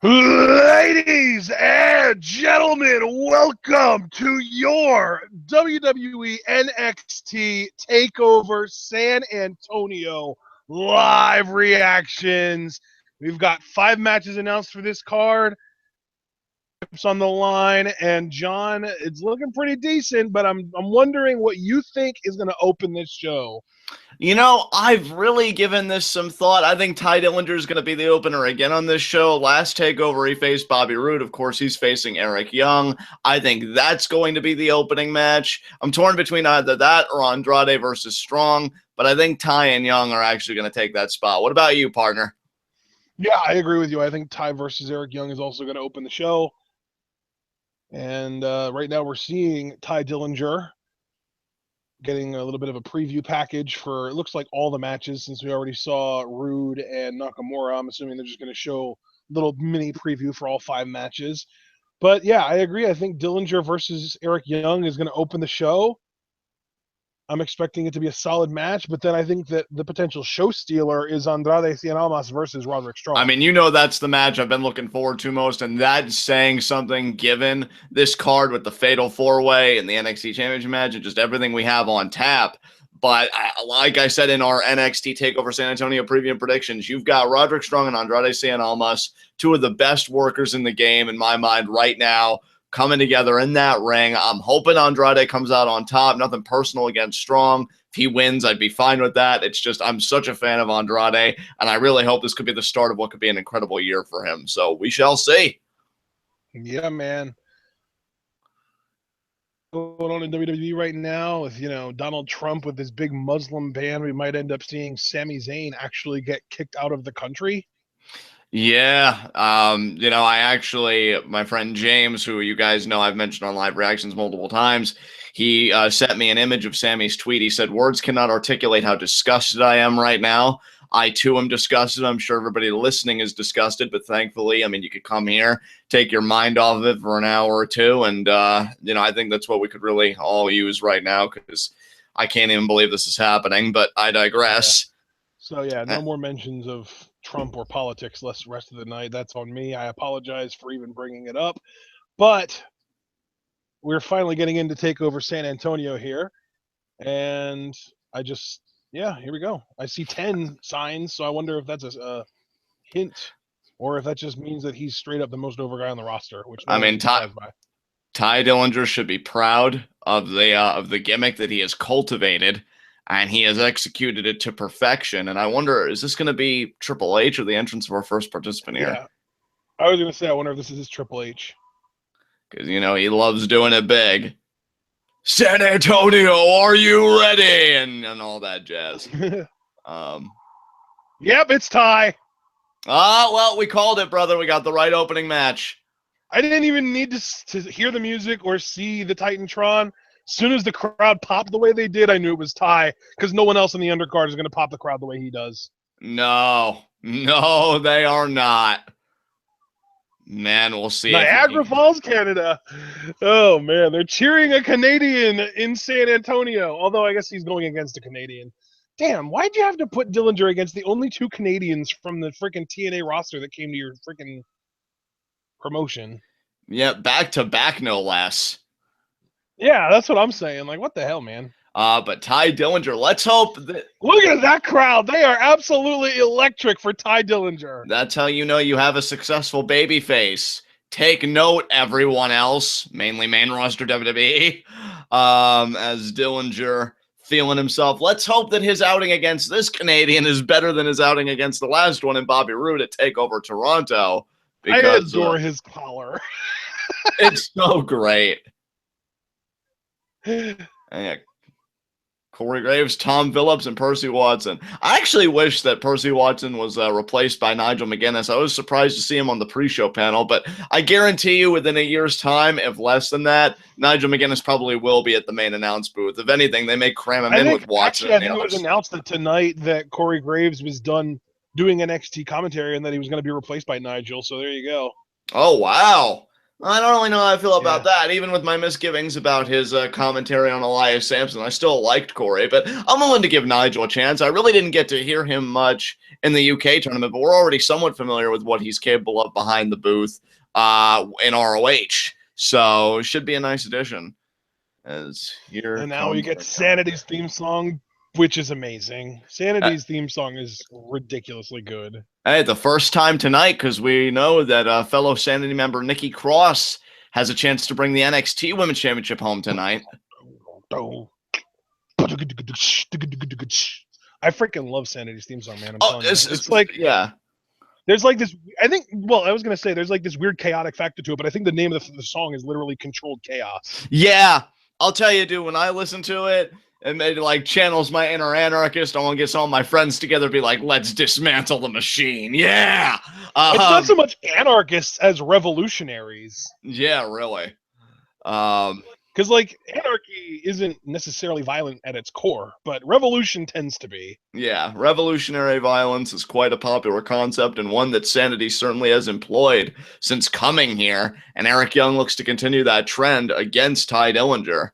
Ladies and gentlemen, welcome to your WWE NXT Takeover San Antonio live reactions. We've got 5 matches announced for this card. It's on the line, and John, it's looking pretty decent, but I'm wondering what you think is going to open this show. You know, I've really given this some thought. I think Ty Dillinger is going to be the opener again on this show. Last takeover, he faced Bobby Roode. Of course, he's facing Eric Young. I think that's going to be the opening match. I'm torn between either that or Andrade versus Strong, but I think Ty and Young are actually going to take that spot. What about you, partner? Yeah, I agree with you. I think Ty versus Eric Young is also going to open the show. And right now we're seeing Ty Dillinger getting a little bit of a preview package for, it looks like, all the matches, since we already saw Roode and Nakamura. I'm assuming they're just going to show a little mini preview for all 5 matches. But yeah, I agree. I think Dillinger versus Eric Young is going to open the show. I'm expecting it to be a solid match, but then I think that the potential show stealer is Andrade Cien Almas versus Roderick Strong. I mean, you know that's the match I've been looking forward to most, and that's saying something given this card with the Fatal 4-Way and the NXT Championship match and just everything we have on tap. But like I said in our NXT Takeover San Antonio preview and predictions, you've got Roderick Strong and Andrade Cien Almas, 2 of the best workers in the game in my mind right now, coming together in that ring. I'm hoping Andrade comes out on top. Nothing personal against Strong. If he wins, I'd be fine with that. It's just I'm such a fan of Andrade, and I really hope this could be the start of what could be an incredible year for him. So we shall see. Yeah, man. Going on in WWE right now with, Donald Trump with his big Muslim ban, we might end up seeing Sami Zayn actually get kicked out of the country. Yeah, my friend James, who you guys know I've mentioned on live reactions multiple times, he sent me an image of Sammy's tweet. He said, "Words cannot articulate how disgusted I am right now. I, too, am disgusted. I'm sure everybody listening is disgusted, but thankfully, I mean, you could come here, take your mind off of it for an hour or two, and, I think that's what we could really all use right now, because I can't even believe this is happening, but I digress." Yeah. So, yeah, no more mentions of Trump or politics the rest of the night. That's on me. I apologize for even bringing it up. But we're finally getting into TakeOver San Antonio here. And here we go. I see 10 signs, so I wonder if that's a hint or if that just means that he's straight up the most over guy on the roster, which Ty Dillinger should be proud of the gimmick that he has cultivated, and he has executed it to perfection. And I wonder, is this going to be Triple H or the entrance of our first participant here? Yeah. I was going to say, I wonder if this is his Triple H. Because, he loves doing it big. San Antonio, are you ready? And all that jazz. Yep, it's Ty. Well, we called it, brother. We got the right opening match. I didn't even need to hear the music or see the Titantron. As soon as the crowd popped the way they did, I knew it was Ty, because no one else in the undercard is going to pop the crowd the way he does. No, they are not. Man, we'll see. Niagara Falls, Canada. Oh, man. They're cheering a Canadian in San Antonio, although I guess he's going against a Canadian. Damn, why'd you have to put Dillinger against the only 2 Canadians from the freaking TNA roster that came to your freaking promotion? Yeah, back-to-back, no less. Yeah, that's what I'm saying. Like, what the hell, man? But Ty Dillinger, let's hope that... Look at that crowd. They are absolutely electric for Ty Dillinger. That's how you know you have a successful babyface. Take note, everyone else, mainly main roster WWE, as Dillinger feeling himself. Let's hope that his outing against this Canadian is better than his outing against the last one in Bobby Roode at TakeOver Toronto. Because, I adore his collar. It's so great. Yeah. Corey Graves, Tom Phillips, and Percy Watson. I actually wish that Percy Watson was replaced by Nigel McGuinness. I was surprised to see him on the pre-show panel, but I guarantee you within a year's time, if less than that, Nigel McGuinness probably will be at the main announce booth. If anything, they may cram him in with Watson. Actually, I think it was announced that tonight that Corey Graves was done doing NXT commentary and that he was going to be replaced by Nigel, so there you go. Oh, wow. I don't really know how I feel about that. Even with my misgivings about his commentary on Elias Sampson, I still liked Corey, but I'm willing to give Nigel a chance. I really didn't get to hear him much in the UK tournament, but we're already somewhat familiar with what he's capable of behind the booth in ROH. So it should be a nice addition. As here and now we get Eric Young. Sanity's theme song, which is amazing. Sanity's theme song is ridiculously good. Hey, the first time tonight, because we know that fellow Sanity member Nikki Cross has a chance to bring the NXT Women's Championship home tonight. I freaking love Sanity's theme song, man. I'm telling you. It's like, yeah. There's like this, I think, well, I was going to say there's like this weird chaotic factor to it, but I think the name of the song is literally Controlled Chaos. Yeah. I'll tell you, dude, when I listen to it, it like channels my inner anarchist. I want to get some of my friends together and be like, let's dismantle the machine. Yeah. It's not so much anarchists as revolutionaries. Yeah, really. Because, like, anarchy isn't necessarily violent at its core, but revolution tends to be. Yeah, revolutionary violence is quite a popular concept and one that Sanity certainly has employed since coming here, and Eric Young looks to continue that trend against Ty Dillinger.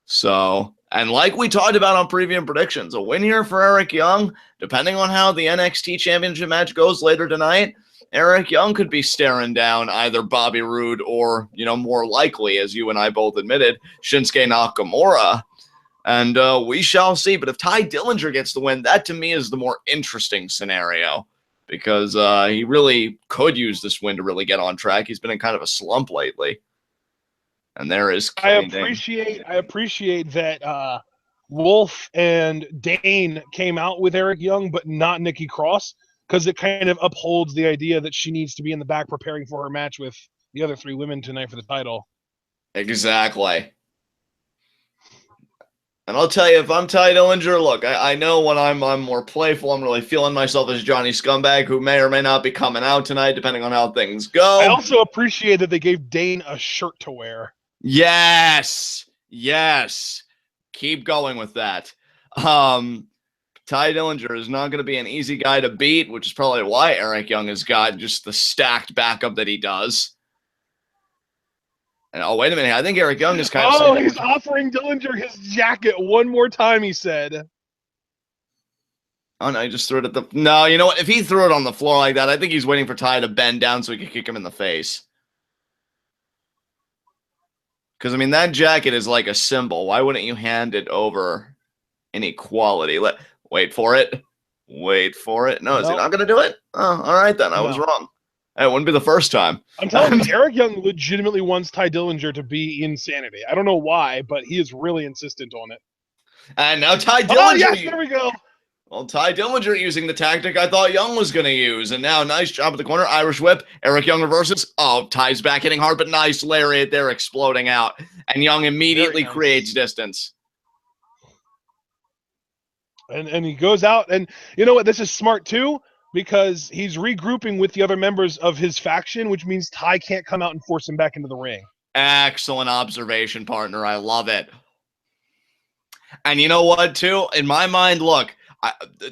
So, and like we talked about on preview predictions, a win here for Eric Young, depending on how the NXT Championship match goes later tonight, Eric Young could be staring down either Bobby Roode or, more likely, as you and I both admitted, Shinsuke Nakamura. And we shall see. But if Ty Dillinger gets the win, that to me is the more interesting scenario because he really could use this win to really get on track. He's been in kind of a slump lately. And there is. I appreciate that Wolf and Dane came out with Eric Young, but not Nikki Cross, because it kind of upholds the idea that she needs to be in the back preparing for her match with the other three women tonight for the title. Exactly. And I'll tell you, if I'm Ty Dillinger, look, I know when I'm more playful, I'm really feeling myself as Johnny Scumbag, who may or may not be coming out tonight, depending on how things go. I also appreciate that they gave Dane a shirt to wear. Yes. Keep going with that. Ty Dillinger is not going to be an easy guy to beat, which is probably why Eric Young has got just the stacked backup that he does. And wait a minute. I think Eric Young is kind of... Oh, he's offering Dillinger his jacket one more time, he said. Oh, no, he just threw it at the... No, you know what? If he threw it on the floor like that, I think he's waiting for Ty to bend down so he can kick him in the face. Because, I mean, that jacket is like a symbol. Why wouldn't you hand it over in equality? Wait for it. No, is he not going to do it? Oh, all right, then. I was wrong. It wouldn't be the first time. I'm telling you, Eric Young legitimately wants Ty Dillinger to be Insanity. I don't know why, but he is really insistent on it. And now Ty Dillinger... Oh, yes, there we go. Well, Ty Dillinger using the tactic I thought Young was going to use. And now, nice job at the corner. Irish whip. Eric Young reverses. Oh, Ty's back hitting hard, but nice lariat there exploding out. And Young immediately creates distance. And he goes out. And you know what? This is smart, too, because he's regrouping with the other members of his faction, which means Ty can't come out and force him back into the ring. Excellent observation, partner. I love it. And you know what, too? In my mind, look,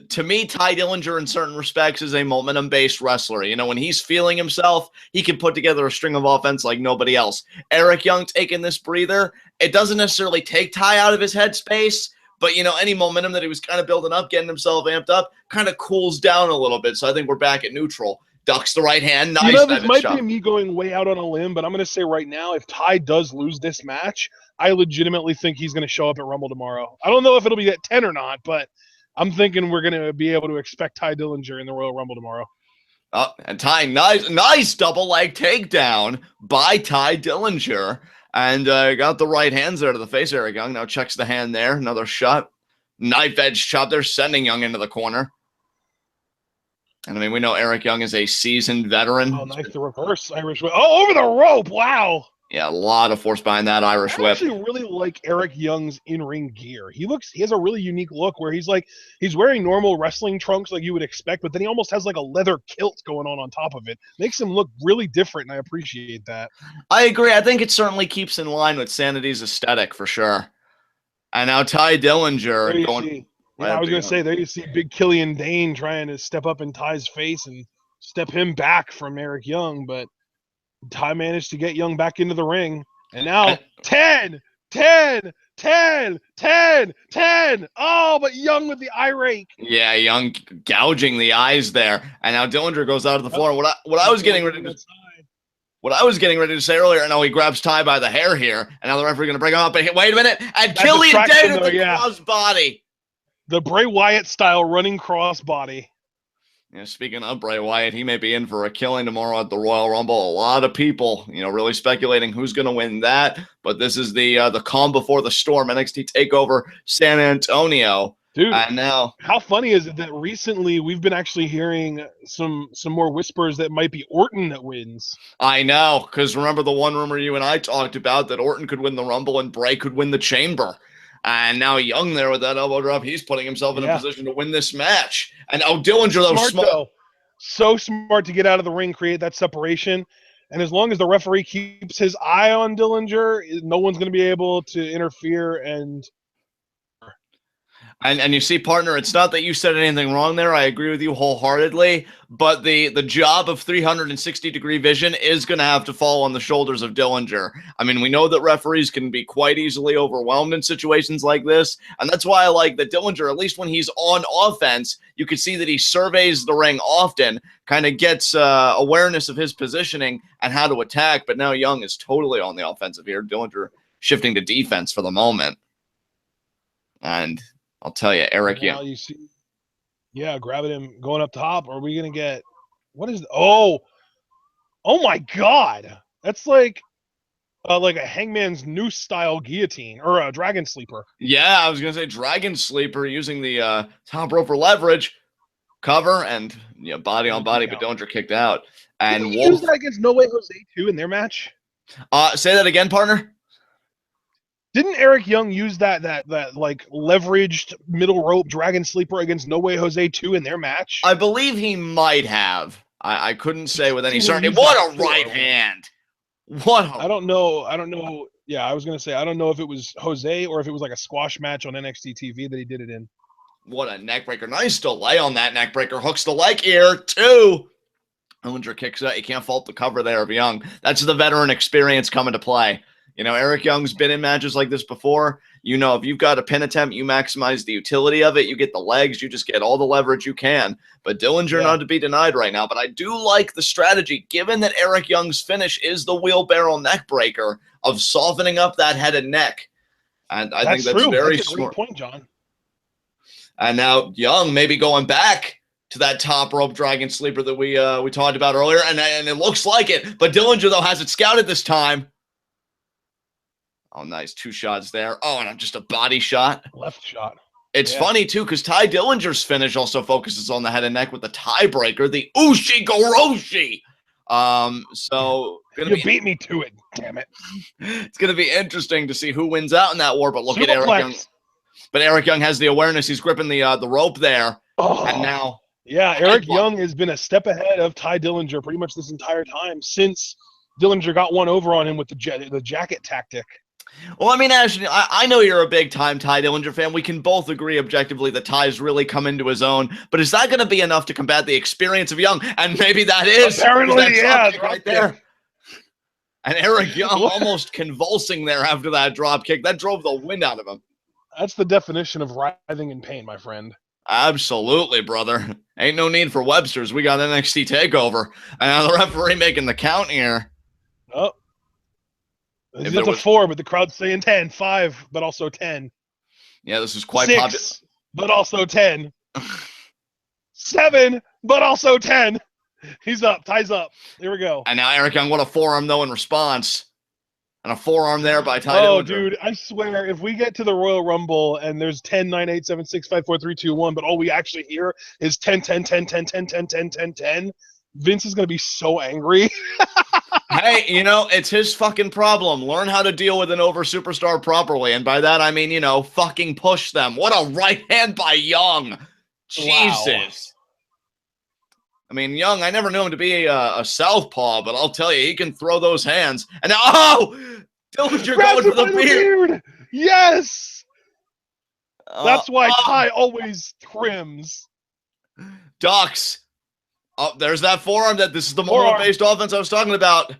to me, Ty Dillinger, in certain respects, is a momentum-based wrestler. You know, when he's feeling himself, he can put together a string of offense like nobody else. Eric Young taking this breather, it doesn't necessarily take Ty out of his headspace, but, you know, any momentum that he was kind of building up, getting himself amped up, kind of cools down a little bit. So I think we're back at neutral. Ducks the right hand. Nice. You know, this might be me going way out on a limb, but I'm going to say right now, if Ty does lose this match, I legitimately think he's going to show up at Rumble tomorrow. I don't know if it'll be at 10 or not, but I'm thinking we're going to be able to expect Ty Dillinger in the Royal Rumble tomorrow. And Ty, nice double leg takedown by Ty Dillinger. And got the right hands there to the face. Eric Young now checks the hand there. Another shot. Knife edge chop there, sending Young into the corner. And I mean, we know Eric Young is a seasoned veteran. Oh, nice, the reverse Irish whip. Oh, over the rope. Wow. Yeah, a lot of force behind that Irish whip. I actually really like Eric Young's in-ring gear. He has a really unique look where he's wearing normal wrestling trunks like you would expect, but then he almost has like a leather kilt going on top of it. Makes him look really different, and I appreciate that. I agree. I think it certainly keeps in line with Sanity's aesthetic for sure. And now Ty Dillinger going... I was going to say, there you see big Killian Dane trying to step up in Ty's face and step him back from Eric Young, but Ty managed to get Young back into the ring. And now 10, 10, 10, 10, 10. Oh, but Young with the eye rake. Yeah, Young gouging the eyes there. And now Dillinger goes out of the floor. And what I was getting ready to say earlier, and now he grabs Ty by the hair here, and now the referee going to bring him up. But wait a minute, and Killian Dane with the crossbody. The Bray Wyatt style running crossbody. Yeah, speaking of Bray Wyatt, he may be in for a killing tomorrow at the Royal Rumble. A lot of people, really speculating who's going to win that. But this is the calm before the storm. NXT Takeover San Antonio. Dude, and now how funny is it that recently we've been actually hearing some more whispers that might be Orton that wins? I know, because remember the one rumor you and I talked about that Orton could win the Rumble and Bray could win the Chamber. And now Young there with that elbow drop, he's putting himself in a position to win this match. And Dillinger, though, smart. So smart to get out of the ring, create that separation. And as long as the referee keeps his eye on Dillinger, no one's going to be able to interfere. And you see, partner, it's not that you said anything wrong there. I agree with you wholeheartedly. But the job of 360-degree vision is going to have to fall on the shoulders of Dillinger. I mean, we know that referees can be quite easily overwhelmed in situations like this. And that's why I like that Dillinger, at least when he's on offense, you can see that he surveys the ring often, kind of gets awareness of his positioning and how to attack. But now Young is totally on the offensive here. Dillinger shifting to defense for the moment. And I'll tell you, Eric Young. You see, grabbing him going up top. Are we gonna get what is? Oh my God! That's like a Hangman's Noose style guillotine or a Dragon Sleeper. Yeah, I was gonna say Dragon Sleeper using the top rope for leverage, cover and body on body, but Dillinger kicked out. And Wolf use that against No Way Jose too in their match. Say that again, partner. Didn't Eric Young use that like leveraged middle rope Dragon Sleeper against No Way Jose 2 in their match? I believe he might have. I couldn't say with any certainty. What a right hand! I don't know. Yeah, I was gonna say I don't know if it was Jose or if it was like a squash match on NXT TV that he did it in. What a neck breaker! Nice delay on that neck breaker. Hooks the leg here too. Dillinger kicks out. You can't fault the cover there of Young. That's the veteran experience coming to play. Eric Young's been in matches like this before. If you've got a pin attempt, you maximize the utility of it. You get the legs. You just get all the leverage you can. But Dillinger not to be denied right now. But I do like the strategy, given that Eric Young's finish is the wheelbarrow neck breaker of softening up that head and neck. And I think that's very smart. Great point, John. And now Young maybe going back to that top rope Dragon Sleeper that we talked about earlier. And it looks like it. But Dillinger, though, has it scouted this time. Oh, nice. 2 shots there. Oh, and just a body shot. Left shot. It's funny, too, because Ty Dillinger's finish also focuses on the head and neck with the tiebreaker, the Ushi-Goroshi. So you beat me to it, damn it. It's going to be interesting to see who wins out in that war, but look at Eric Young. But Eric Young has the awareness. He's gripping the rope there. Oh. And now. Yeah, Eric Young has been a step ahead of Ty Dillinger pretty much this entire time since Dillinger got one over on him with the jacket tactic. Well, I mean, Ashton, I know you're a big-time Ty Dillinger fan. We can both agree objectively that Ty's really come into his own. But is that going to be enough to combat the experience of Young? And maybe that is. Apparently, yeah. Right there. And Eric Young almost convulsing there after that drop kick. That drove the wind out of him. That's the definition of writhing in pain, my friend. Absolutely, brother. Ain't no need for Webster's. We got NXT TakeOver. And now the referee making the count here. Oh. It's a 4, but the crowd's saying 10, 5, but also 10. Yeah, this is quite 6, but also 10. 7, but also 10. He's up. Ty's up. Here we go. And now Eric Young, what a forearm, though, in response. And a forearm there by Ty Dillinger. Oh, dude, I swear, if we get to the Royal Rumble and there's 10, 9, 8, 7, 6, 5, 4, 3, 2, 1, but all we actually hear is 10, 10, 10, 10, 10, 10, 10, 10, 10, Vince is going to be so angry. Hey, it's his fucking problem. Learn how to deal with an over superstar properly. And by that, I mean, fucking push them. What a right hand by Young. Jesus. Wow. I mean, Young, I never knew him to be a southpaw, but I'll tell you, he can throw those hands. And now, Dillinger going for the beard. Yes. That's why Ty always trims. Ducks. Oh, there's that forearm. This is the moral-based offense I was talking about.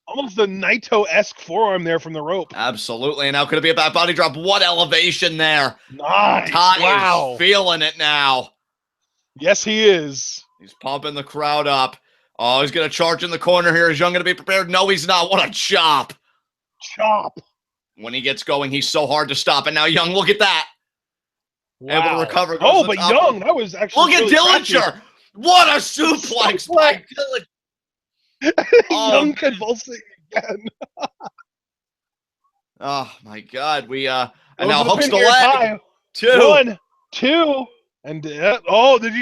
Almost a Naito-esque forearm there from the rope. Absolutely. And now could it be a back body drop? What elevation there. Nice. Ty Wow. is feeling it now. Yes, he is. He's pumping the crowd up. Oh, he's going to charge in the corner here. Is Young going to be prepared? No, he's not. What a chop. Chop. When he gets going, he's so hard to stop. And now Young, look at that. Wow. Able to recover. Oh, but Young, that was actually look really at Dillinger. What a suplex by Dillinger. Young convulsing again. Oh, my God. And Goes now to hooks the pin here, leg. Ty. 2. 1, 2. And did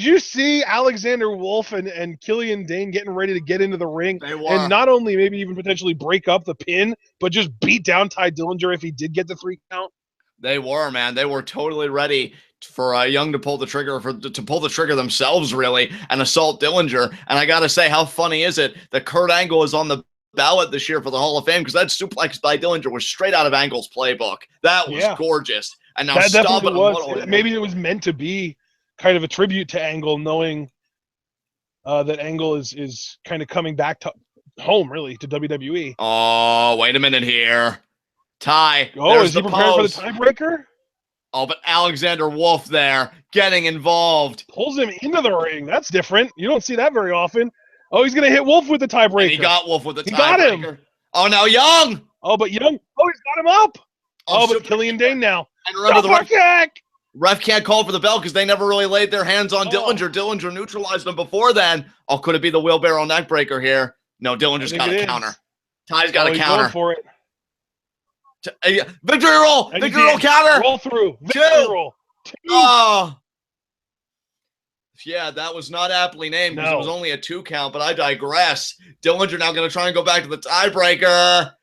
you see Alexander Wolf and Killian Dane getting ready to get into the ring? They were. And not only maybe even potentially break up the pin, but just beat down Ty Dillinger if he did get the 3 count? They were, man. They were totally ready for Young to pull the trigger, to pull the trigger themselves, really, and assault Dillinger. And I got to say, how funny is it that Kurt Angle is on the ballot this year for the Hall of Fame? Because that suplex by Dillinger was straight out of Angle's playbook. That was gorgeous. And now that stomping definitely was. Maybe it was meant to be kind of a tribute to Angle, knowing that Angle is kind of coming back to home, really, to WWE. Oh, wait a minute here. Ty. Oh, is he prepared for the tiebreaker? Oh, but Alexander Wolf there getting involved. Pulls him into the ring. That's different. You don't see that very often. Oh, he's going to hit Wolf with the tiebreaker. And he got Wolf with the tiebreaker. He got him. Oh, now Young. Oh, but Young. Oh, he's got him up. Oh, but Killian Dane now. And remember, the ref can't call for the bell because they never really laid their hands on Dillinger. Dillinger neutralized him before then. Oh, could it be the wheelbarrow neck breaker here? No, Dillinger's got a counter. Ty's got a counter. Going for it. Victory roll! Victory roll counter! Roll through. Victory roll. 2. Oh. Yeah, that was not aptly named because No. it was only a 2 count, but I digress. Dillinger now going to try and go back to the tiebreaker.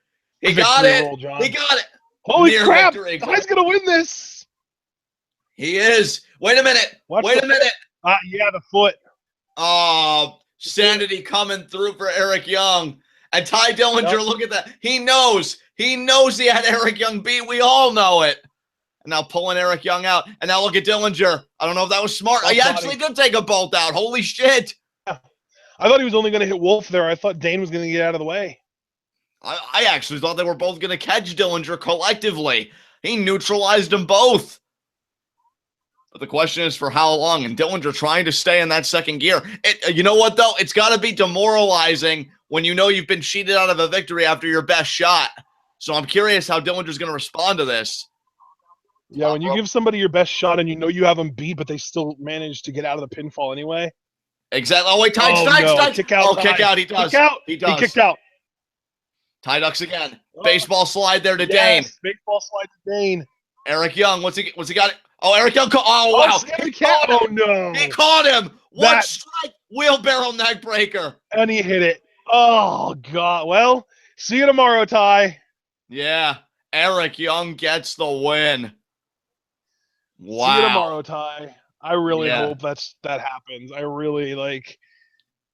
He got it. He got it. Holy crap! Ty's going to win this. He is. Wait a minute. Wait a minute. Yeah, the foot. Oh, sanity coming through for Eric Young. And Ty Dillinger, look at that. He knows. He knows he had Eric Young beat. We all know it. And now pulling Eric Young out. And now look at Dillinger. I don't know if that was smart. He actually did take a bolt out. Holy shit. Yeah. I thought he was only going to hit Wolf there. I thought Dane was going to get out of the way. I actually thought they were both going to catch Dillinger collectively. He neutralized them both. But the question is for how long? And Dillinger trying to stay in that second gear. You know what, though? It's got to be demoralizing when you know you've been cheated out of a victory after your best shot. So I'm curious how Dillinger's going to respond to this. Yeah, when you give somebody your best shot and you know you have them beat, but they still manage to get out of the pinfall anyway. Exactly. Oh, wait, Ty kick out. Kick out. He does. Kick out. He does. He kicked out. Ty ducks again. Baseball slide there to Dane. Baseball slide to Dane. Eric Young, what's he got? Oh, Eric Young. Oh, wow. Oh, no. He caught him. One strike. Wheelbarrow neck breaker. And he hit it. Oh, God. Well, see you tomorrow, Ty. Yeah. Eric Young gets the win. Wow. See you tomorrow, Ty. I really hope that happens. I really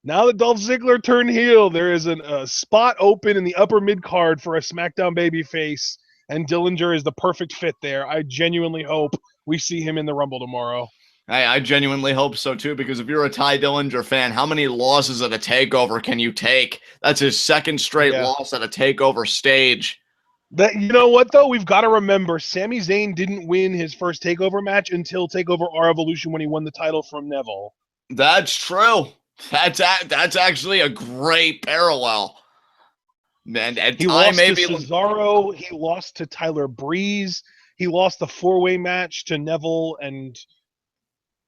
now that Dolph Ziggler turned heel, there is a spot open in the upper mid card for a SmackDown babyface, and Dillinger is the perfect fit there. I genuinely hope we see him in the Rumble tomorrow. Hey, I genuinely hope so too, because if you're a Ty Dillinger fan, how many losses at a takeover can you take? That's his second straight loss at a takeover stage. You know what, though? We've got to remember, Sami Zayn didn't win his first TakeOver match until TakeOver R Evolution when he won the title from Neville. That's true. That's actually a great parallel. And he lost to Cesaro. He lost to Tyler Breeze. He lost the 4-way match to Neville and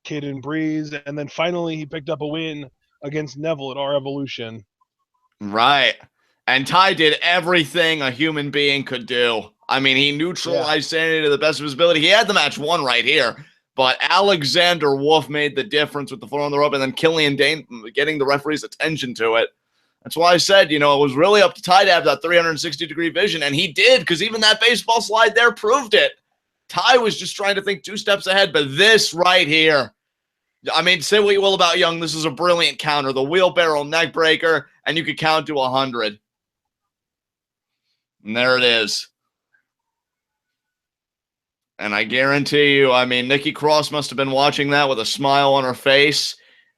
Kid and Breeze. And then finally he picked up a win against Neville at R Evolution. Right. And Ty did everything a human being could do. I mean, he neutralized Sanity to the best of his ability. He had the match won right here. But Alexander Wolf made the difference with the foot on the rope, and then Killian Dane getting the referee's attention to it. That's why I said, it was really up to Ty to have that 360-degree vision, and he did, because even that baseball slide there proved it. Ty was just trying to think 2 steps ahead, but this right here, I mean, say what you will about Young, this is a brilliant counter. The wheelbarrow neck breaker, and you could count to 100. And there it is. And I guarantee you, I mean, Nikki Cross must have been watching that with a smile on her face.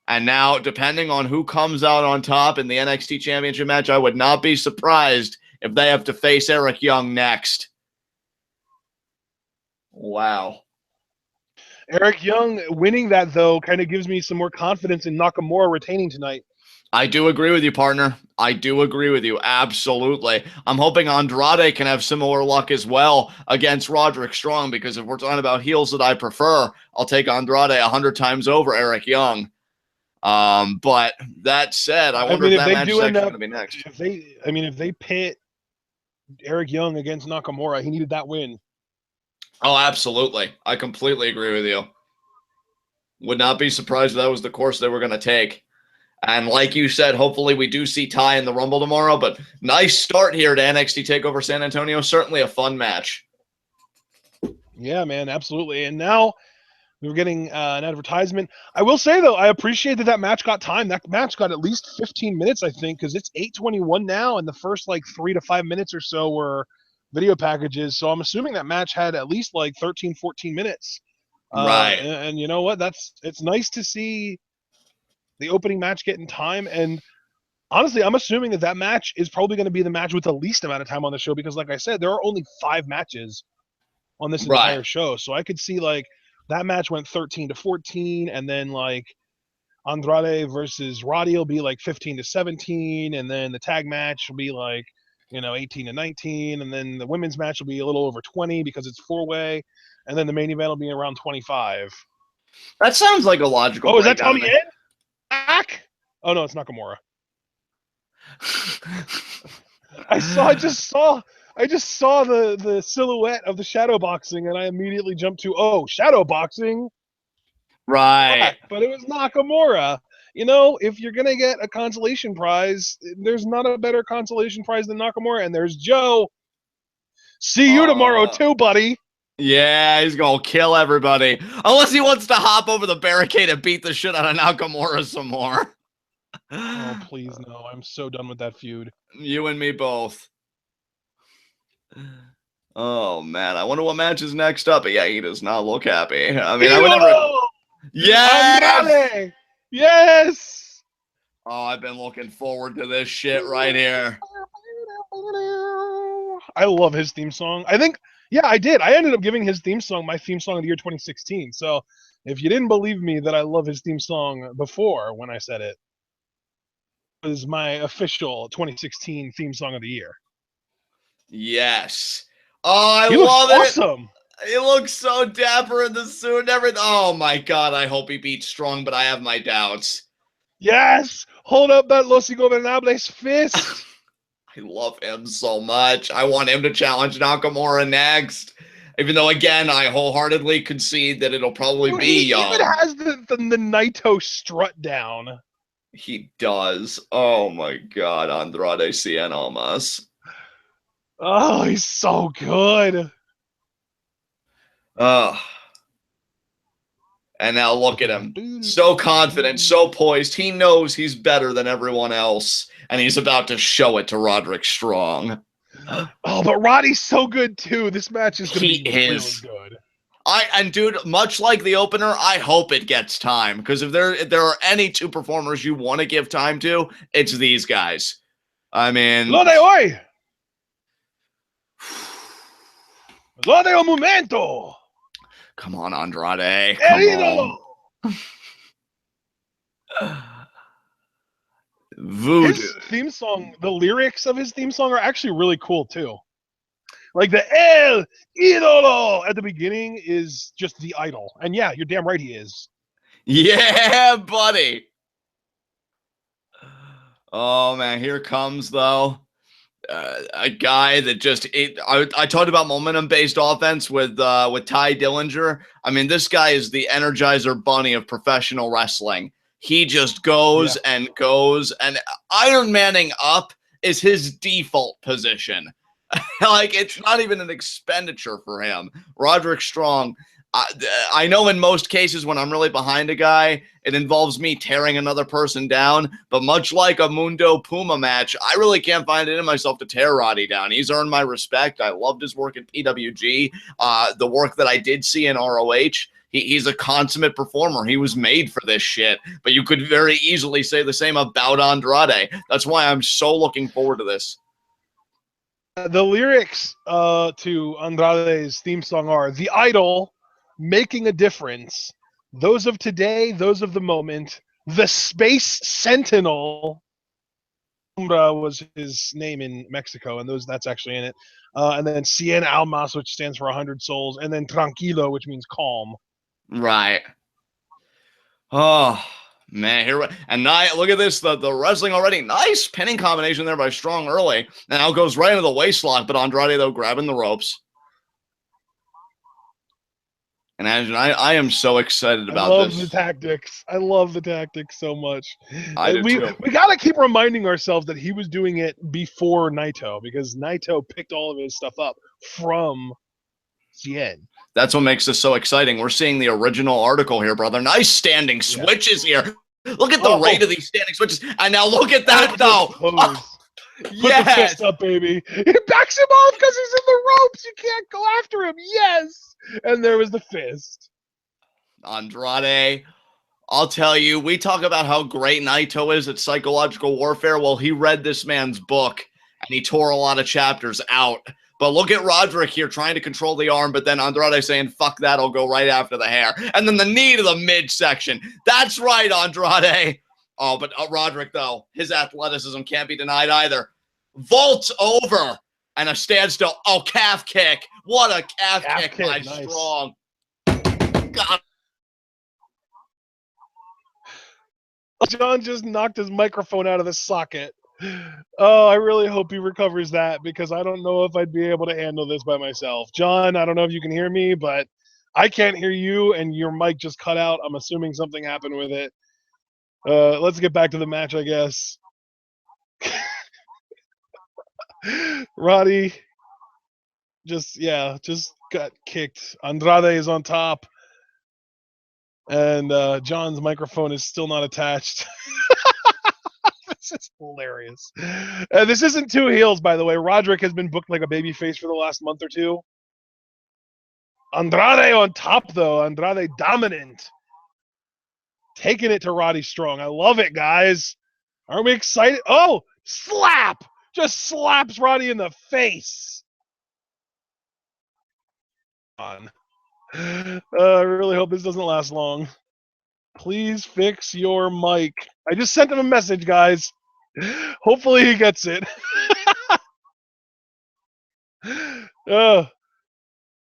And now, depending on who comes out on top in the NXT Championship match, I would not be surprised if they have to face Eric Young next. Wow. Eric Young winning that, though, kind of gives me some more confidence in Nakamura retaining tonight. I do agree with you, partner. I do agree with you. Absolutely. I'm hoping Andrade can have similar luck as well against Roderick Strong, because if we're talking about heels that I prefer, I'll take Andrade 100 times over Eric Young. But that said, I wonder if that match is actually going to be next. If they pit Eric Young against Nakamura, he needed that win. Oh, absolutely. I completely agree with you. Would not be surprised if that was the course they were going to take. And like you said, hopefully we do see Ty in the Rumble tomorrow. But nice start here to NXT TakeOver San Antonio. Certainly a fun match. Yeah, man, absolutely. And now we're getting an advertisement. I will say, though, I appreciate that match got time. That match got at least 15 minutes, I think, because it's 8:21 now, and the first, 3 to 5 minutes or so were video packages. So I'm assuming that match had at least, 13, 14 minutes. Right. And you know what? It's nice to see the opening match getting time. And honestly, I'm assuming that match is probably going to be the match with the least amount of time on the show, because, like I said, there are only 5 matches on this entire show. So I could see, that match went 13 to 14, and then Andrade versus Roddy will be 15 to 17, and then the tag match will be 18 to 19, and then the women's match will be a little over 20 because it's 4-way, and then the main event will be around 25. That sounds like a logical. Oh, is that Tommy End? Back? Oh no, it's Nakamura. I just saw the silhouette of the shadow boxing, and I immediately jumped to shadow boxing. Right. But it was Nakamura. If you're gonna get a consolation prize, there's not a better consolation prize than Nakamura, and there's Joe. See you tomorrow too, buddy. Yeah, he's gonna kill everybody. Unless he wants to hop over the barricade and beat the shit out of Nakamura some more. Oh, please no. I'm so done with that feud. You and me both. Oh, man. I wonder what match is next up. But yeah, he does not look happy. I mean, I would never... Yes! Andrade! Yes! Oh, I've been looking forward to this shit right here. I love his theme song. I think... Yeah, I did. I ended up giving his theme song my theme song of the year 2016. So if you didn't believe me that I love his theme song before when I said it, was my official 2016 theme song of the year. Yes. Oh, I love it. Awesome. He looks so dapper in the suit and everything. Oh my God. I hope he beats Strong, but I have my doubts. Yes. Hold up that Los Ingobernables fist. I love him so much. I want him to challenge Nakamura next. Even though, again, I wholeheartedly concede that it'll probably be Young. He even has the Naito strut down. He does. Oh my God, Andrade Cien Almas. Oh, he's so good. And now look at him. So confident, so poised. He knows he's better than everyone else. And he's about to show it to Roderick Strong. Oh, but Roddy's so good too. This match is going to be really good. And dude, much like the opener, I hope it gets time, because if there are any two performers you want to give time to, it's these guys. I mean, Lo de hoy. Lo de un momento. Come on, Andrade. Come on. Voodoo. His theme song, the lyrics of his theme song are actually really cool too. Like the El Idolo at the beginning is just the idol. And yeah, you're damn right he is. Yeah, buddy. Oh, man, here comes, though, a guy that just I talked about momentum-based offense with Ty Dillinger. I mean, this guy is the Energizer Bunny of professional wrestling. He just goes and goes, and Iron Manning up is his default position. Like, it's not even an expenditure for him. Roderick Strong, I know in most cases when I'm really behind a guy, it involves me tearing another person down. But much like a Mundo Puma match, I really can't find it in myself to tear Roddy down. He's earned my respect. I loved his work at PWG. The work that I did see in ROH, He's a consummate performer. He was made for this shit. But you could very easily say the same about Andrade. That's why I'm so looking forward to this. The lyrics to Andrade's theme song are "The Idol, making a difference. Those of today, those of the moment. The Space Sentinel." Was his name in Mexico, and that's actually in it. And then Cien Almas, which stands for 100 souls, and then Tranquilo, which means calm. Right. Oh man, here and look at this. The wrestling already. Nice pinning combination there by Strong early. Now goes right into the waist lock, but Andrade though grabbing the ropes. And I am so excited about this. I love the tactics. I love the tactics so much. I do too. We gotta keep reminding ourselves that he was doing it before Naito, because Naito picked all of his stuff up from Cien. That's what makes this so exciting. We're seeing the original article here, brother. Nice standing switches here. Look at the rate of these standing switches. And now look at that, though. Put the fist up, baby. He backs him off because he's in the ropes. You can't go after him. Yes. And there was the fist. Andrade, I'll tell you, we talk about how great Naito is at psychological warfare. Well, he read this man's book, and he tore a lot of chapters out. But look at Roderick here trying to control the arm, but then Andrade saying, fuck that, I'll go right after the hair. And then the knee to the midsection. That's right, Andrade. Oh, but Roderick, though, his athleticism can't be denied either. Vaults over and a standstill. Oh, calf kick. What a calf kick by nice. Strong. God. John just knocked his microphone out of the socket. Oh, I really hope he recovers that, because I don't know if I'd be able to handle this by myself. John, I don't know if you can hear me, but I can't hear you, and your mic just cut out. I'm assuming something happened with it. Let's get back to the match, I guess. Roddy just got kicked. Andrade is on top, and John's microphone is still not attached. This is hilarious. This isn't two heels, by the way. Roderick has been booked like a babyface for the last month or two. Andrade on top, though. Andrade dominant. Taking it to Roddy Strong. I love it, guys. Aren't we excited? Oh, slap! Just slaps Roddy in the face. I really hope this doesn't last long. Please fix your mic. I just sent him a message, guys. Hopefully he gets it. Here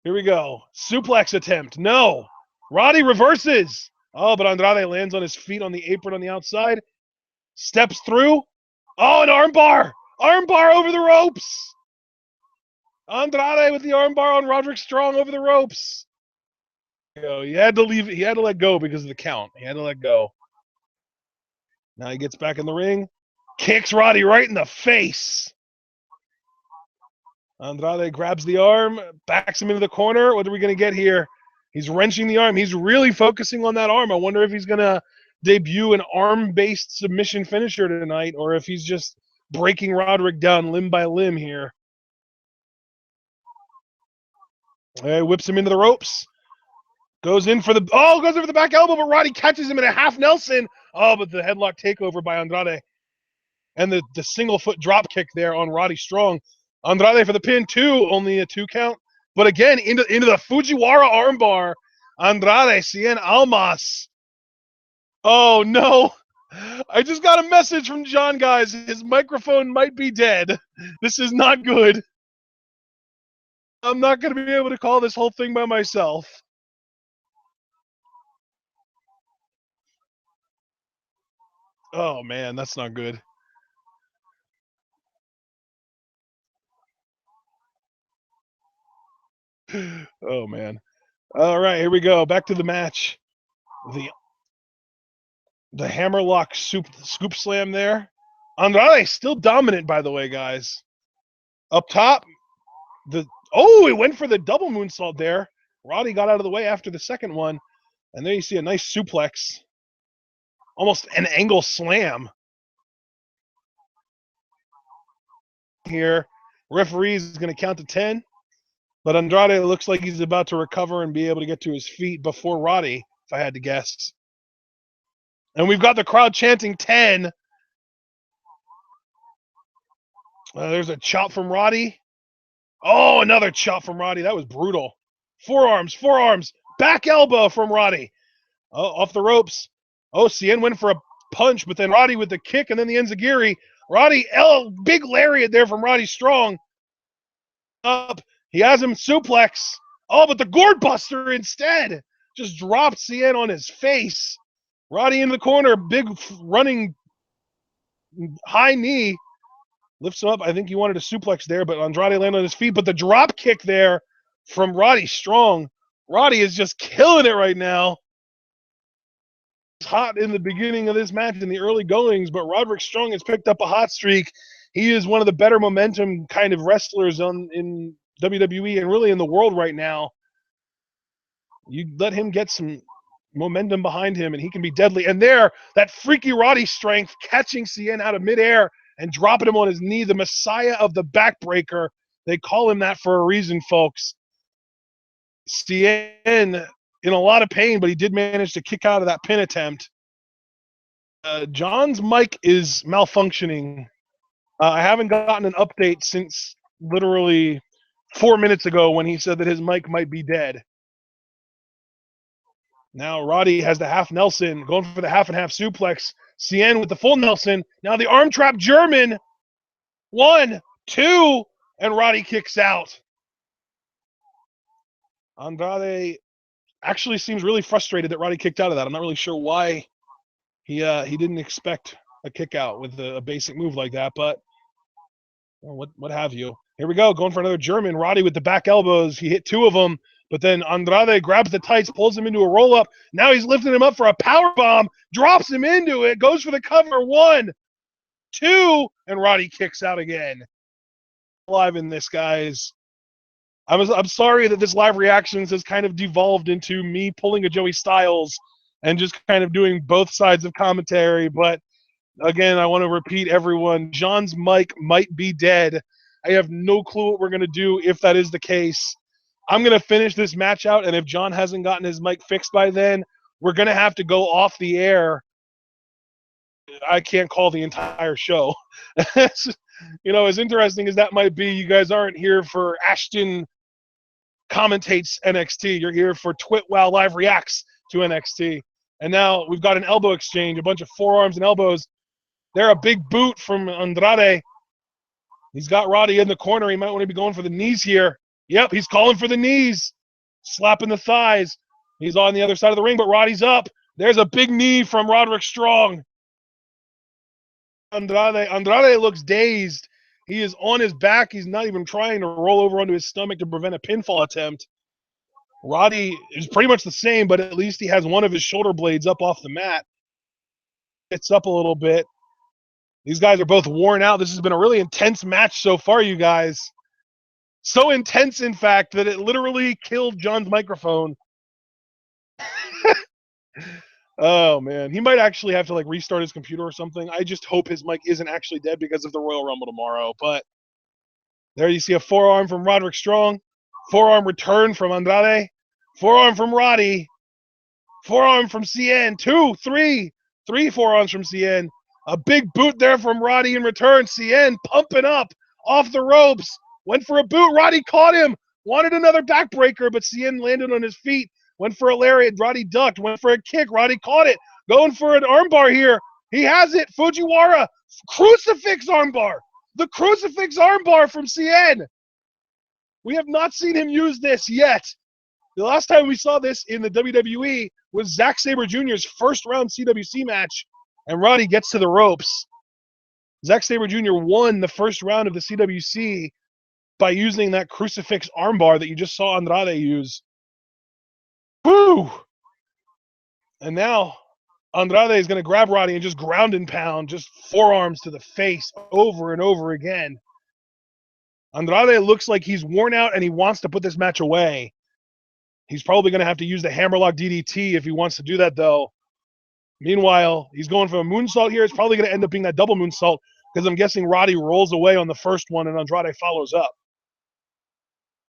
we go. Suplex attempt. No. Roddy reverses. Oh, but Andrade lands on his feet on the apron on the outside. Steps through. Oh, an armbar. Armbar over the ropes. Andrade with the armbar on Roderick Strong over the ropes. He had to leave. He had to let go because of the count. He had to let go. Now he gets back in the ring. Kicks Roddy right in the face. Andrade grabs the arm, backs him into the corner. What are we going to get here? He's wrenching the arm. He's really focusing on that arm. I wonder if he's going to debut an arm-based submission finisher tonight, or if he's just breaking Roderick down limb by limb here. Whips him into the ropes. Goes in for the back elbow, but Roddy catches him in a half Nelson. Oh, but the headlock takeover by Andrade. And the single foot drop kick there on Roddy Strong. Andrade for the pin, too. Only a 2 count. But again, into the Fujiwara armbar. Andrade, Cien Almas. Oh, no. I just got a message from John, guys. His microphone might be dead. This is not good. I'm not going to be able to call this whole thing by myself. Oh, man, that's not good. Oh, man. All right, here we go. Back to the match. The hammerlock scoop slam there. Andrade still dominant, by the way, guys. Up top. He went for the double moonsault there. Roddy got out of the way after the second one. And there you see a nice suplex. Almost an angle slam. Here. Referee is going to count to 10. But Andrade looks like he's about to recover and be able to get to his feet before Roddy, if I had to guess. And we've got the crowd chanting 10. There's a chop from Roddy. Oh, another chop from Roddy. That was brutal. Forearms. Back elbow from Roddy. Oh, off the ropes. Oh, Cien went for a punch, but then Roddy with the kick and then the enziguri. Roddy, big lariat there from Roddy Strong. Up. He has him suplex. Oh, but the gourd buster instead. Just dropped Cien on his face. Roddy in the corner. Big running high knee. Lifts him up. I think he wanted a suplex there, but Andrade landed on his feet. But the drop kick there from Roddy Strong. Roddy is just killing it right now. It's hot in the beginning of this match in the early goings, but Roderick Strong has picked up a hot streak. He is one of the better momentum kind of wrestlers in WWE and really in the world right now. You let him get some momentum behind him, and he can be deadly. And there, that freaky Roddy strength catching Cien out of midair and dropping him on his knee, the Messiah of the backbreaker. They call him that for a reason, folks. Cien in a lot of pain, but he did manage to kick out of that pin attempt. John's mic is malfunctioning. I haven't gotten an update since literally 4 minutes ago when he said that his mic might be dead. Now Roddy has the half Nelson, going for the half and half suplex. Cien with the full Nelson. Now the arm trap German. 1, 2, and Roddy kicks out. Andrade actually seems really frustrated that Roddy kicked out of that. I'm not really sure why he didn't expect a kick out with a basic move like that, but well, what have you. Here we go, going for another German. Roddy with the back elbows. He hit 2 of them, but then Andrade grabs the tights, pulls him into a roll-up. Now he's lifting him up for a power bomb, drops him into it, goes for the cover. 1, 2, and Roddy kicks out again. Live in this, guys. I'm sorry that this live reactions has kind of devolved into me pulling a Joey Styles and just kind of doing both sides of commentary. But again, I want to repeat, everyone, John's mic might be dead. I have no clue what we're going to do if that is the case. I'm going to finish this match out, and if John hasn't gotten his mic fixed by then, we're going to have to go off the air. I can't call the entire show. You know, as interesting as that might be, you guys aren't here for Ashton commentates NXT. You're here for TwitWow Live reacts to NXT. And now we've got an elbow exchange, a bunch of forearms and elbows. There, a big boot from Andrade. He's got Roddy in the corner. He might want to be going for the knees here. Yep, he's calling for the knees. Slapping the thighs. He's on the other side of the ring, but Roddy's up. There's a big knee from Roderick Strong. Andrade looks dazed. He is on his back. He's not even trying to roll over onto his stomach to prevent a pinfall attempt. Roddy is pretty much the same, but at least he has one of his shoulder blades up off the mat. It's up a little bit. These guys are both worn out. This has been a really intense match so far, you guys. So intense, in fact, that it literally killed John's microphone. Oh, man. He might actually have to, like, restart his computer or something. I just hope his mic isn't actually dead because of the Royal Rumble tomorrow. But there you see a forearm from Roderick Strong. Forearm return from Andrade. Forearm from Roddy. Forearm from Cien. 2, 3. 3 forearms from Cien. A big boot there from Roddy in return. Cien pumping up off the ropes. Went for a boot. Roddy caught him. Wanted another backbreaker, but Cien landed on his feet. Went for a lariat. Roddy ducked. Went for a kick. Roddy caught it. Going for an armbar here. He has it. Fujiwara. Crucifix armbar. The crucifix armbar from Cien. We have not seen him use this yet. The last time we saw this in the WWE was Zack Sabre Jr.'s first round CWC match, and Roddy gets to the ropes. Zack Sabre Jr. won the first round of the CWC by using that crucifix armbar that you just saw Andrade use. Woo! And now Andrade is going to grab Roddy and just ground and pound, just forearms to the face over and over again. Andrade looks like he's worn out and he wants to put this match away. He's probably going to have to use the hammerlock DDT if he wants to do that, though. Meanwhile, he's going for a moonsault here. It's probably going to end up being that double moonsault because I'm guessing Roddy rolls away on the first one and Andrade follows up.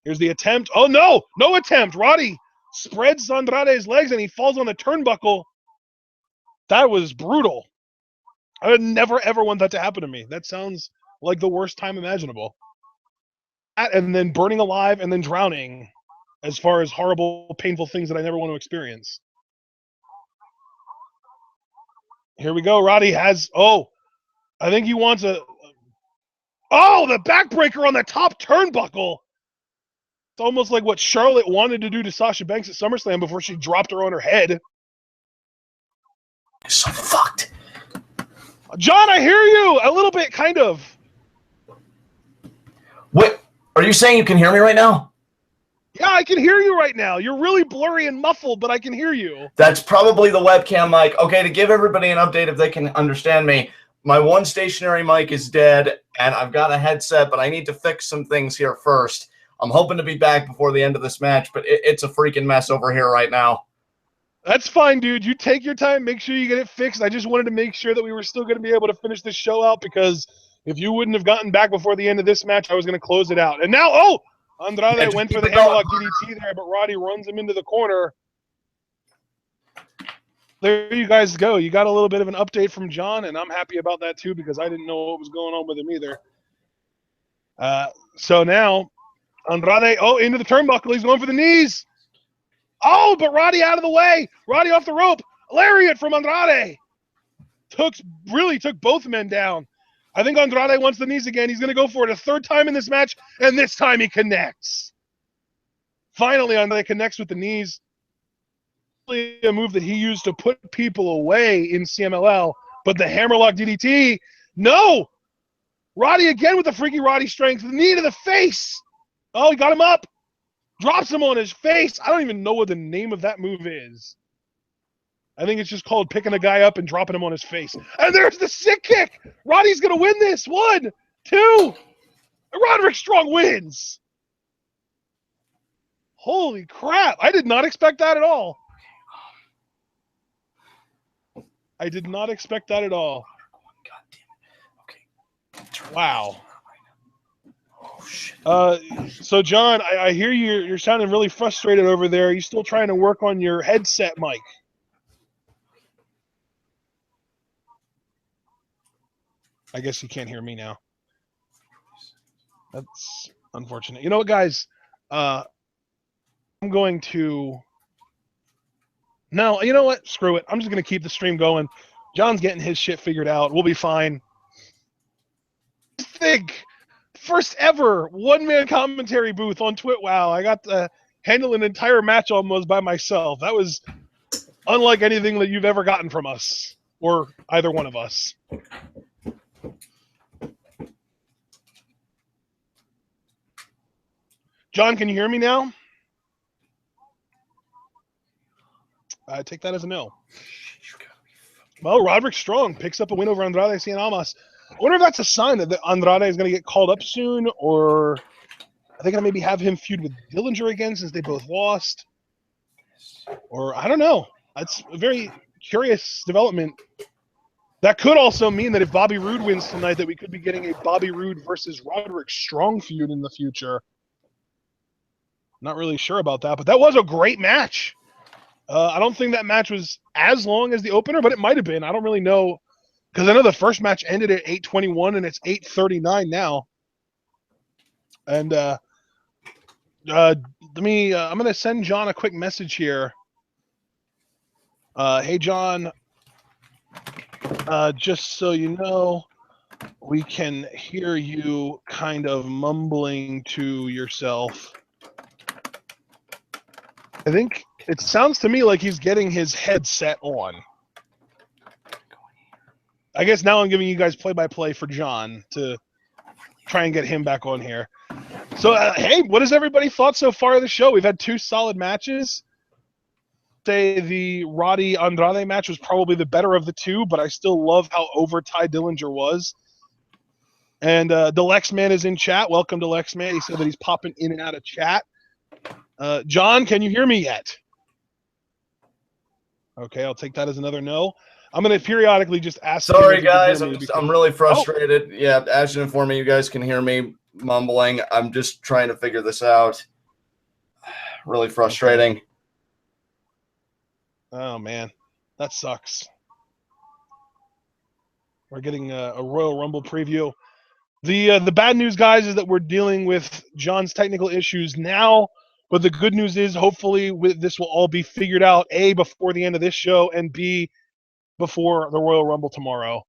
Here's the attempt. Oh, no. No attempt. Roddy spreads Andrade's legs, and he falls on the turnbuckle. That was brutal. I would never, ever want that to happen to me. That sounds like the worst time imaginable. And then burning alive and then drowning as far as horrible, painful things that I never want to experience. Here we go. Roddy has, I think he wants the backbreaker on the top turnbuckle. It's almost like what Charlotte wanted to do to Sasha Banks at SummerSlam before she dropped her on her head. It's so fucked. John, I hear you. A little bit, kind of. What? Are you saying you can hear me right now? Yeah, I can hear you right now. You're really blurry and muffled, but I can hear you. That's probably the webcam mic. Okay, to give everybody an update if they can understand me, my one stationary mic is dead, and I've got a headset, but I need to fix some things here first. I'm hoping to be back before the end of this match, but it's a freaking mess over here right now. That's fine, dude. You take your time. Make sure you get it fixed. I just wanted to make sure that we were still going to be able to finish this show out, because if you wouldn't have gotten back before the end of this match, I was going to close it out. And now, Andrade went for the hammerlock DDT there, but Roddy runs him into the corner. There you guys go. You got a little bit of an update from John, and I'm happy about that too, because I didn't know what was going on with him either. So now, Andrade, into the turnbuckle. He's going for the knees. But Roddy out of the way. Roddy off the rope. Lariat from Andrade. Really took both men down. I think Andrade wants the knees again. He's going to go for it a third time in this match, and this time he connects. Finally, Andrade connects with the knees. A move that he used to put people away in CMLL, but the hammerlock DDT, no! Roddy again with the freaky Roddy strength, the knee to the face. He got him up. Drops him on his face. I don't even know what the name of that move is. I think it's just called picking a guy up and dropping him on his face. And there's the sick kick. Roddy's going to win this. 1, 2. Roderick Strong wins. Holy crap. I did not expect that at all. I did not expect that at all. God damn it. Okay. Wow. Oh, shit. So, John, I hear you're sounding really frustrated over there. Are you still trying to work on your headset mic? I guess you can't hear me now. That's unfortunate. You know what, guys? I'm going to... No, you know what? Screw it. I'm just going to keep the stream going. John's getting his shit figured out. We'll be fine. Think. First ever one-man commentary booth on TwitWow. I got to handle an entire match almost by myself. That was unlike anything that you've ever gotten from us, or either one of us. John, can you hear me now? I take that as a no. Well, Roderick Strong picks up a win over Andrade Cien Almas. I wonder if that's a sign that Andrade is going to get called up soon, or are they going to maybe have him feud with Dillinger again since they both lost? Or I don't know. That's a very curious development. That could also mean that if Bobby Roode wins tonight, that we could be getting a Bobby Roode versus Roderick Strong feud in the future. Not really sure about that, but that was a great match. I don't think that match was as long as the opener, but it might have been. I don't really know, because I know the first match ended at 8:21 and it's 8:39 now. And I'm going to send John a quick message here. Hey, John, just so you know, we can hear you kind of mumbling to yourself. I think it sounds to me like he's getting his headset on. I guess now I'm giving you guys play-by-play for John to try and get him back on here. So, hey, what has everybody thought so far of the show? We've had 2 solid matches. Say the Roddy Andrade match was probably the better of the 2, but I still love how over Ty Dillinger was. And the Lex Man is in chat. Welcome to Lex Man. He said that he's popping in and out of chat. John, can you hear me yet? Okay, I'll take that as another no. I'm going to periodically just ask. Sorry, guys. I'm really frustrated. Yeah, Ashton informed me you guys can hear me mumbling. I'm just trying to figure this out. Really frustrating. Oh man, that sucks. We're getting a Royal Rumble preview. The bad news, guys, is that we're dealing with John's technical issues now. But the good news is, hopefully, this will all be figured out, A, before the end of this show, and B, before the Royal Rumble tomorrow.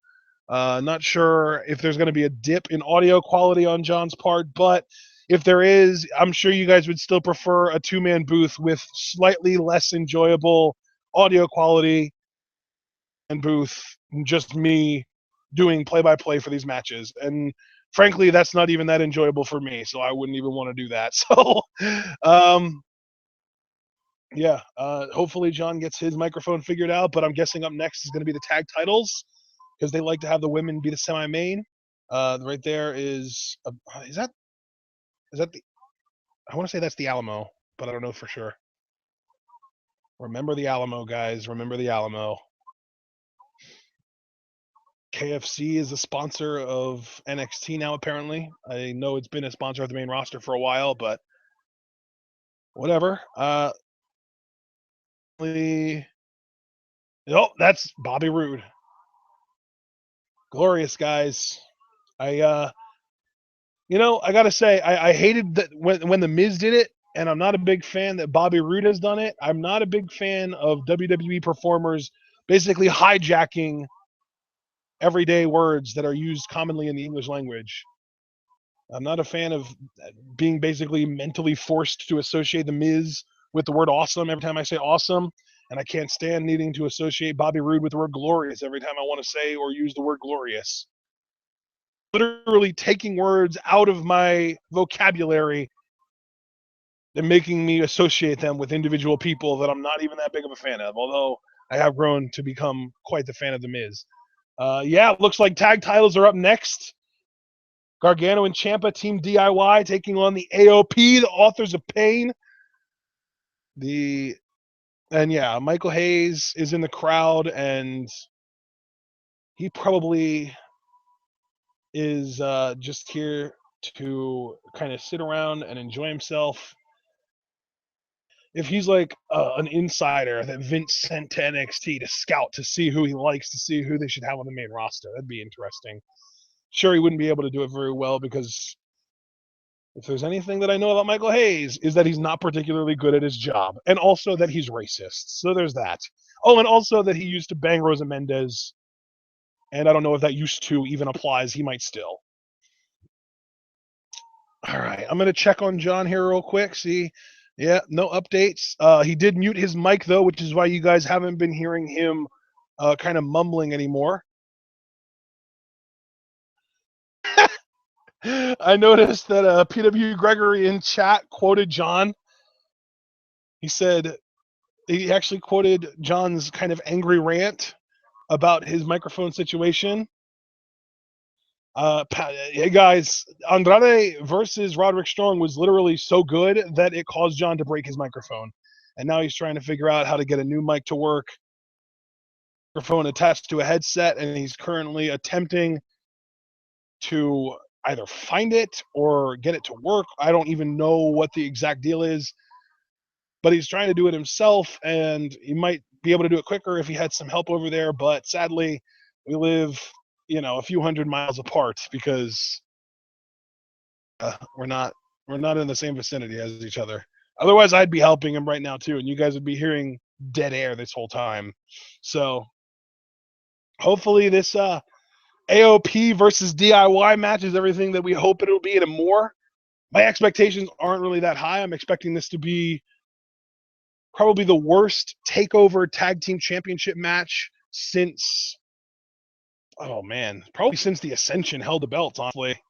Not sure if there's going to be a dip in audio quality on John's part, but if there is, I'm sure you guys would still prefer a two-man booth with slightly less enjoyable audio quality and booth, just me doing play-by-play for these matches. And frankly, that's not even that enjoyable for me, so I wouldn't even want to do that. So, yeah, hopefully John gets his microphone figured out, but I'm guessing up next is going to be the tag titles because they like to have the women be the semi-main. Right there is that the, I want to say that's the Alamo, but I don't know for sure. Remember the Alamo, guys. Remember the Alamo. KFC is a sponsor of NXT now, apparently. I know it's been a sponsor of the main roster for a while, but whatever. Oh, that's Bobby Roode. Glorious, guys. I gotta say, I hated that when the Miz did it, and I'm not a big fan that Bobby Roode has done it. I'm not a big fan of WWE performers basically hijacking everyday words that are used commonly in the English language. I'm not a fan of being basically mentally forced to associate the Miz with the word awesome every time I say awesome, and I can't stand needing to associate Bobby Roode with the word glorious every time I want to say or use the word glorious. Literally taking words out of my vocabulary and making me associate them with individual people that I'm not even that big of a fan of, although I have grown to become quite the fan of The Miz. Yeah, it looks like tag titles are up next. Gargano and Ciampa, Team DIY, taking on the AOP, the Authors of Pain. Michael Hayes is in the crowd, and he probably is just here to kind of sit around and enjoy himself. If he's like an insider that Vince sent to NXT to scout to see who he likes, to see who they should have on the main roster, that'd be interesting. Sure, he wouldn't be able to do it very well because if there's anything that I know about Michael Hayes is that he's not particularly good at his job, and also that he's racist. So there's that. Oh, and also that he used to bang Rosa Mendez, and I don't know if that used to even applies. He might still. All right, I'm gonna check on John here real quick. See, yeah, no updates. He did mute his mic though, which is why you guys haven't been hearing him kind of mumbling anymore. I noticed that PW Gregory in chat quoted John. He said he actually quoted John's kind of angry rant about his microphone situation. Hey guys, Andrade versus Roderick Strong was literally so good that it caused John to break his microphone. And now he's trying to figure out how to get a new mic to work. Microphone attached to a headset, and he's currently attempting to either find it or get it to work. I don't even know what the exact deal is, but he's trying to do it himself, and he might be able to do it quicker if he had some help over there. But sadly, we live, a few hundred miles apart because we're not in the same vicinity as each other. Otherwise, I'd be helping him right now too, and you guys would be hearing dead air this whole time. So hopefully this AOP versus DIY match is everything that we hope it'll be and more. My expectations aren't really that high. I'm expecting this to be probably the worst takeover tag team championship match since, probably since the Ascension held the belts, honestly.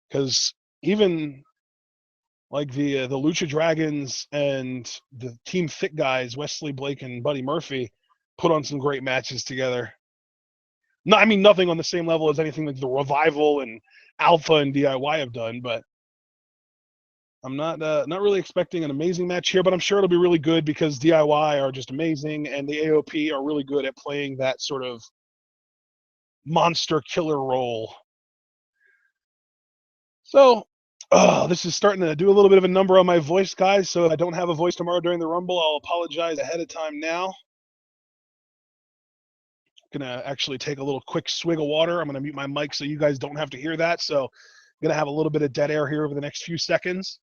Because even like the Lucha Dragons and the Team Thick guys, Wesley Blake and Buddy Murphy, put on some great matches together. No, I mean nothing on the same level as anything like the Revival and Alpha and DIY have done, but I'm not really expecting an amazing match here, but I'm sure it'll be really good because DIY are just amazing and the AOP are really good at playing that sort of monster killer role. So Oh, this is starting to do a little bit of a number on my voice, guys. So if I don't have a voice tomorrow during the Rumble, I'll apologize ahead of time now. Gonna actually take a little quick swig of water. I'm gonna mute my mic so you guys don't have to hear that. So I'm gonna have a little bit of dead air here over the next few seconds.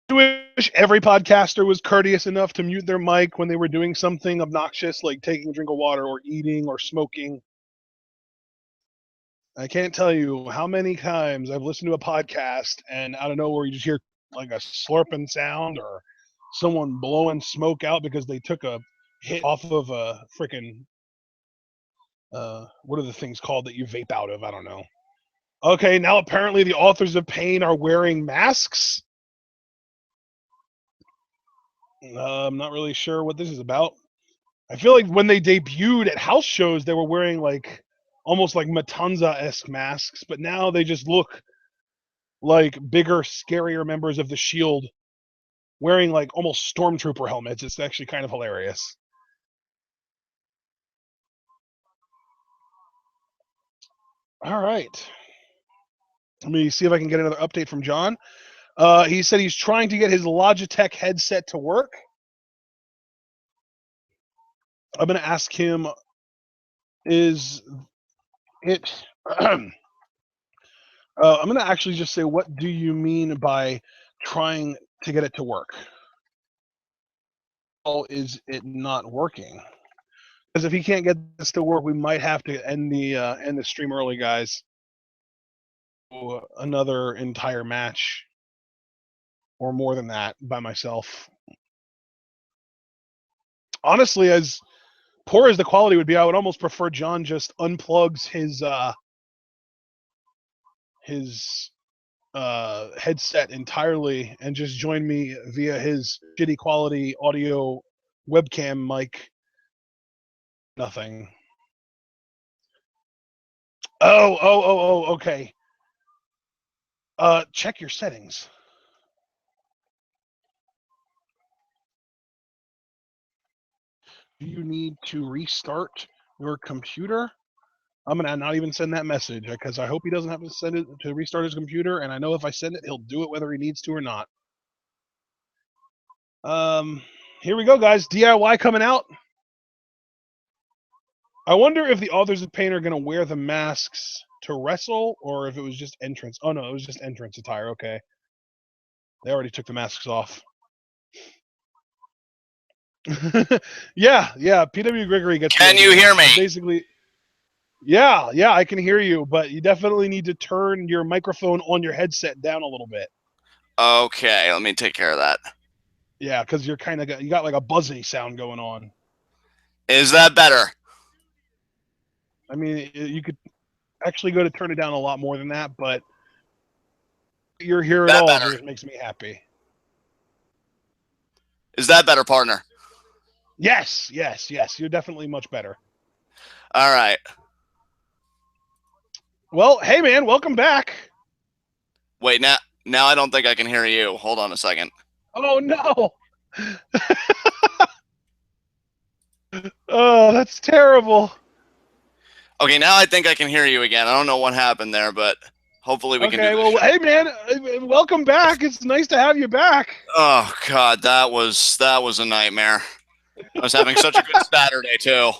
I wish every podcaster was courteous enough to mute their mic when they were doing something obnoxious like taking a drink of water or eating or smoking. I can't tell you how many times I've listened to a podcast and out of nowhere you just hear like a slurping sound or someone blowing smoke out because they took a hit off of a freaking what are the things called that you vape out of? I don't know. Okay, now apparently the authors of pain are wearing masks. I'm not really sure what this is about. I feel like when they debuted at house shows, they were wearing like almost like Matanza-esque masks, but now they just look like bigger, scarier members of the Shield wearing like almost stormtrooper helmets. It's actually kind of hilarious. All right. Let me see if I can get another update from John. He said he's trying to get his Logitech headset to work. I'm going to ask him, is it... I'm going to actually just say, what do you mean by trying to get it to work? Or is it not working? Because if he can't get this to work, we might have to end the stream early, guys. Another entire match, or more than that, by myself. Honestly, as poor as the quality would be, I would almost prefer John just unplugs his headset entirely and just join me via his shitty quality audio webcam mic. Nothing. Oh, okay. Check your settings. Do you need to restart your computer? I'm gonna not even send that message because I hope he doesn't have to send it to restart his computer, and I know if I send it, he'll do it whether he needs to or not. Here we go, guys. DIY coming out. I wonder if the authors of pain are gonna wear the masks to wrestle, or if it was just entrance. Oh no, it was just entrance attire. Okay, they already took the masks off. yeah. PW Gregory gets. Can you hear me? Basically. Yeah, I can hear you, but you definitely need to turn your microphone on your headset down a little bit. Okay, let me take care of that. Yeah, because you're you got like a buzzy sound going on. Is that better? I mean, you could actually go to turn it down a lot more than that, but you're here at all just makes me happy. Is that better, partner? Yes. You're definitely much better. All right. Well, hey man, welcome back. Wait, now I don't think I can hear you. Hold on a second. Oh no. Oh, that's terrible. Okay, now I think I can hear you again. I don't know what happened there, but hopefully we can do this. Okay, well, hey man, welcome back. It's nice to have you back. Oh God, that was a nightmare. I was having such a good Saturday too.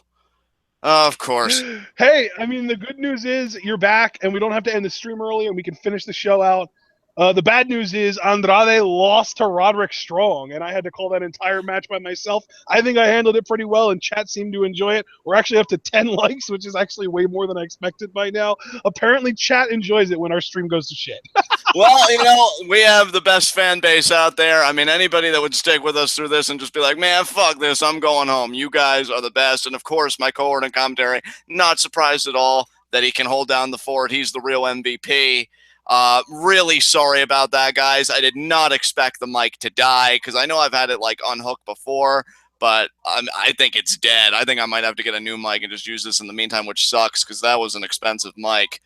Of course. Hey, I mean, the good news is you're back, and we don't have to end the stream early, and we can finish the show out. The bad news is Andrade lost to Roderick strong, and I had to call that entire match by myself. I think I handled it pretty well, and chat seemed to enjoy it. We're actually up to 10 likes, which is actually way more than I expected by now. Apparently, chat enjoys it when our stream goes to shit. Well, we have the best fan base out there. I mean, anybody that would stick with us through this and just be like, man, fuck this, I'm going home. You guys are the best. And, of course, my cohort and commentary, not surprised at all that he can hold down the fort. He's the real MVP. Really sorry about that, guys. I did not expect the mic to die because I know I've had it like unhooked before, but I think it's dead. I think I might have to get a new mic and just use this in the meantime, which sucks because that was an expensive mic.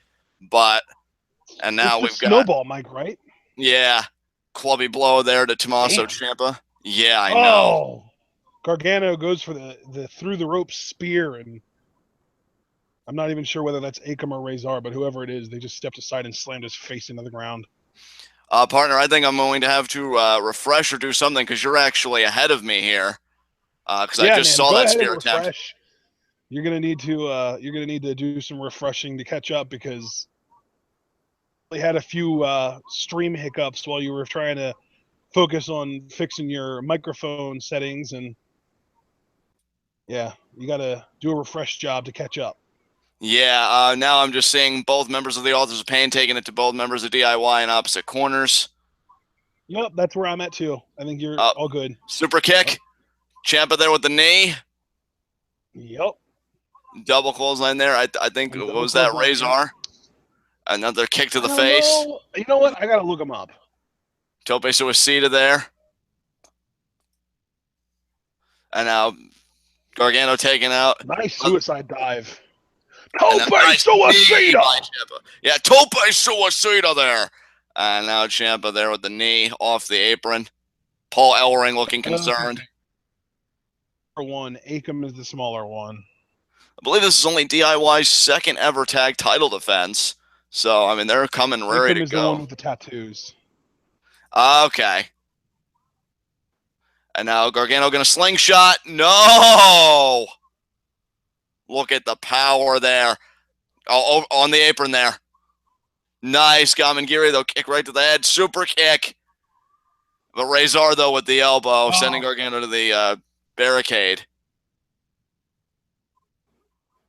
And now we've got Snowball mic, right? Yeah, clubby blow there to Tommaso Ciampa. Yeah, I know. Gargano goes for the through the ropes spear, and I'm not even sure whether that's Akam or Razor, but whoever it is, they just stepped aside and slammed his face into the ground. Partner, I think I'm going to have to refresh or do something because you're actually ahead of me here. Because I just saw that spear attempt. You're gonna need to do some refreshing to catch up because we had a few stream hiccups while you were trying to focus on fixing your microphone settings, and yeah, you got to do a refresh job to catch up. Yeah, now I'm just seeing both members of the Authors of Pain taking it to both members of DIY in opposite corners. Yep, that's where I'm at too. I think you're all good. Super kick. Ciampa there with the knee. Yep. Double clothesline there. I think, what was that, Razor? Yeah. Another kick to the face. Know. You know what? I got to look him up. Tope Suicida there. And now Gargano taking out. Nice suicide dive. Tope Suicida! Yeah, Tope Suicida there. And now Ciampa there with the knee off the apron. Paul Ellering looking concerned. One, Akam is the smaller one. I believe this is only DIY's second ever tag title defense. So, I mean, they're coming ready to go. Akam is the one with the tattoos. Okay. And now Gargano going to slingshot. No! Look at the power there. Oh, on the apron there. Nice. Gamangiri, though. Kick right to the head. Super kick. But Razor, though, with the elbow, sending Gargano to the barricade.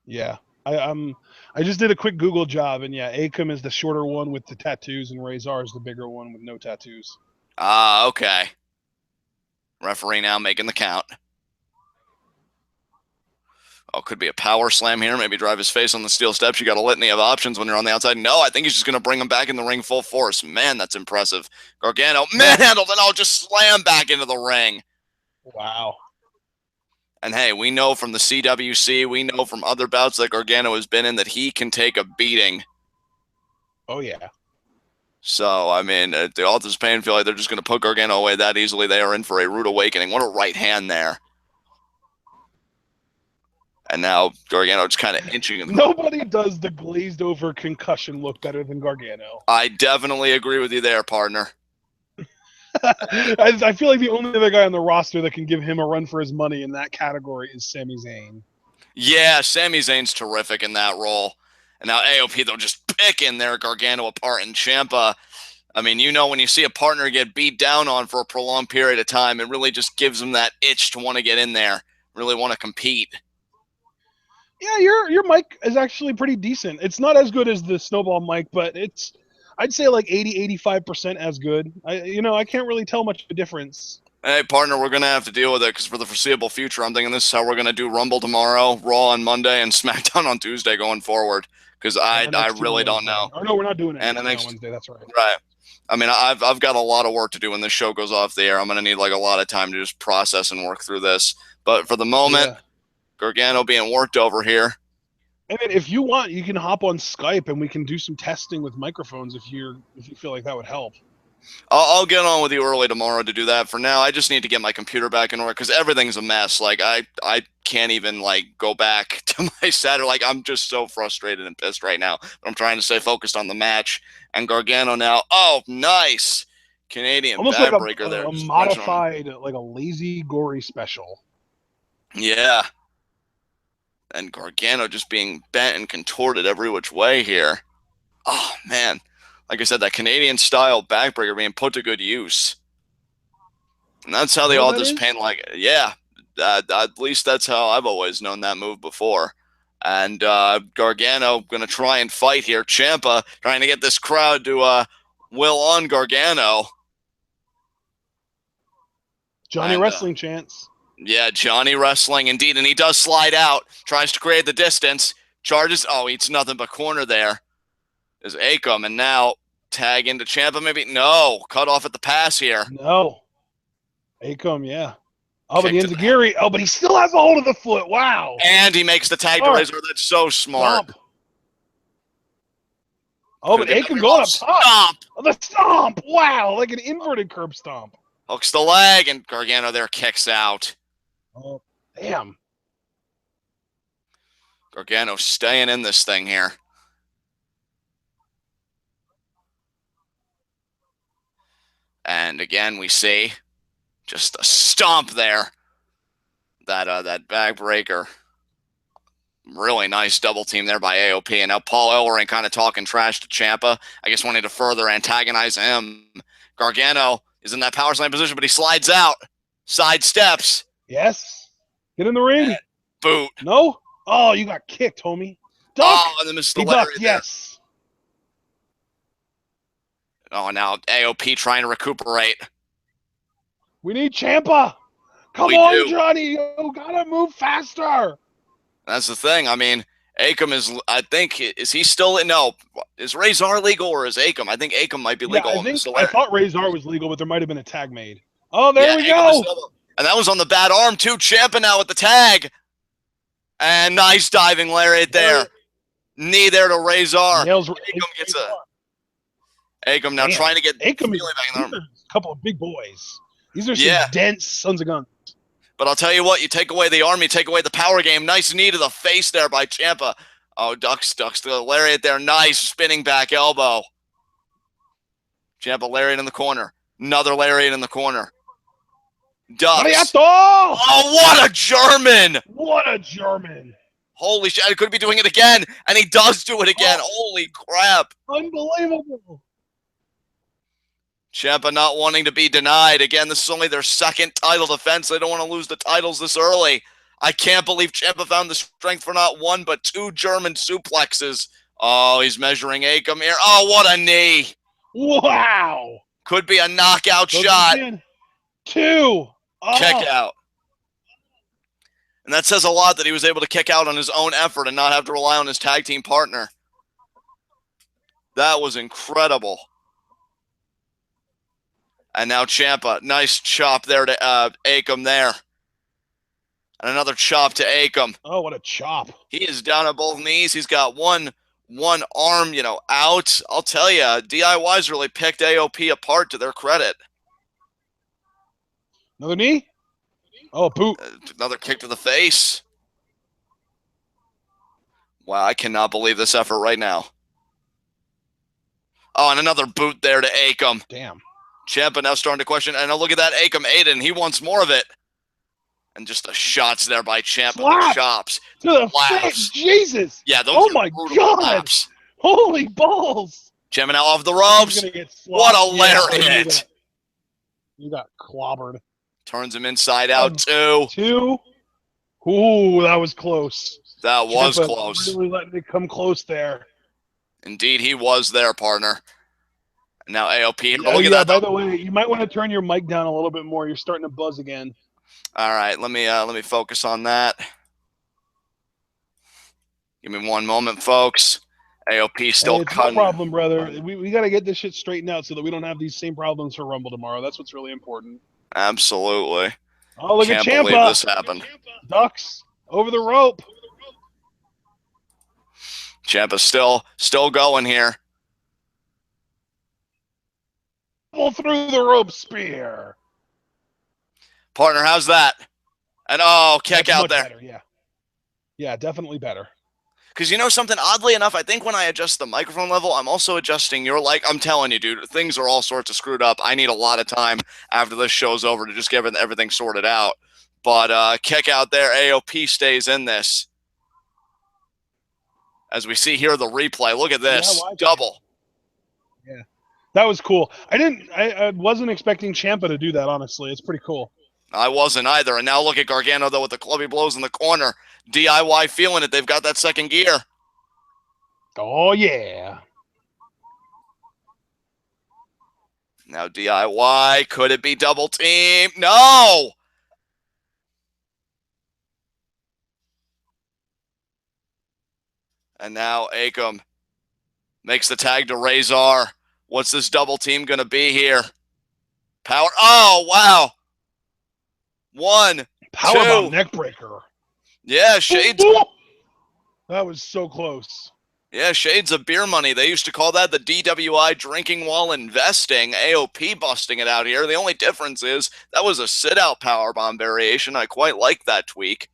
Yeah. I just did a quick Google job, and yeah, Akam is the shorter one with the tattoos, and Razor is the bigger one with no tattoos. Okay. Referee now making the count. Oh, could be a power slam here. Maybe drive his face on the steel steps. You got a litany of options when you're on the outside. No, I think he's just going to bring him back in the ring full force. Man, that's impressive. Gargano manhandled, and I'll just slam back into the ring. Wow. And hey, we know from the CWC, we know from other bouts that Gargano has been in that he can take a beating. Oh, yeah. So, I mean, the Authors of Pain feel like they're just going to put Gargano away that easily. They are in for a rude awakening. What a right hand there. And now Gargano just kind of inching in the Nobody does the glazed over concussion look better than Gargano. I definitely agree with you there, partner. I feel like the only other guy on the roster that can give him a run for his money in that category is Sami Zayn. Yeah, Sami Zayn's terrific in that role. And now AOP, though, just picking their Gargano apart. And Ciampa, I mean, you know, when you see a partner get beat down on for a prolonged period of time, it really just gives them that itch to want to get in there, really want to compete. Yeah, your mic is actually pretty decent. It's not as good as the Snowball mic, but it's, I'd say like 80-85% as good. I can't really tell much of a difference. Hey, partner, we're going to have to deal with it because for the foreseeable future, I'm thinking this is how we're going to do Rumble tomorrow, Raw on Monday, and SmackDown on Tuesday going forward because I really don't know. Oh, no, we're not doing it and on Wednesday. That's right. Right. I mean, I've got a lot of work to do when this show goes off the air. I'm going to need like a lot of time to just process and work through this. But for the moment, Gargano being worked over here. And if you want, you can hop on Skype and we can do some testing with microphones if you feel like that would help. I'll get on with you early tomorrow to do that. For now, I just need to get my computer back in order because everything's a mess. Like I can't even like go back to my Saturday. Like I'm just so frustrated and pissed right now. But I'm trying to stay focused on the match. And Gargano now, oh nice Canadian backbreaker there. A modified, like a lazy gory special. Yeah. And Gargano just being bent and contorted every which way here. Oh man. Like I said, that Canadian-style backbreaker being put to good use. And that's how they all just paint like it. Yeah, at least that's how I've always known that move before. And Gargano going to try and fight here. Ciampa trying to get this crowd to will on Gargano. Johnny Wrestling chance. Yeah, Johnny Wrestling indeed. And he does slide out. Tries to create the distance. Charges. Oh, eats nothing but corner there. Is Akam, and now tag into Ciampa, maybe? No, cut off at the pass here. No. Akam, yeah. Oh, but the Enziguri. Oh, but he still has a hold of the foot. Wow. And he makes the tag to Razor. That's so smart. Stomp. Oh, but Akam going up top. Stomp. Oh, the stomp. Wow, like an inverted curb stomp. Hooks the leg, and Gargano there kicks out. Oh, damn. Gargano staying in this thing here. And again, we see just a stomp there. That backbreaker. Really nice double team there by AOP. And now Paul Ellering kind of talking trash to Ciampa. I guess wanting to further antagonize him. Gargano is in that power slam position, but he slides out. Side steps. Yes. Get in the ring. Boot. No? Oh, you got kicked, homie. Duck. Oh, and then Mr. He Larry ducked, there. yes. Oh, now AOP trying to recuperate. We need Ciampa. Come We on, do. Johnny. You gotta move faster. That's the thing. I mean, Akam is, I think, is he still in? No. Is Razor legal or is Akam? I think Akam might be legal. I thought Razor was legal, but there might have been a tag made. Oh, there we Akam go. And that was on the bad arm, too. Ciampa now with the tag. And nice diving lariat there. Knee there to Razor. Nails. Akam gets Akam now trying to get Akam Billie back in the arm. A couple of big boys. These are some dense sons of guns. But I'll tell you what, you take away the arm, you take away the power game. Nice knee to the face there by Ciampa. Oh, ducks to the lariat there. Nice spinning back elbow. Ciampa lariat in the corner. Another lariat in the corner. Ducks. Oh, what a German! What a German! Holy shit, I could be doing it again, and he does do it again. Holy crap. Unbelievable. Ciampa not wanting to be denied. Again, this is only their second title defense. They don't want to lose the titles this early. I can't believe Ciampa found the strength for not one, but two German suplexes. Oh, he's measuring Akam here. Oh, what a knee. Wow. Could be a knockout shot. Two. Oh. Kick out. And that says a lot that he was able to kick out on his own effort and not have to rely on his tag team partner. That was incredible. And now Ciampa, nice chop there to Akam there. And another chop to Akam. Oh, what a chop. He is down at both knees. He's got one arm, out. I'll tell you, DIY's really picked AOP apart to their credit. Another knee? Oh, boot. Another kick to the face. Wow, I cannot believe this effort right now. Oh, and another boot there to Akam. Damn. Ciampa now starting to question, and look at that Akam Aiden. He wants more of it. And just the shots there by Ciampa. The chops. To the face. Jesus. Yeah, those oh are my brutal God. slaps. Holy balls. Ciampa now off the ropes. What a lariat. You got clobbered. Turns him inside out, too. Two. Ooh, that was close. That was close. Really letting it come close there. Indeed, he was there, partner. And now AOP. Oh, look at yeah, that. by the way, you might want to turn your mic down a little bit more. You're starting to buzz again. All right, let me focus on that. Give me one moment, folks. AOP still cutting. No problem, brother. We got to get this shit straightened out so that we don't have these same problems for Rumble tomorrow. That's what's really important. Absolutely. Oh, look at Ciampa. Can't believe this happened. Ducks over the rope. Ciampa's still going here. Through the rope spear. Partner, how's that? And kick out there. Better, yeah, definitely better. Because something, oddly enough, I think when I adjust the microphone level, I'm also adjusting your, I'm telling you, dude, things are all sorts of screwed up. I need a lot of time after this show's over to just get everything sorted out. But kick out there, AOP stays in this. As we see here the replay, look at this, double. Yeah, that was cool. I wasn't expecting Ciampa to do that, honestly. It's pretty cool. I wasn't either. And now look at Gargano, though, with the clubby blows in the corner. DIY feeling it. They've got that second gear. Oh, yeah. Now DIY. Could it be double team? No! And now Akam makes the tag to Razor. What's this double team going to be here? Power. Oh, wow. One, Powerbomb neck breaker. Yeah, shades. That was so close. Yeah, shades of beer money. They used to call that the DWI drinking while investing. AOP busting it out here. The only difference is that was a sit-out powerbomb variation. I quite like that tweak.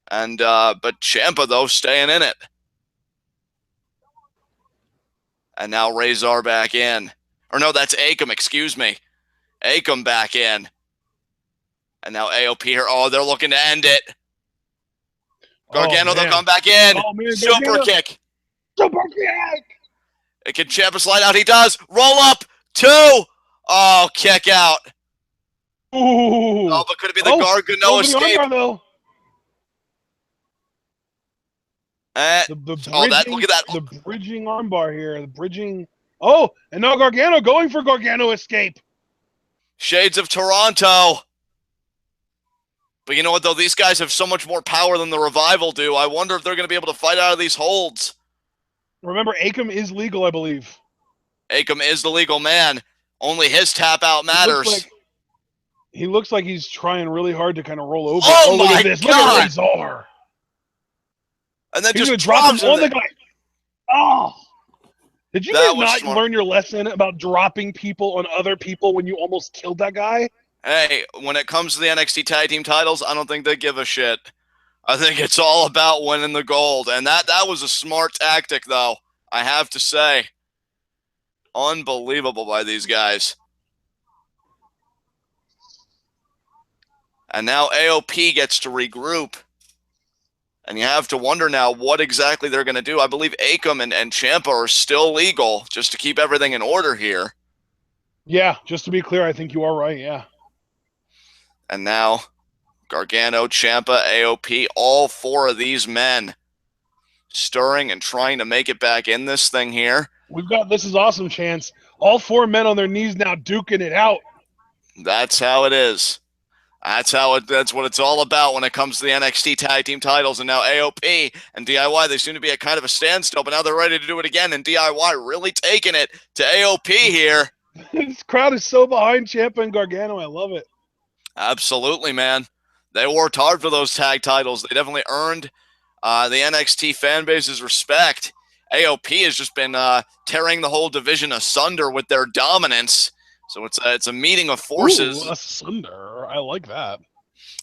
And but Ciampa, though, staying in it. And now Razor back in. Or no, that's Akam, excuse me. Akam back in. And now AOP here. Oh, they're looking to end it. Gargano, they'll come back in. Oh, man, Super Gargano. kick. Super kick! It can Ciampa slide out. He does. Roll up. 2. Oh, kick out. Ooh. Oh, but could it be the Gargano escape? Look at that. The bridging armbar here. The bridging. Oh, and now Gargano going for Gargano escape. Shades of Toronto. But you know what, though? These guys have so much more power than the Revival do. I wonder if they're going to be able to fight out of these holds. Remember, Akam is legal, I believe. Akam is the legal man. Only his tap out matters. He looks like he's trying really hard to kind of roll over. Oh look my at this. God. Look at Razor. And then He's just drop drops him on the guy. Oh. Did you guys not learn your lesson about dropping people on other people when you almost killed that guy? Hey, when it comes to the NXT Tag Team titles, I don't think they give a shit. I think it's all about winning the gold. And that was a smart tactic, though, I have to say. Unbelievable by these guys. And now AOP gets to regroup. And you have to wonder now what exactly they're going to do. I believe Akam and Ciampa are still legal, just to keep everything in order here. Yeah, just to be clear, I think you are right, yeah. And now Gargano, Ciampa, AOP, all 4 of these men stirring and trying to make it back in this thing here. We've got This Is Awesome chance. All 4 men on their knees now duking it out. That's how it is. That's what it's all about when it comes to the NXT Tag Team titles. And now AOP and DIY, they seem to be at kind of a standstill, but now they're ready to do it again. And DIY really taking it to AOP here. This crowd is so behind Ciampa and Gargano. I love it. Absolutely, man. They worked hard for those tag titles. They definitely earned the NXT fan base's respect. AOP has just been tearing the whole division asunder with their dominance. So it's a meeting of forces. Ooh, asunder. I like that.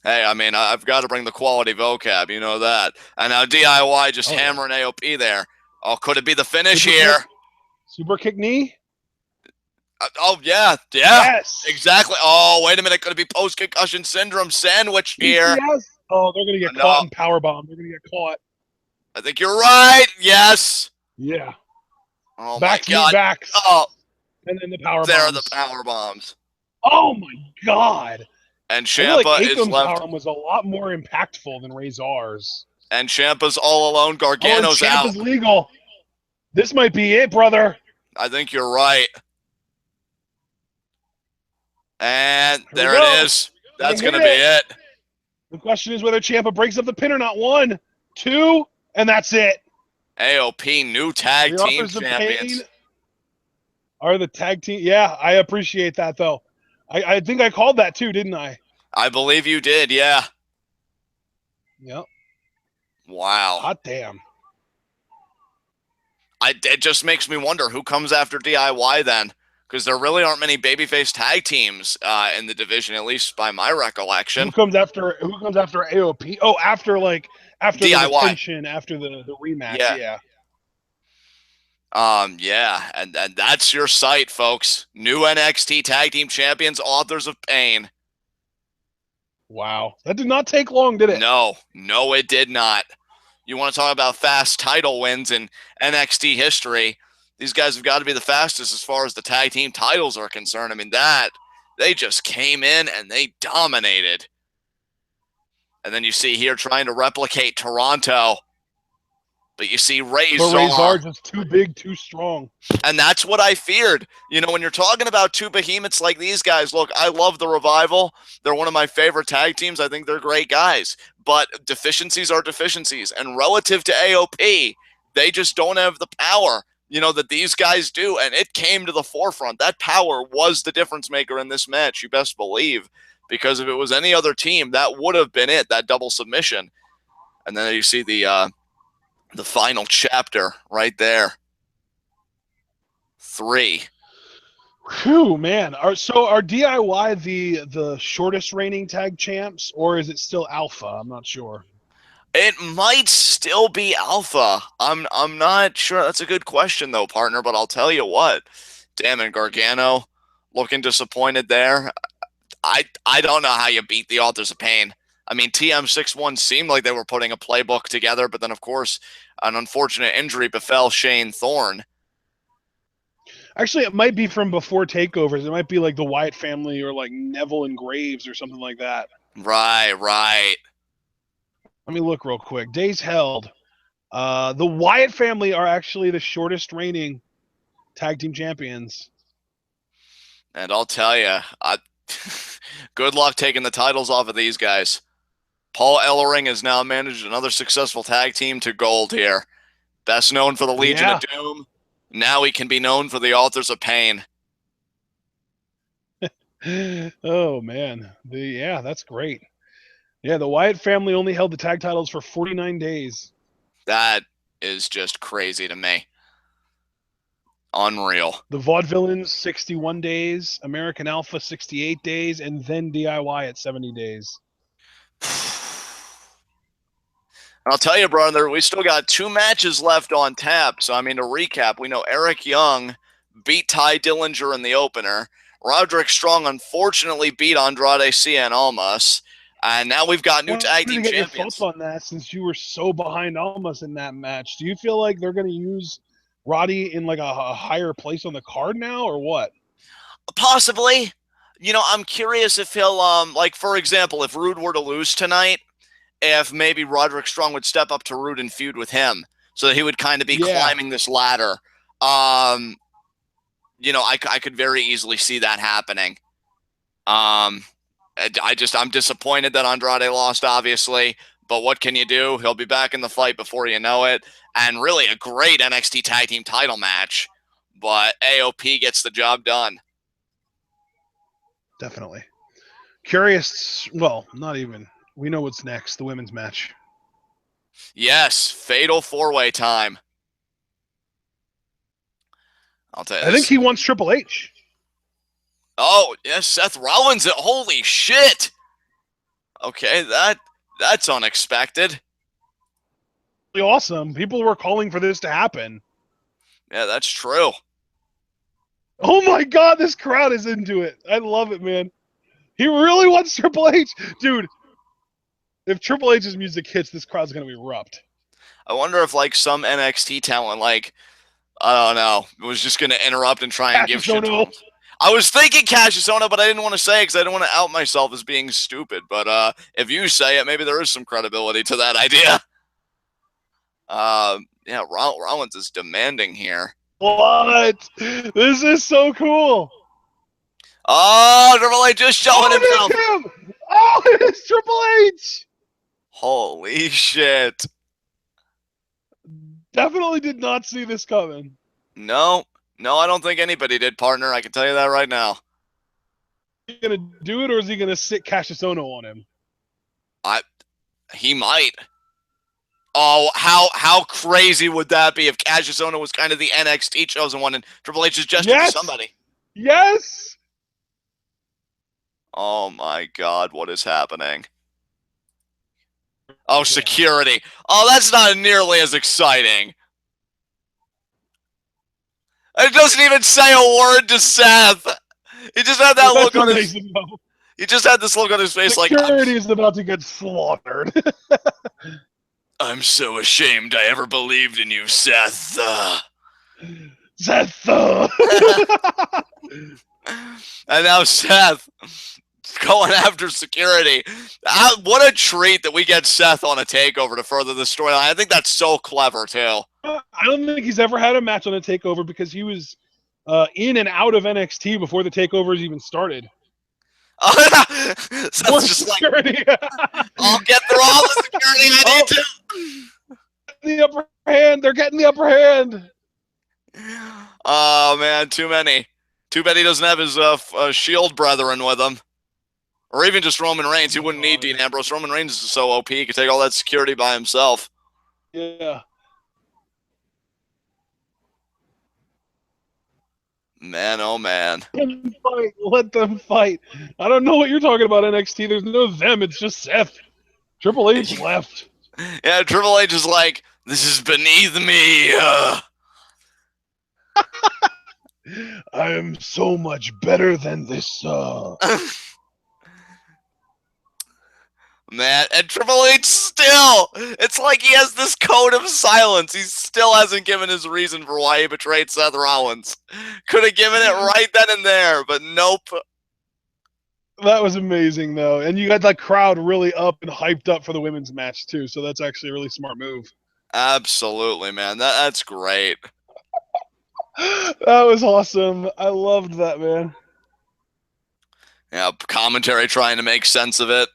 Hey, I mean, I've got to bring the quality vocab. You know that. And now DIY just hammering AOP there. Oh, could it be the finish here? Super kick knee? Yeah. Yes. Exactly. Oh, wait a minute. Could it be post-concussion syndrome sandwich here? Yes. Oh, they're going to get caught in powerbomb. They're going to get caught. I think you're right. Yes. Yeah. Oh, my God. Backs. Oh. And then the power bombs. There are the power bombs. Oh, my God. And Ciampa is left. Power was a lot more impactful than Razor's. And Ciampa's all alone. Gargano's out. Ciampa's legal. This might be it, brother. I think you're right. And there it is. That's going to be it. The question is whether Ciampa breaks up the pin or not. 1, 2, and that's it. AOP, new tag team champions. Are the tag team? Yeah, I appreciate that, though. I think I called that, too, didn't I? I believe you did, yeah. Yep. Wow. Hot damn. It just makes me wonder who comes after DIY then. Because there really aren't many babyface tag teams in the division, at least by my recollection. Who comes after AOP? Oh, after DIY. The tension, after the rematch. Yeah. Yeah, and that's your site, folks. New NXT Tag Team Champions, Authors of Pain. Wow. That did not take long, did it? No, it did not. You want to talk about fast title wins in NXT history? These guys have got to be the fastest as far as the tag team titles are concerned. I mean, they just came in and they dominated. And then you see here trying to replicate Toronto. But you see Razor just too big, too strong. And that's what I feared. You know, when you're talking about 2 behemoths like these guys, look, I love the Revival. They're one of my favorite tag teams. I think they're great guys. But deficiencies are deficiencies. And relative to AOP, they just don't have the power, you know, that these guys do. And it came to the forefront. That power was the difference maker in this match, you best believe. Because if it was any other team, that would have been it, that double submission. And then you see the The final chapter right there. 3. Whew, man. Are DIY the shortest reigning tag champs, or is it still Alpha? I'm not sure. It might still be Alpha. I'm not sure. That's a good question though, partner, but I'll tell you what. Damn it, Gargano looking disappointed there. I don't know how you beat the Authors of Pain. I mean, TM61 seemed like they were putting a playbook together, but then of course an unfortunate injury befell Shane Thorne. Actually, it might be from before takeovers. It might be like the Wyatt family or like Neville and Graves or something like that. Right. Let me look real quick. Days held. The Wyatt family are actually the shortest reigning tag team champions. And I'll tell you, good luck taking the titles off of these guys. Paul Ellering has now managed another successful tag team to gold here. Best known for the Legion of Doom. Now he can be known for the Authors of Pain. Oh, man. That's great. Yeah, the Wyatt family only held the tag titles for 49 days. That is just crazy to me. Unreal. The Vaudevillains, 61 days. American Alpha, 68 days. And then DIY at 70 days. I'll tell you, brother, we still got 2 matches left on tap. So, I mean, to recap, we know Eric Young beat Ty Dillinger in the opener. Roderick Strong unfortunately beat Andrade, Cien, Almas. And now we've got new tag team champions. Your thoughts on that, since you were so behind Almas in that match. Do you feel like they're going to use Roddy in like a higher place on the card now, or what? Possibly. You know, I'm curious if he'll, like, for example, if Roode were to lose tonight, if maybe Roderick Strong would step up to Roode and feud with him, so that he would kind of be climbing this ladder. You know, I could very easily see that happening. I'm disappointed that Andrade lost, obviously, but what can you do? He'll be back in the fight before you know it. And really a great NXT Tag Team title match, but AOP gets the job done. Definitely. Curious, well, not even. We know what's next, the women's match. Yes, fatal 4-way time. I'll tell you I think he wants Triple H. Oh, yes, Seth Rollins. Holy shit. Okay, that's unexpected. Awesome. People were calling for this to happen. Yeah, that's true. Oh my God, this crowd is into it. I love it, man. He really wants Triple H. Dude, if Triple H's music hits, this crowd's going to erupt. I wonder if, like, some NXT talent, like, I don't know, was just going to interrupt and try and give shit to him. I was thinking Cassius Ohno, but I didn't want to say it because I didn't want to out myself as being stupid. But if you say it, maybe there is some credibility to that idea. Yeah, Rollins is demanding here. What? This is so cool. Oh, Triple H just showing himself. Him. Oh, it's Triple H. Holy shit. Definitely did not see this coming. No, I don't think anybody did, partner. I can tell you that right now. Is he going to do it, or is he going to sit Cassius Ohno on him? He might. Oh, how crazy would that be if Cassius Ohno was kind of the NXT chosen one and Triple H is just somebody? Yes. Oh my God, what is happening? Oh, security. Oh, that's not nearly as exciting. It doesn't even say a word to Seth. He just had that look on his. He just had this look on his face, security like security is about to get slaughtered. I'm so ashamed I ever believed in you, Seth. Seth. And now Seth going after security. What a treat that we get Seth on a takeover to further the storyline. I think that's so clever, too. I don't think he's ever had a match on a takeover because he was in and out of NXT before the takeovers even started. So just security. Like, I'll get through all the security I need to. The upper hand. They're getting the upper hand. Oh, man, too many. Too bad he doesn't have his Shield brethren with him. Or even just Roman Reigns. He wouldn't need Dean Ambrose. Roman Reigns is so OP. He could take all that security by himself. Yeah. Man, oh man. Let them fight. I don't know what you're talking about, NXT. There's no them. It's just Seth. Triple H left. Yeah, Triple H is like, this is beneath me. I am so much better than this. Man, and Triple H still, it's like he has this code of silence. He still hasn't given his reason for why he betrayed Seth Rollins. Could have given it right then and there, but nope. That was amazing, though. And you got that crowd really up and hyped up for the women's match, too. So that's actually a really smart move. Absolutely, man. That's great. That was awesome. I loved that, man. Yeah, commentary trying to make sense of it.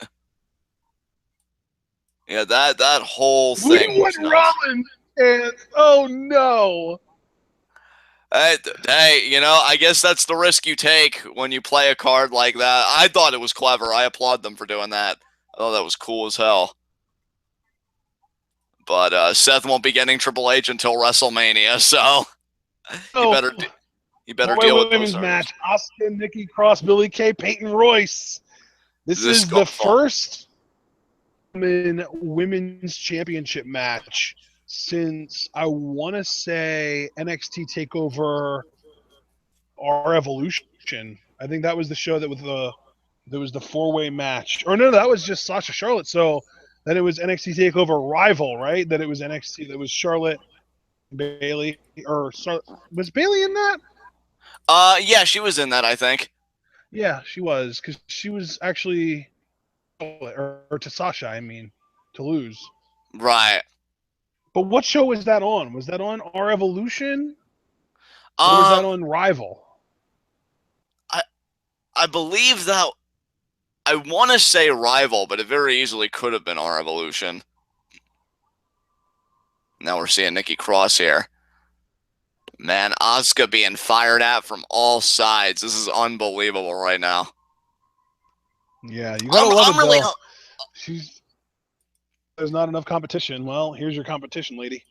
Yeah, that whole thing was nuts. Rollins, and oh no. Hey, you know, I guess that's the risk you take when you play a card like that. I thought it was clever. I applaud them for doing that. I thought that was cool as hell. But Seth won't be getting Triple H until WrestleMania, so you better deal with those match. Asuka, Nikki Cross, Billie Kay, Peyton, Royce. This is the first women's championship match since I want to say NXT Takeover Our Evolution. I think that was the show that was the four-way match. Or no, that was just Sasha Charlotte. So then it was NXT Takeover Rival, right? That it was NXT. That was Charlotte, Bailey, was Bailey in that? Yeah, she was in that, I think. Yeah, she was, because she was actually, or to Sasha, I mean, to lose. Right. But what show was that on? Was that on Our Evolution? Or was that on Rival? I believe that. I want to say Rival, but it very easily could have been Our Evolution. Now we're seeing Nikki Cross here. Man, Asuka being fired at from all sides. This is unbelievable right now. Yeah, you gotta love it, though. There's not enough competition. Well, here's your competition, lady.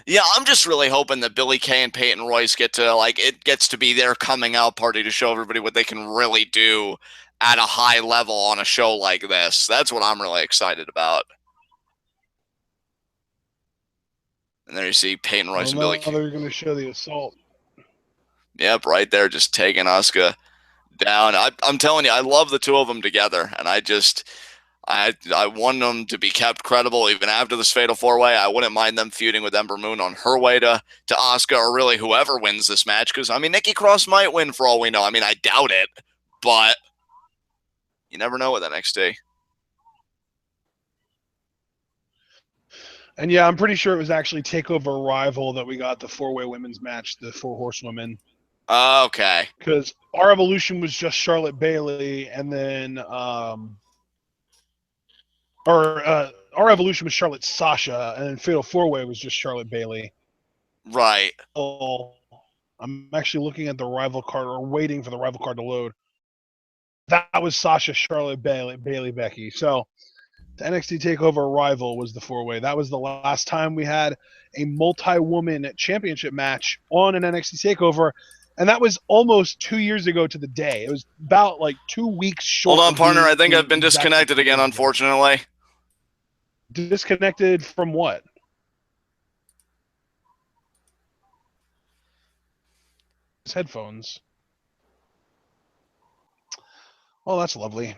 Yeah, I'm just really hoping that Billie Kay and Peyton Royce get to, like, it gets to be their coming out party to show everybody what they can really do at a high level on a show like this. That's what I'm really excited about. And there you see Peyton Royce and Billie Kay. They're going to show the assault. Yep, right there, just taking Asuka down. I'm telling you, I love the two of them together, and I want them to be kept credible even after this Fatal 4-Way. I wouldn't mind them feuding with Ember Moon on her way to Asuka, or really whoever wins this match, because, I mean, Nikki Cross might win for all we know. I mean, I doubt it, but you never know with NXT. And yeah, I'm pretty sure it was actually Takeover Rival that we got the four-way women's match, the Four Horsewomen. Okay. Because Our Evolution was just Charlotte Bailey, and then Our Evolution was Charlotte Sasha, and then Fatal 4-Way was just Charlotte Bailey. Right. I'm actually looking at the Rival card, or waiting for the Rival card to load. That was Sasha, Charlotte, Bailey, Becky. So the NXT TakeOver Rival was the four-way. That was the last time we had a multi-woman championship match on an NXT TakeOver, and that was almost 2 years ago to the day. It was about like 2 weeks short. Hold on, partner. I think I've been disconnected again, unfortunately. Disconnected from what? His headphones. Oh, that's lovely.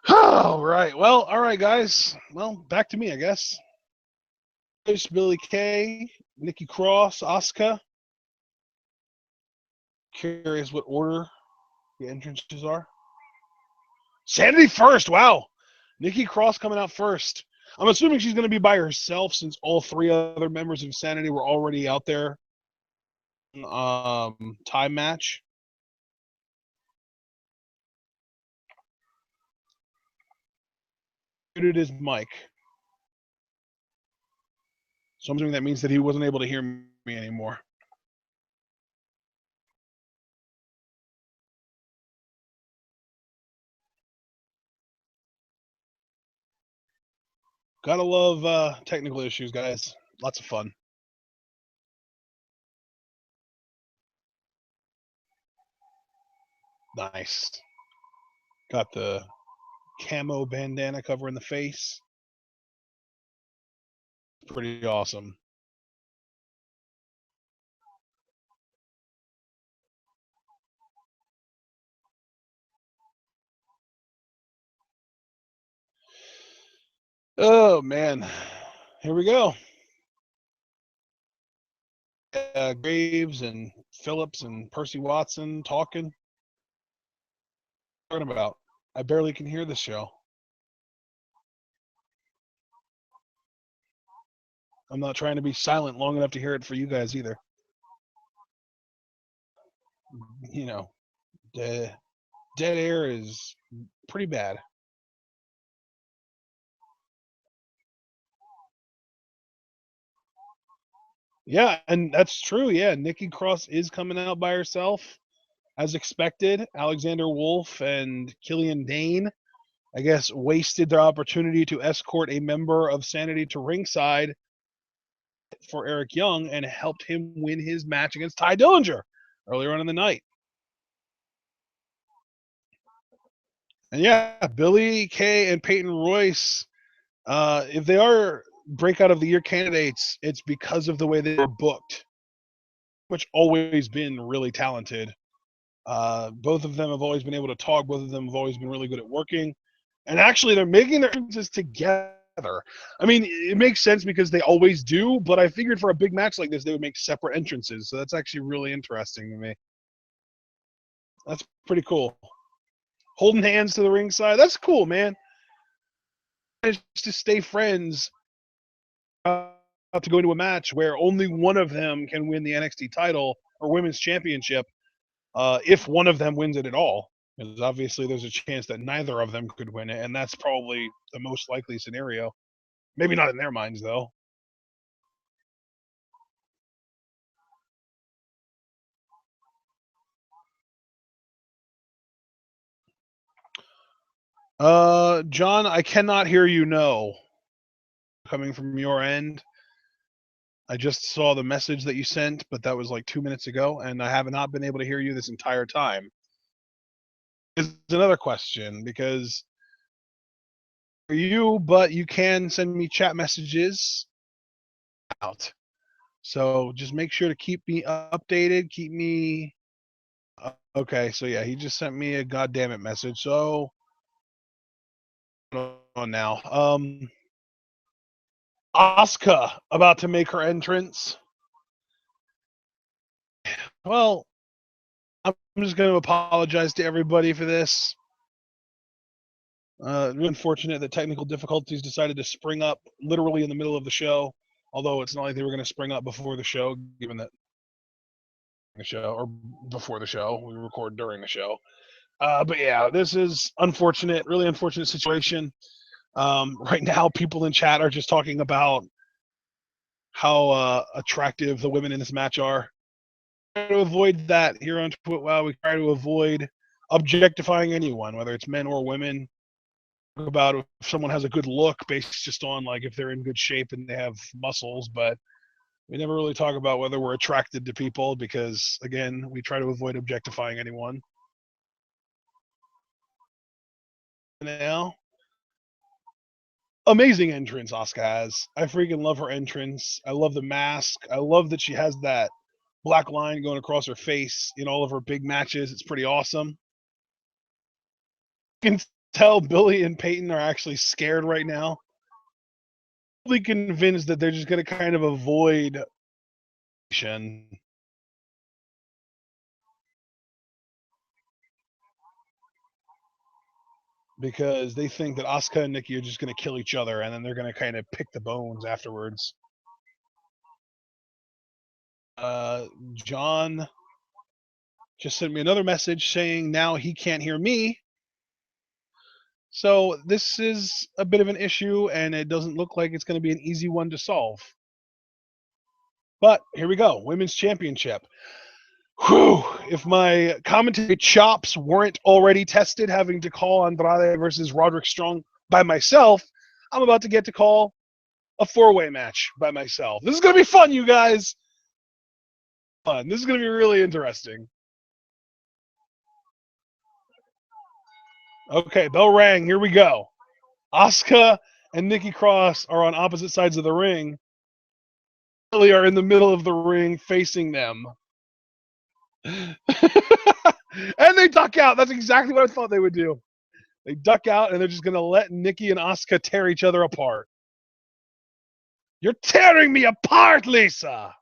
All right. Well, all right, guys. Well, back to me, I guess. Billie Kay, Nikki Cross, Asuka. Curious what order the entrances are. Sanity first. Wow. Nikki Cross coming out first. I'm assuming she's going to be by herself since all three other members of Sanity were already out there. Time match. Muted his mic. So I'm assuming that means that he wasn't able to hear me anymore. Gotta love technical issues, guys. Lots of fun. Nice. Got the camo bandana covering the face. Pretty awesome. Oh, man. Here we go. Graves and Phillips and Percy Watson talking. What about? I barely can hear the show. I'm not trying to be silent long enough to hear it for you guys either. You know, the dead air is pretty bad. Yeah, and that's true. Yeah, Nikki Cross is coming out by herself, as expected. Alexander Wolf and Killian Dane, I guess, wasted their opportunity to escort a member of Sanity to ringside for Eric Young and helped him win his match against Ty Dillinger earlier on in the night. And yeah, Billie, Kay, and Peyton Royce, if they are breakout of the year candidates, it's because of the way they were booked, which always been really talented. Both of them have always been able to talk. Both of them have always been really good at working. And actually, they're making their entrances together. I mean, it makes sense because they always do, but I figured for a big match like this, they would make separate entrances. So that's actually really interesting to me. That's pretty cool. Holding hands to the ringside. That's cool, man. Just to stay friends to go into a match where only one of them can win the NXT title or women's championship if one of them wins it at all. Because obviously there's a chance that neither of them could win it, and that's probably the most likely scenario. Maybe not in their minds, though. John, I cannot hear you, no. Coming from your end. I just saw the message that you sent, but that was like 2 minutes ago, and I have not been able to hear you this entire time. Is another question, because for you, but you can send me chat messages out. So just make sure to keep me updated. Keep me. Okay, so yeah, he just sent me a goddammit message. So on now. Asuka about to make her entrance. Well, I'm just going to apologize to everybody for this. Really unfortunate that technical difficulties decided to spring up literally in the middle of the show. Although it's not like they were going to spring up before the show, given that the show or before the show we record during the show. But yeah, this is unfortunate, really unfortunate situation. Right now, people in chat are just talking about how attractive the women in this match are. We try to avoid that here on Twit Wow. We try to avoid objectifying anyone, whether it's men or women. Talk about if someone has a good look based just on like if they're in good shape and they have muscles, but we never really talk about whether we're attracted to people because, again, we try to avoid objectifying anyone. Now, amazing entrance Asuka has. I freaking love her entrance. I love the mask. I love that she has that black line going across her face in all of her big matches. It's pretty awesome. You can tell Billie and Peyton are actually scared right now. Really convinced that they're just going to kind of avoid because they think that Asuka and Nikki are just going to kill each other and then they're going to kind of pick the bones afterwards. John just sent me another message saying now he can't hear me. So this is a bit of an issue, and it doesn't look like it's going to be an easy one to solve. But here we go, Women's Championship. Whew, if my commentary chops weren't already tested, having to call Andrade versus Roderick Strong by myself, I'm about to get to call a four-way match by myself. This is going to be fun, you guys. Fun. This is going to be really interesting. Okay, bell rang. Here we go. Asuka and Nikki Cross are on opposite sides of the ring. Billie are in the middle of the ring facing them. And they duck out. That's exactly what I thought they would do. They duck out, and they're just going to let Nikki and Asuka tear each other apart. You're tearing me apart, Lisa!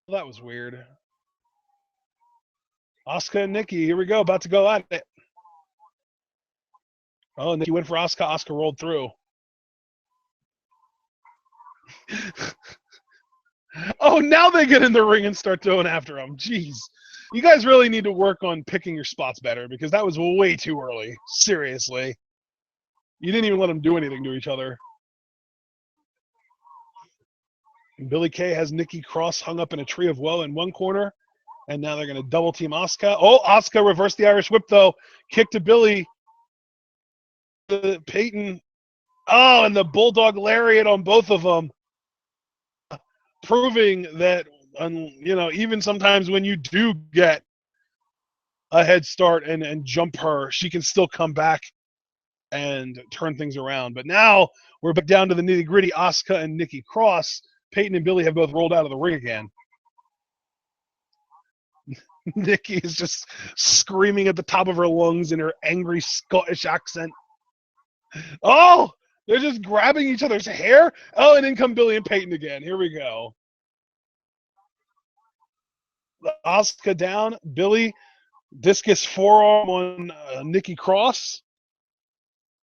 That was weird. Asuka and Nikki, here we go, about to go at it. Oh, Nikki went for Asuka. Asuka rolled through. Oh, now they get in the ring and start going after him. Jeez. You guys really need to work on picking your spots better because that was way too early. Seriously. You didn't even let them do anything to each other. And Billie Kay has Nikki Cross hung up in a tree of woe in one corner. And now they're going to double team Asuka. Oh, Asuka reversed the Irish whip, though. Kick to Billie. Peyton. Oh, and the Bulldog Lariat on both of them. Proving that, even sometimes when you do get a head start and jump her, she can still come back and turn things around. But now we're back down to the nitty-gritty. Asuka and Nikki Cross. Peyton and Billie have both rolled out of the ring again. Nikki is just screaming at the top of her lungs in her angry Scottish accent. Oh, they're just grabbing each other's hair. Oh, and in come Billie and Peyton again. Here we go. Asuka down. Billie, discus forearm on Nikki Cross.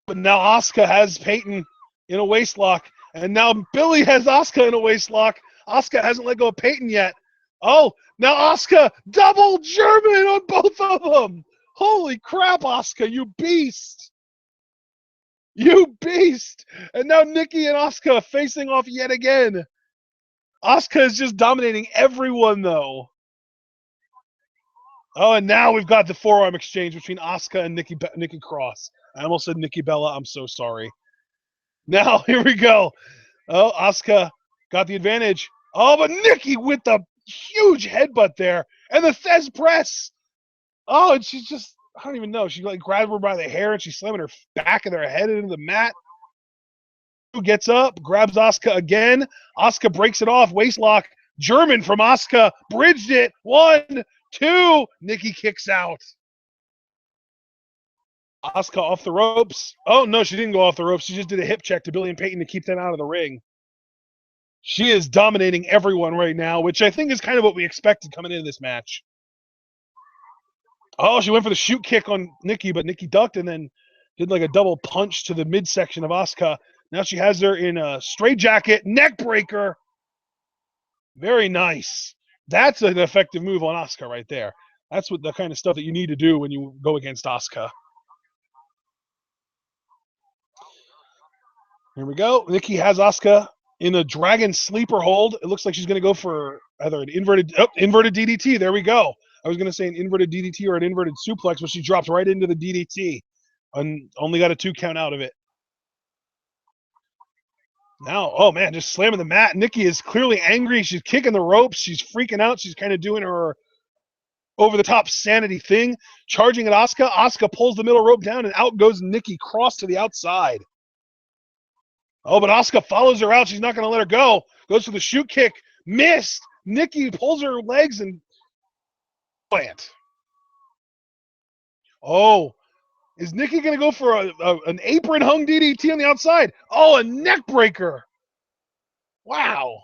But now Asuka has Peyton in a waistlock. And now Billie has Asuka in a waistlock. Asuka hasn't let go of Peyton yet. Oh, now Asuka, double German on both of them. Holy crap, Asuka, you beast. You beast. And now Nikki and Asuka facing off yet again. Asuka is just dominating everyone, though. Oh, and now we've got the forearm exchange between Asuka and Nikki Cross. I almost said Nikki Bella. I'm so sorry. Now, here we go. Oh, Asuka got the advantage. Oh, but Nikki with the huge headbutt there. And the Thez press. Oh, and she's just, I don't even know. She grabbed her by the hair and she's slamming her back of her head into the mat. Who gets up, grabs Asuka again. Asuka breaks it off. Waistlock. German from Asuka. Bridged it. 1, 2. Nikki kicks out. Asuka off the ropes. Oh, no, she didn't go off the ropes. She just did a hip check to Billie and Peyton to keep them out of the ring. She is dominating everyone right now, which I think is kind of what we expected coming into this match. Oh, she went for the shoot kick on Nikki, but Nikki ducked and then did like a double punch to the midsection of Asuka. Now she has her in a straitjacket, neck breaker. Very nice. That's an effective move on Asuka right there. That's what the kind of stuff that you need to do when you go against Asuka. Here we go. Nikki has Asuka in a dragon sleeper hold. It looks like she's going to go for either an inverted DDT. There we go. I was going to say an inverted DDT or an inverted suplex, but she dropped right into the DDT and only got a 2 count out of it. Now, oh man, just slamming the mat. Nikki is clearly angry. She's kicking the ropes. She's freaking out. She's kind of doing her over-the-top sanity thing, charging at Asuka. Asuka pulls the middle rope down, and out goes Nikki Cross to the outside. Oh, but Asuka follows her out. She's not going to let her go. Goes for the shoot kick. Missed. Nikki pulls her legs and plant. Oh, is Nikki going to go for an apron-hung DDT on the outside? Oh, a neck breaker. Wow.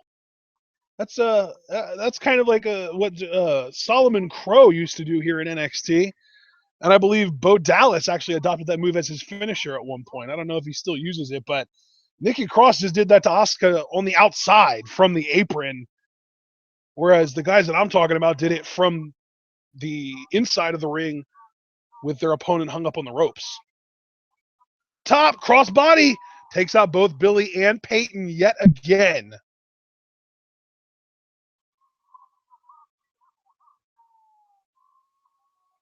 That's kind of like what Solomon Crow used to do here in NXT. And I believe Bo Dallas actually adopted that move as his finisher at one point. I don't know if he still uses it, but Nikki Cross just did that to Asuka on the outside from the apron, whereas the guys that I'm talking about did it from the inside of the ring with their opponent hung up on the ropes. Top crossbody takes out both Billie and Peyton yet again.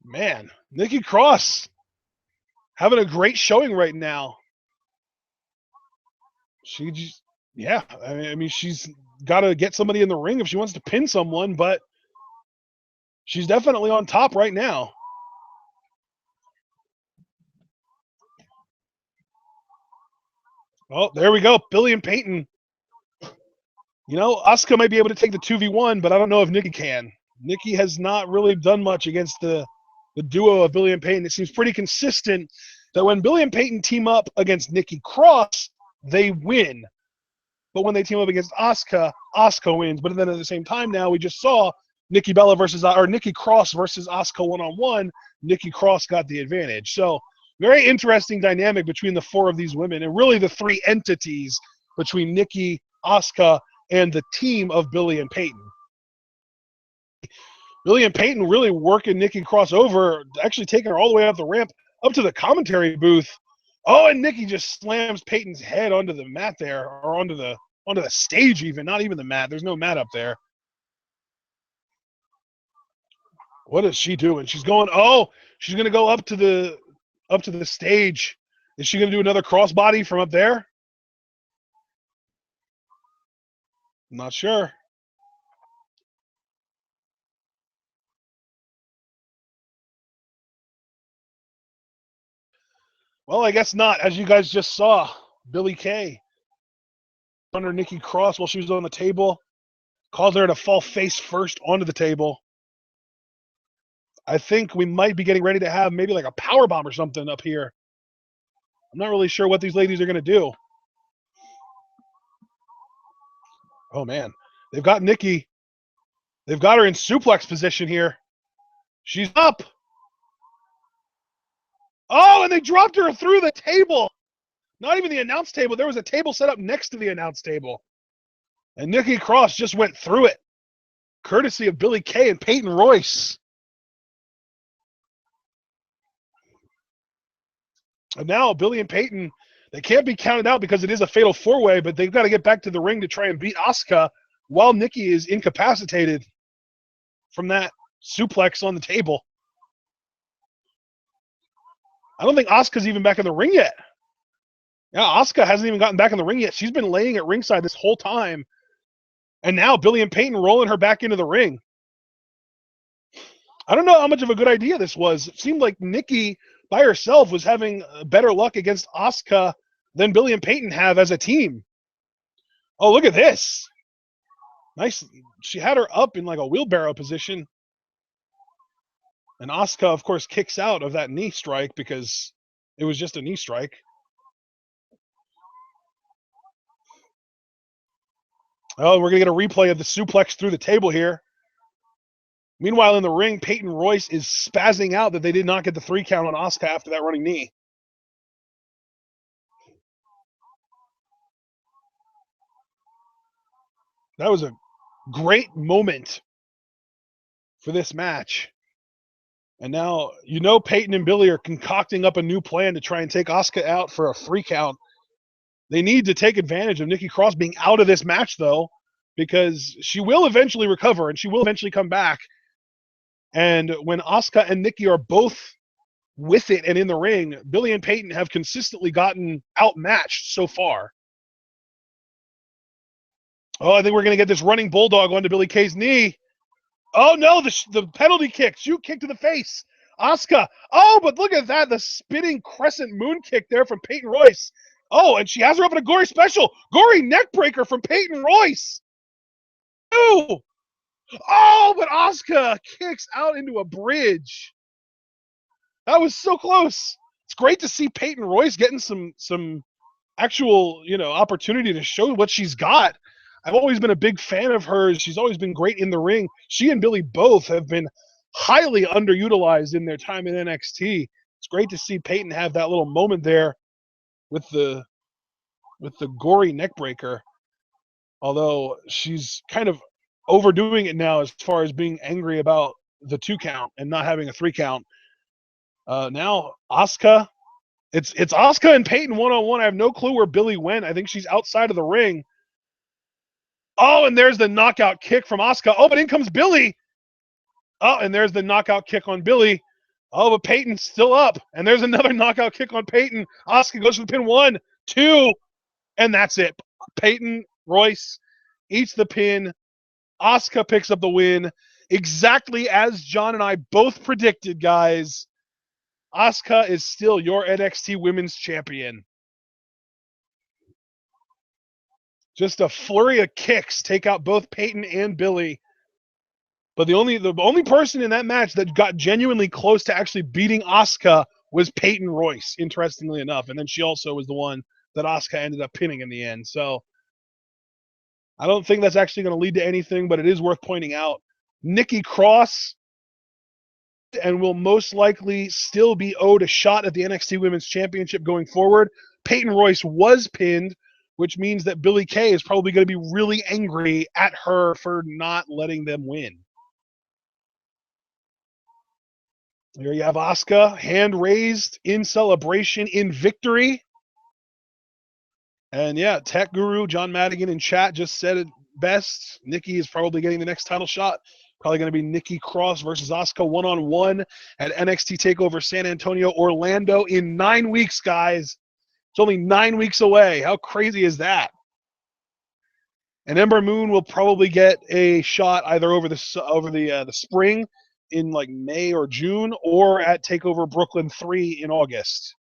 Man, Nikki Cross having a great showing right now. She just, yeah, I mean, she's got to get somebody in the ring if she wants to pin someone, but she's definitely on top right now. Oh, there we go. Billie and Peyton. You know, Asuka might be able to take the 2v1, but I don't know if Nikki can. Nikki has not really done much against the duo of Billie and Peyton. It seems pretty consistent that when Billie and Peyton team up against Nikki Cross, they win. But when they team up against Asuka, Asuka wins. But then at the same time now, we just saw Nikki Cross versus Asuka one-on-one. Nikki Cross got the advantage. So very interesting dynamic between the four of these women, and really the three entities between Nikki, Asuka, and the team of Billie and Peyton. Billie and Peyton really working Nikki Cross over, actually taking her all the way up the ramp, up to the commentary booth. Oh, and Nikki just slams Peyton's head onto the mat there, or onto the stage even, not even the mat. There's no mat up there. What is she doing? She's going, she's going to go up to the stage. Is she going to do another crossbody from up there? I'm not sure. Well, I guess not. As you guys just saw, Billie Kay under Nikki Cross while she was on the table, caused her to fall face first onto the table. I think we might be getting ready to have maybe like a power bomb or something up here. I'm not really sure what these ladies are going to do. Oh, man. They've got Nikki. They've got her in suplex position here. She's up. Oh, and they dropped her through the table. Not even the announce table. There was a table set up next to the announce table. And Nikki Cross just went through it, courtesy of Billie Kay and Peyton Royce. And now Billie and Peyton, they can't be counted out because it is a fatal four-way, but they've got to get back to the ring to try and beat Asuka while Nikki is incapacitated from that suplex on the table. I don't think Asuka's even back in the ring yet. Yeah, Asuka hasn't even gotten back in the ring yet. She's been laying at ringside this whole time. And now Billie and Peyton rolling her back into the ring. I don't know how much of a good idea this was. It seemed like Nikki by herself was having better luck against Asuka than Billie and Peyton have as a team. Oh, look at this. Nice. She had her up in like a wheelbarrow position. And Asuka, of course, kicks out of that knee strike because it was just a knee strike. Oh, we're going to get a replay of the suplex through the table here. Meanwhile, in the ring, Peyton Royce is spazzing out that they did not get the 3 count on Asuka after that running knee. That was a great moment for this match. And now, Peyton and Billie are concocting up a new plan to try and take Asuka out for a 3 count. They need to take advantage of Nikki Cross being out of this match, though, because she will eventually recover and she will eventually come back. And when Asuka and Nikki are both with it and in the ring, Billie and Peyton have consistently gotten outmatched so far. Oh, I think we're going to get this running bulldog onto Billie Kay's knee. Oh, no, the penalty kick. Shoot kick to the face. Asuka. Oh, but look at that. The spinning crescent moon kick there from Peyton Royce. Oh, and she has her up in a gory special. Gory neck breaker from Peyton Royce. Ooh. Oh, but Asuka kicks out into a bridge. That was so close. It's great to see Peyton Royce getting some actual, opportunity to show what she's got. I've always been a big fan of hers. She's always been great in the ring. She and Billie both have been highly underutilized in their time in NXT. It's great to see Peyton have that little moment there with the gory neck breaker. Although she's kind of overdoing it now as far as being angry about the 2 count and not having a 3 count. Now Asuka, it's Asuka and Peyton one-on-one. I have no clue where Billie went. I think she's outside of the ring. Oh, and there's the knockout kick from Asuka. Oh, but in comes Billie. Oh, and there's the knockout kick on Billie. Oh, but Peyton's still up. And there's another knockout kick on Peyton. Asuka goes for the pin. 1, 2, and that's it. Peyton Royce eats the pin. Asuka picks up the win. Exactly as John and I both predicted, guys. Asuka is still your NXT Women's Champion. Just a flurry of kicks take out both Peyton and Billie. But the only person in that match that got genuinely close to actually beating Asuka was Peyton Royce, interestingly enough. And then she also was the one that Asuka ended up pinning in the end. So I don't think that's actually going to lead to anything, but it is worth pointing out. Nikki Cross and will most likely still be owed a shot at the NXT Women's Championship going forward. Peyton Royce was pinned, which means that Billie Kay is probably going to be really angry at her for not letting them win. There you have Asuka, hand raised in celebration, in victory. And yeah, Tech Guru John Madigan in chat just said it best. Nikki is probably getting the next title shot. Probably going to be Nikki Cross versus Asuka one-on-one at NXT TakeOver San Antonio, Orlando in 9 weeks, guys. It's only 9 weeks away. How crazy is that? And Ember Moon will probably get a shot either over the spring in like May or June, or at TakeOver Brooklyn 3 in August.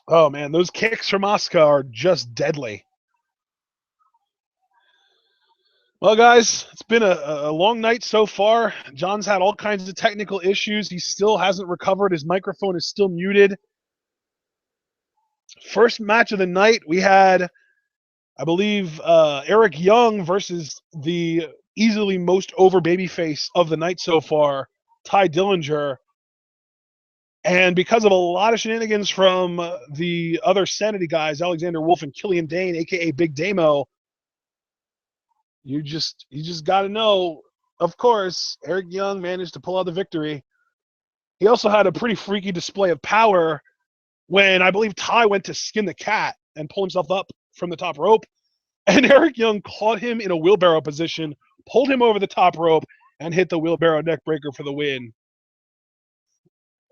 Oh man, those kicks from Asuka are just deadly. Well, guys, it's been a long night so far. John's had all kinds of technical issues. He still hasn't recovered. His microphone is still muted. First match of the night, we had, I believe, Eric Young versus the easily most over babyface of the night so far, Ty Dillinger. And because of a lot of shenanigans from the other Sanity guys, Alexander Wolf and Killian Dane, a.k.a. Big Damo, you just got to know, of course, Eric Young managed to pull out the victory. He also had a pretty freaky display of power when I believe Ty went to skin the cat and pull himself up from the top rope. And Eric Young caught him in a wheelbarrow position, pulled him over the top rope, and hit the wheelbarrow neckbreaker for the win.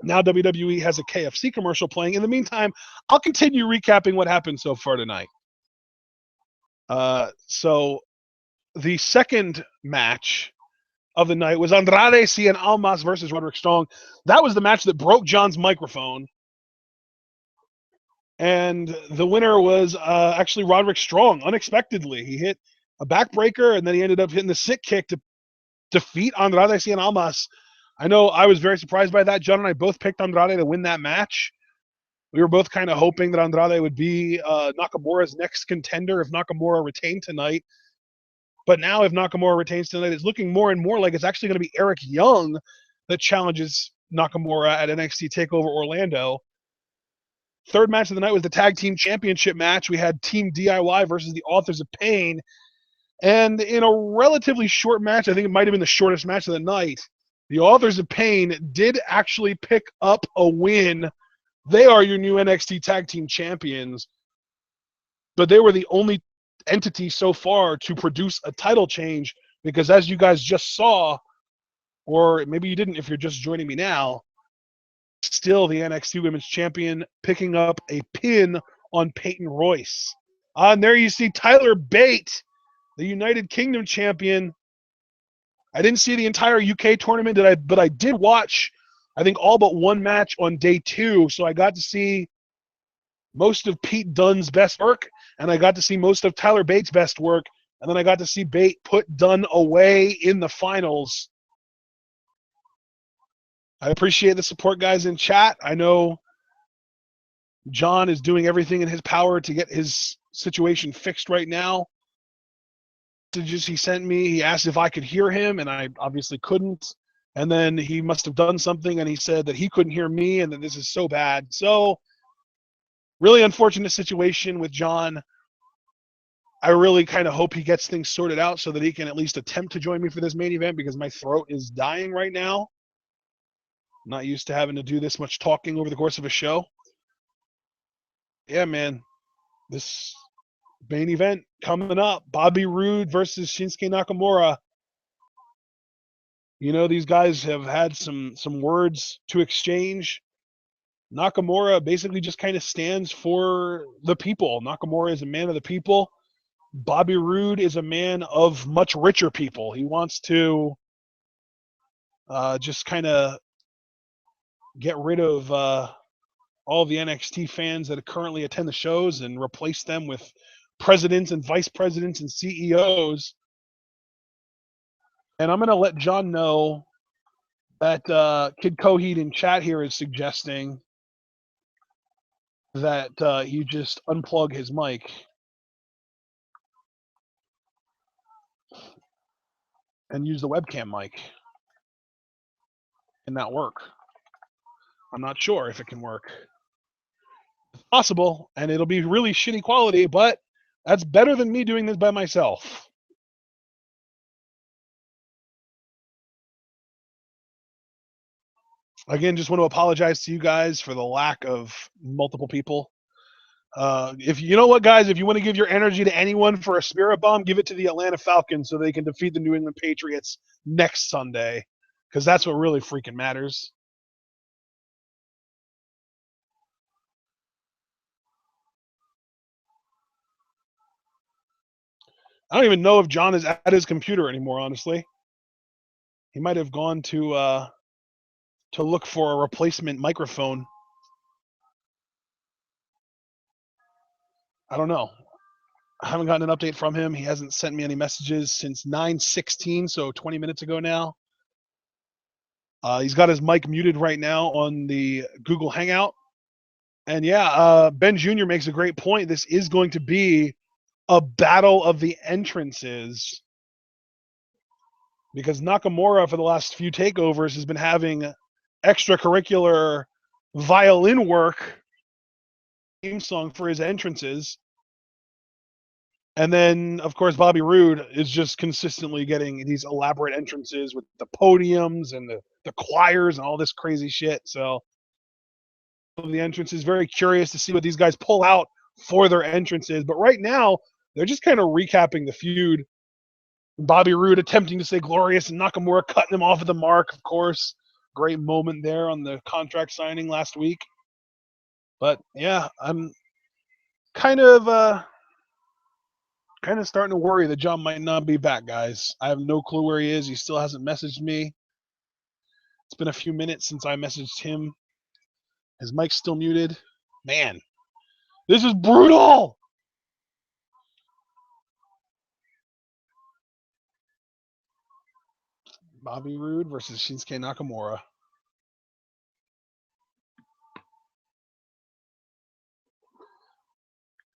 Now WWE has a KFC commercial playing. In the meantime, I'll continue recapping what happened so far tonight. So the second match of the night was Andrade, Cien, Almas versus Roderick Strong. That was the match that broke John's microphone. And the winner was actually Roderick Strong, unexpectedly. He hit a backbreaker, and then he ended up hitting the sick kick to defeat Andrade, Cien, Almas. I know I was very surprised by that. John and I both picked Andrade to win that match. We were both kind of hoping that Andrade would be Nakamura's next contender if Nakamura retained tonight. But now if Nakamura retains tonight, it's looking more and more like it's actually going to be Eric Young that challenges Nakamura at NXT TakeOver Orlando. Third match of the night was the Tag Team Championship match. We had Team DIY versus the Authors of Pain. And in a relatively short match, I think it might have been the shortest match of the night, the Authors of Pain did actually pick up a win. They are your new NXT Tag Team Champions. But they were the only entity so far to produce a title change, because as you guys just saw, or maybe you didn't if you're just joining me now, still the NXT Women's Champion picking up a pin on Peyton Royce. And there you see Tyler Bate, the United Kingdom Champion. I didn't see the entire UK tournament, but I did watch, I think, all but one match on day 2, so I got to see most of Pete Dunne's best work, and I got to see most of Tyler Bates' best work, and then I got to see Bate put Dunne away in the finals. I appreciate the support, guys, in chat. I know John is doing everything in his power to get his situation fixed right now. Messages he sent me, he asked if I could hear him, and I obviously couldn't. And then he must have done something, and he said that he couldn't hear me, and that this is so bad. So, really unfortunate situation with John. I really kind of hope he gets things sorted out so that he can at least attempt to join me for this main event, because my throat is dying right now. I'm not used to having to do this much talking over the course of a show. Yeah, man. This main event coming up. Bobby Roode versus Shinsuke Nakamura. You know, these guys have had some words to exchange. Nakamura basically just kind of stands for the people. Nakamura is a man of the people. Bobby Roode is a man of much richer people. He wants to just kind of get rid of all the NXT fans that currently attend the shows and replace them with presidents and vice presidents and CEOs. And I'm going to let John know that Kid Coheed in chat here is suggesting that you just unplug his mic and use the webcam mic. Can that work? I'm not sure if it can work. It's possible, and it'll be really shitty quality, but that's better than me doing this by myself. Again, just want to apologize to you guys for the lack of multiple people. If you know what, guys, if you want to give your energy to anyone for a spirit bomb, give it to the Atlanta Falcons so they can defeat the New England Patriots next Sunday, because that's what really freaking matters. I don't even know if John is at his computer anymore, honestly. He might have gone to look for a replacement microphone. I don't know. I haven't gotten an update from him. He hasn't sent me any messages since 9:16, so 20 minutes ago now. He's got his mic muted right now on the Google Hangout. And yeah, Ben Jr. makes a great point. This is going to be a battle of the entrances, because Nakamura for the last few takeovers has been having extracurricular violin work theme song for his entrances. And then, of course, Bobby Roode is just consistently getting these elaborate entrances with the podiums and the choirs and all this crazy shit. So the entrances, very curious to see what these guys pull out for their entrances. But right now, they're just kind of recapping the feud. Bobby Roode attempting to stay glorious and Nakamura cutting him off at the mark, of course. Great moment there on the contract signing last week. But yeah, I'm kind of starting to worry that John might not be back, guys. I have no clue where he is. He still hasn't messaged me. It's been a few minutes since I messaged him. His mic's still muted. Man, this is brutal. Bobby Roode versus Shinsuke Nakamura.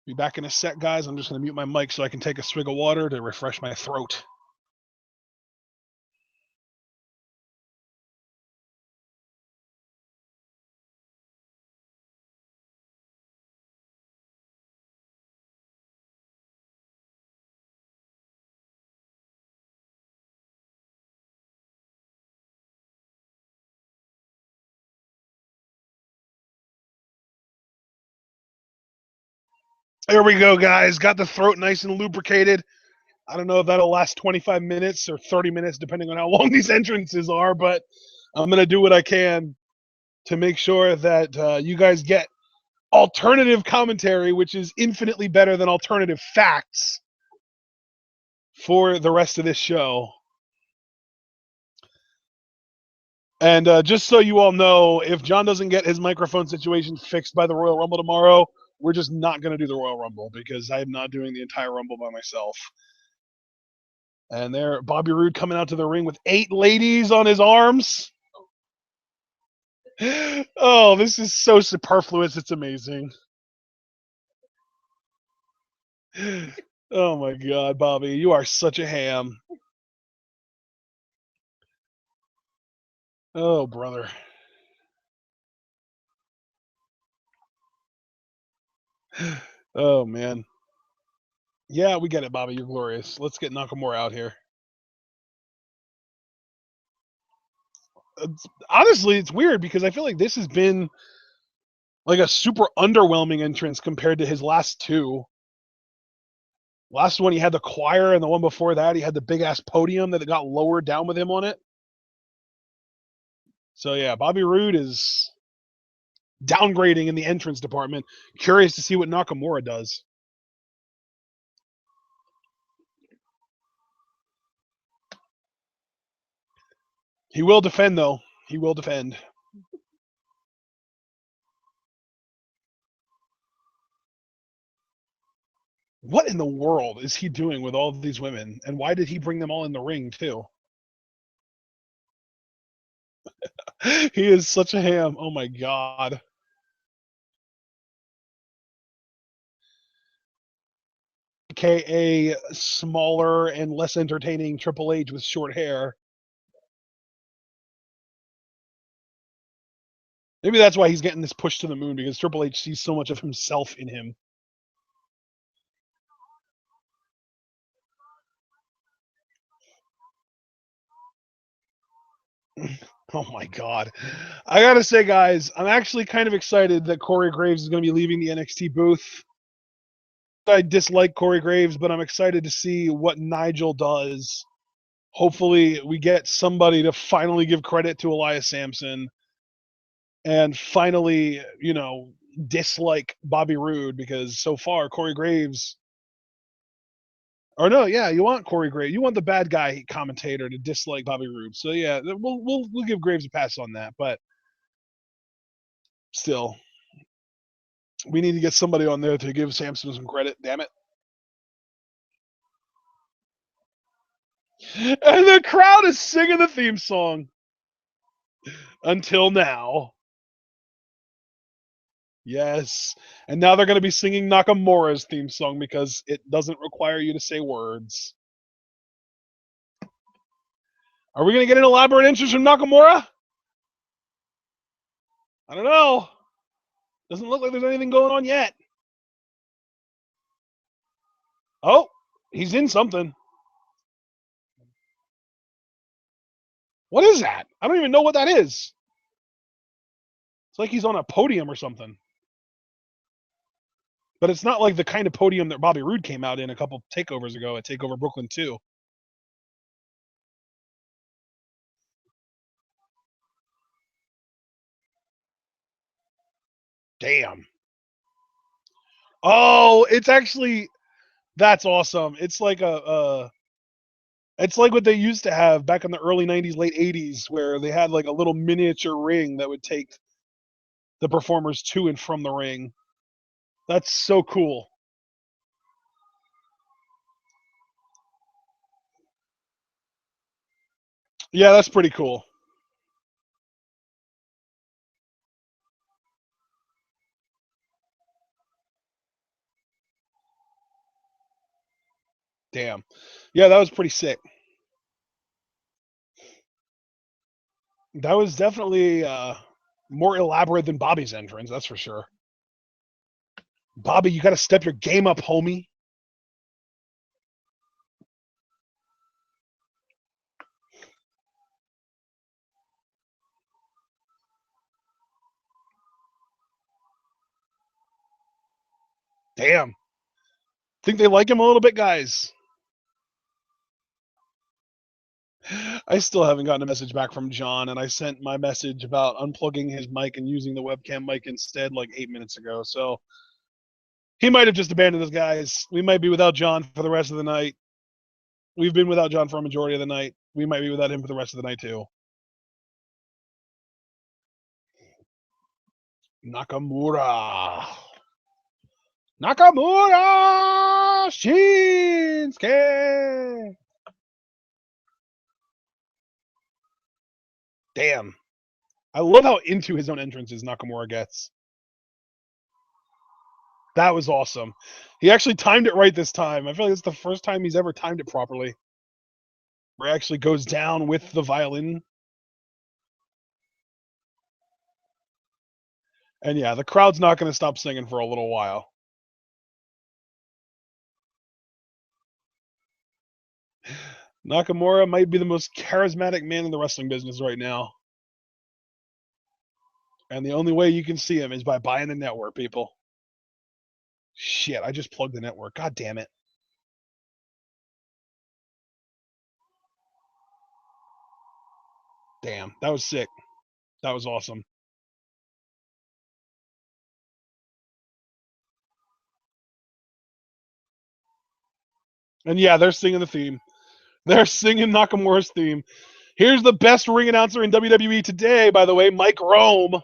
Be back in a sec, guys. I'm just going to mute my mic so I can take a swig of water to refresh my throat. There we go, guys. Got the throat nice and lubricated. I don't know if that'll last 25 minutes or 30 minutes, depending on how long these entrances are, but I'm going to do what I can to make sure that you guys get alternative commentary, which is infinitely better than alternative facts for the rest of this show. And just so you all know, if John doesn't get his microphone situation fixed by the Royal Rumble tomorrow, we're just not going to do the Royal Rumble, because I am not doing the entire Rumble by myself. And there, Bobby Roode coming out to the ring with 8 ladies on his arms. Oh, this is so superfluous. It's amazing. Oh my God, Bobby, you are such a ham. Oh, brother. Oh, man. Yeah, we get it, Bobby. You're glorious. Let's get Nakamura out here. Honestly, it's weird because I feel like this has been like a super underwhelming entrance compared to his last 2. Last one, he had the choir, and the one before that, he had the big-ass podium that got lowered down with him on it. So, yeah, Bobby Roode is downgrading in the entrance department. Curious to see what Nakamura does. He will defend, though. He will defend. What in the world is he doing with all of these women? And why did he bring them all in the ring, too? He is such a ham. Oh, my God. AKA smaller and less entertaining Triple H with short hair. Maybe that's why he's getting this push to the moon, because Triple H sees so much of himself in him. Oh my God. I gotta say, guys, I'm actually kind of excited that Corey Graves is going to be leaving the NXT booth. I dislike Corey Graves, but I'm excited to see what Nigel does. Hopefully, we get somebody to finally give credit to Elias Sampson and finally, dislike Bobby Roode, because so far Corey Graves. Or no, yeah, you want Corey Graves. You want the bad guy commentator to dislike Bobby Roode. So yeah, we'll give Graves a pass on that, but still, we need to get somebody on there to give Sampson some credit. Damn it! And the crowd is singing the theme song until now. Yes, and now they're going to be singing Nakamura's theme song because it doesn't require you to say words. Are we going to get an elaborate entrance from Nakamura? I don't know. Doesn't look like there's anything going on yet. Oh, he's in something. What is that? I don't even know what that is. It's like he's on a podium or something. But it's not like the kind of podium that Bobby Roode came out in a couple takeovers ago at TakeOver Brooklyn 2. Damn. Oh, it's actually, that's awesome. It's like it's like what they used to have back in the early 90s, late 80s, where they had like a little miniature ring that would take the performers to and from the ring. That's so cool. Yeah, that's pretty cool. Damn. Yeah, that was pretty sick. That was definitely more elaborate than Bobby's entrance, that's for sure. Bobby, you got to step your game up, homie. Damn. Think they like him a little bit, guys? I still haven't gotten a message back from John, and I sent my message about unplugging his mic and using the webcam mic instead like 8 minutes ago. So he might have just abandoned us, guys. We might be without John for the rest of the night. We've been without John for a majority of the night. We might be without him for the rest of the night, too. Nakamura. Nakamura! Shinsuke! Damn. I love how into his own entrances Nakamura gets. That was awesome. He actually timed it right this time. I feel like it's the first time he's ever timed it properly. Where he actually goes down with the violin. And yeah, the crowd's not going to stop singing for a little while. Nakamura might be the most charismatic man in the wrestling business right now. And the only way you can see him is by buying the network, people. Shit, I just plugged the network. God damn it. Damn, that was sick. That was awesome. And yeah, they're singing the theme. They're singing Nakamura's theme. Here's the best ring announcer in WWE today, by the way, Mike Rome.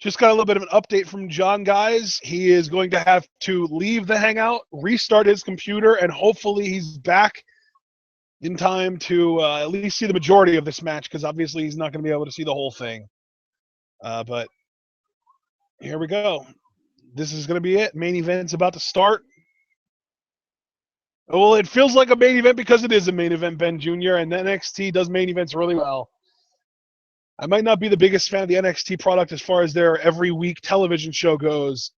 Just got a little bit of an update from John, guys. He is going to have to leave the Hangout, restart his computer, and hopefully he's back in time to at least see the majority of this match, because obviously he's not going to be able to see the whole thing. But here we go. This is going to be it. Main event's about to start. Well, it feels like a main event because it is a main event, Ben Jr., and NXT does main events really well. I might not be the biggest fan of the NXT product as far as their every week television show goes,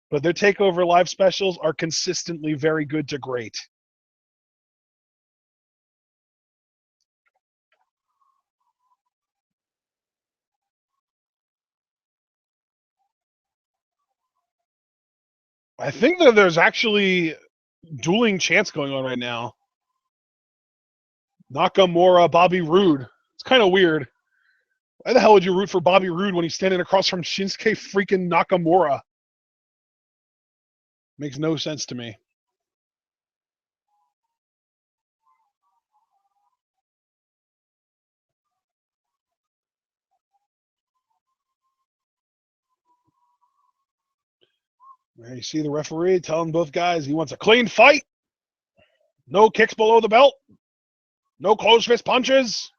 but their TakeOver live specials are consistently very good to great. I think that there's actually dueling chants going on right now. Nakamura, Bobby Roode. It's kind of weird. Why the hell would you root for Bobby Roode when he's standing across from Shinsuke freaking Nakamura? Makes no sense to me. There you see the referee telling both guys he wants a clean fight. No kicks below the belt. No closed fist punches.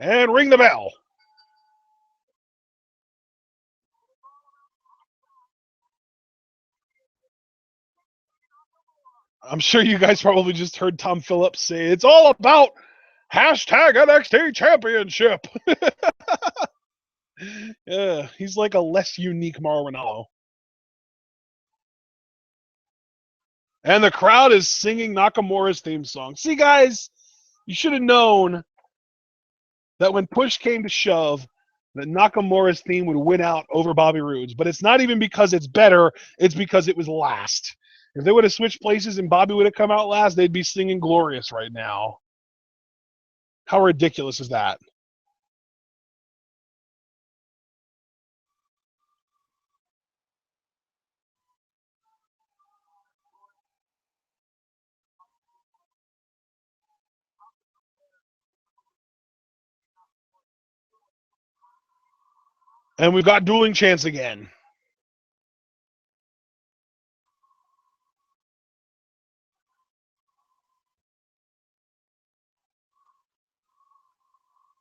And ring the bell. I'm sure you guys probably just heard Tom Phillips say it's all about hashtag NXT Championship. Yeah, he's like a less unique Mauro Ranallo. And the crowd is singing Nakamura's theme song. See, guys, you should have known that when push came to shove, that Nakamura's theme would win out over Bobby Roode's. But it's not even because it's better, it's because it was last. If they would have switched places and Bobby would have come out last, they'd be singing Glorious right now. How ridiculous is that? And we've got dueling chants again.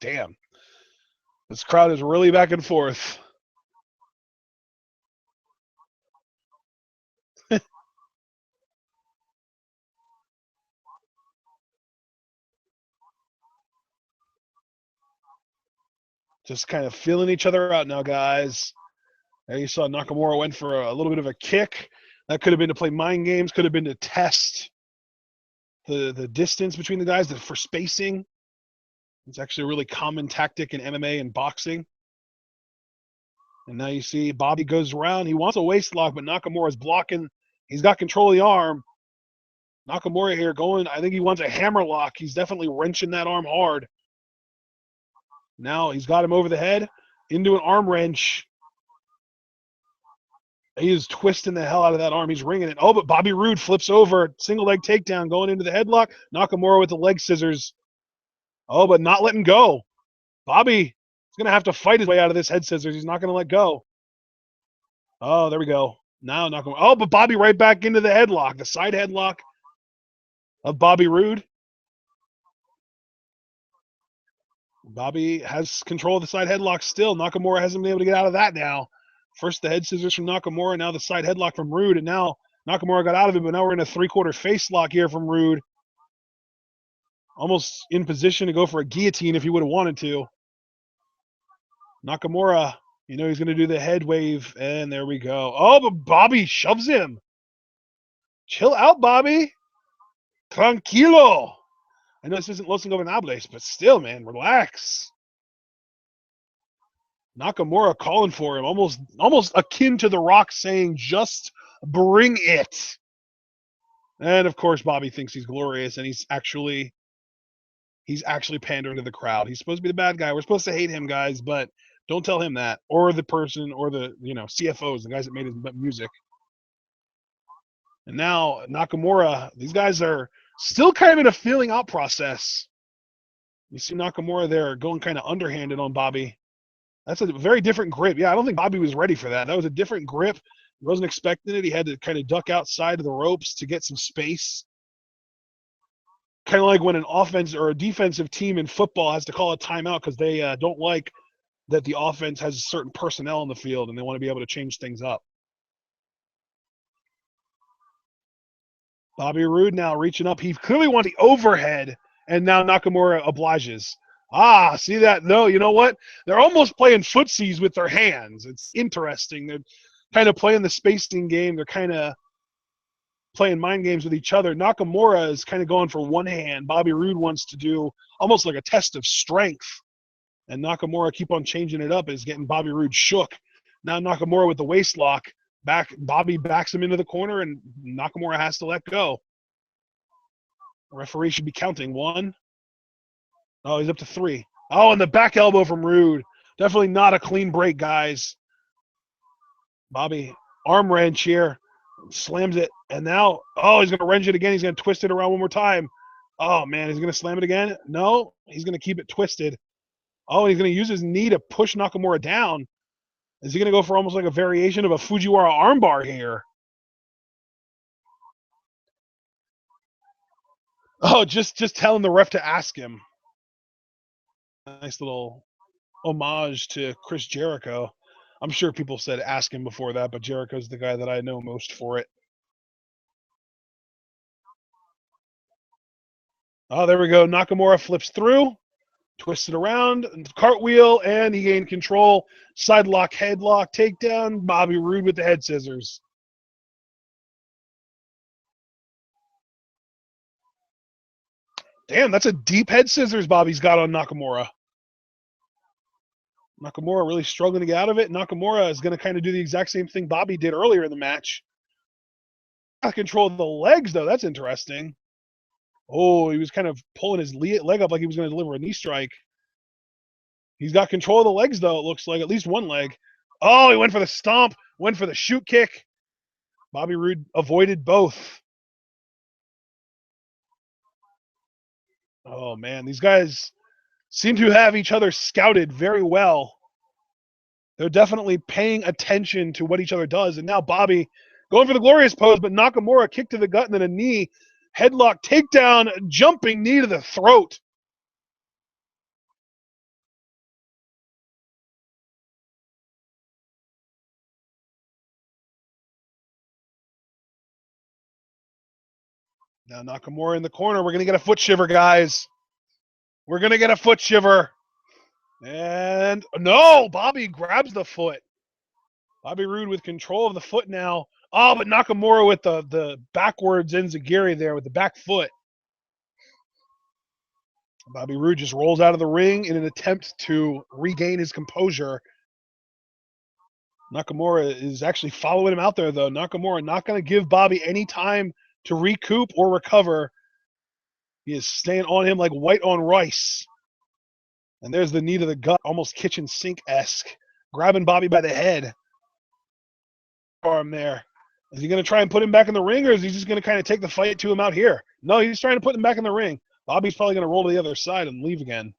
Damn. This crowd is really back and forth. Just kind of feeling each other out now, guys. There you saw Nakamura went for a little bit of a kick. That could have been to play mind games, could have been to test the distance between the guys for spacing. It's actually a really common tactic in MMA and boxing. And now you see Bobby goes around. He wants a waist lock, but Nakamura's blocking. He's got control of the arm. Nakamura here going, I think he wants a hammer lock. He's definitely wrenching that arm hard. Now he's got him over the head into an arm wrench. He is twisting the hell out of that arm. He's ringing it. Oh, but Bobby Roode flips over. Single leg takedown going into the headlock. Nakamura with the leg scissors. Oh, but not letting go. Bobby is going to have to fight his way out of this head scissors. He's not going to let go. Oh, there we go. Now Nakamura. Oh, but Bobby right back into the headlock. The side headlock of Bobby Roode. Bobby has control of the side headlock still. Nakamura hasn't been able to get out of that now. First the head scissors from Nakamura, now the side headlock from Roode, and now Nakamura got out of it, but now we're in a three-quarter face lock here from Roode. Almost in position to go for a guillotine if he would have wanted to. Nakamura, he's going to do the head wave, and there we go. Oh, but Bobby shoves him. Chill out, Bobby. Tranquilo. I know this isn't Los Ingobernables, but still, man, relax. Nakamura calling for him, almost akin to The Rock saying, just bring it. And, of course, Bobby thinks he's glorious, and he's actually pandering to the crowd. He's supposed to be the bad guy. We're supposed to hate him, guys, but don't tell him that. Or the person, or the, CFOs, the guys that made his music. And now, Nakamura, these guys are still kind of in a feeling out process. You see Nakamura there going kind of underhanded on Bobby. That's a very different grip. Yeah, I don't think Bobby was ready for that. That was a different grip. He wasn't expecting it. He had to kind of duck outside of the ropes to get some space. Kind of like when an offense or a defensive team in football has to call a timeout because they don't like that the offense has certain personnel in the field and they want to be able to change things up. Bobby Roode now reaching up. He clearly wants the overhead, and now Nakamura obliges. See that? No, you know what? They're almost playing footsies with their hands. It's interesting. They're kind of playing the spacing game. They're kind of playing mind games with each other. Nakamura is kind of going for one hand. Bobby Roode wants to do almost like a test of strength. And Nakamura keep on changing it up. Is getting Bobby Roode shook. Now Nakamura with the waist lock. Bobby backs him into the corner, and Nakamura has to let go. The referee should be counting. 1. Oh, he's up to 3. Oh, and the back elbow from Roode. Definitely not a clean break, guys. Bobby, arm wrench here. Slams it. And now, he's going to wrench it again. He's going to twist it around one more time. Oh, man, he's going to slam it again? No, he's going to keep it twisted. Oh, and he's going to use his knee to push Nakamura down. Is he going to go for almost like a variation of a Fujiwara armbar here? Oh, just telling the ref to ask him. Nice little homage to Chris Jericho. I'm sure people said ask him before that, but Jericho's the guy that I know most for it. Oh, there we go. Nakamura flips through. Twisted around, cartwheel, and he gained control. Side lock, headlock, takedown. Bobby Roode with the head scissors. Damn, that's a deep head scissors Bobby's got on Nakamura. Nakamura really struggling to get out of it. Nakamura is going to kind of do the exact same thing Bobby did earlier in the match. Control the legs, though. That's interesting. Oh, he was kind of pulling his leg up like he was going to deliver a knee strike. He's got control of the legs, though, it looks like. At least one leg. Oh, he went for the stomp. Went for the shoot kick. Bobby Roode avoided both. Oh, man. These guys seem to have each other scouted very well. They're definitely paying attention to what each other does. And now Bobby going for the glorious pose, but Nakamura kick to the gut and then a knee. Headlock, takedown, jumping knee to the throat. Now Nakamura in the corner. We're going to get a foot shiver, guys. We're going to get a foot shiver. And no, Bobby grabs the foot. Bobby Roode with control of the foot now. Oh, but Nakamura with the backwards enziguri there with the back foot. Bobby Roode just rolls out of the ring in an attempt to regain his composure. Nakamura is actually following him out there, though. Nakamura not going to give Bobby any time to recoup or recover. He is staying on him like white on rice. And there's the knee to the gut, almost kitchen sink-esque. Grabbing Bobby by the head. Arm there. Is he going to try and put him back in the ring, or is he just going to kind of take the fight to him out here? No, he's trying to put him back in the ring. Bobby's probably going to roll to the other side and leave again.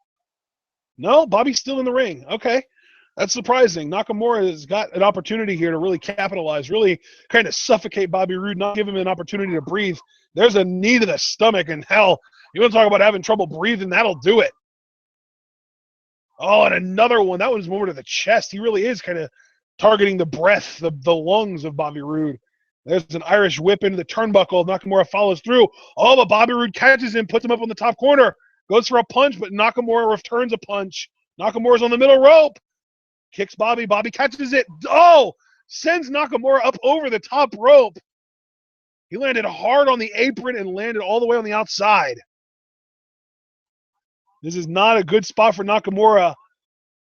No, Bobby's still in the ring. Okay. That's surprising. Nakamura has got an opportunity here to really capitalize, really kind of suffocate Bobby Roode, not give him an opportunity to breathe. There's a knee to the stomach, and hell, you want to talk about having trouble breathing, that'll do it. Oh, and another one. That one's more to the chest. He really is kind of targeting the breath, the lungs of Bobby Roode. There's an Irish whip into the turnbuckle. Nakamura follows through. Oh, but Bobby Roode catches him, puts him up on the top corner. Goes for a punch, but Nakamura returns a punch. Nakamura's on the middle rope. Kicks Bobby. Bobby catches it. Oh, sends Nakamura up over the top rope. He landed hard on the apron and landed all the way on the outside. This is not a good spot for Nakamura.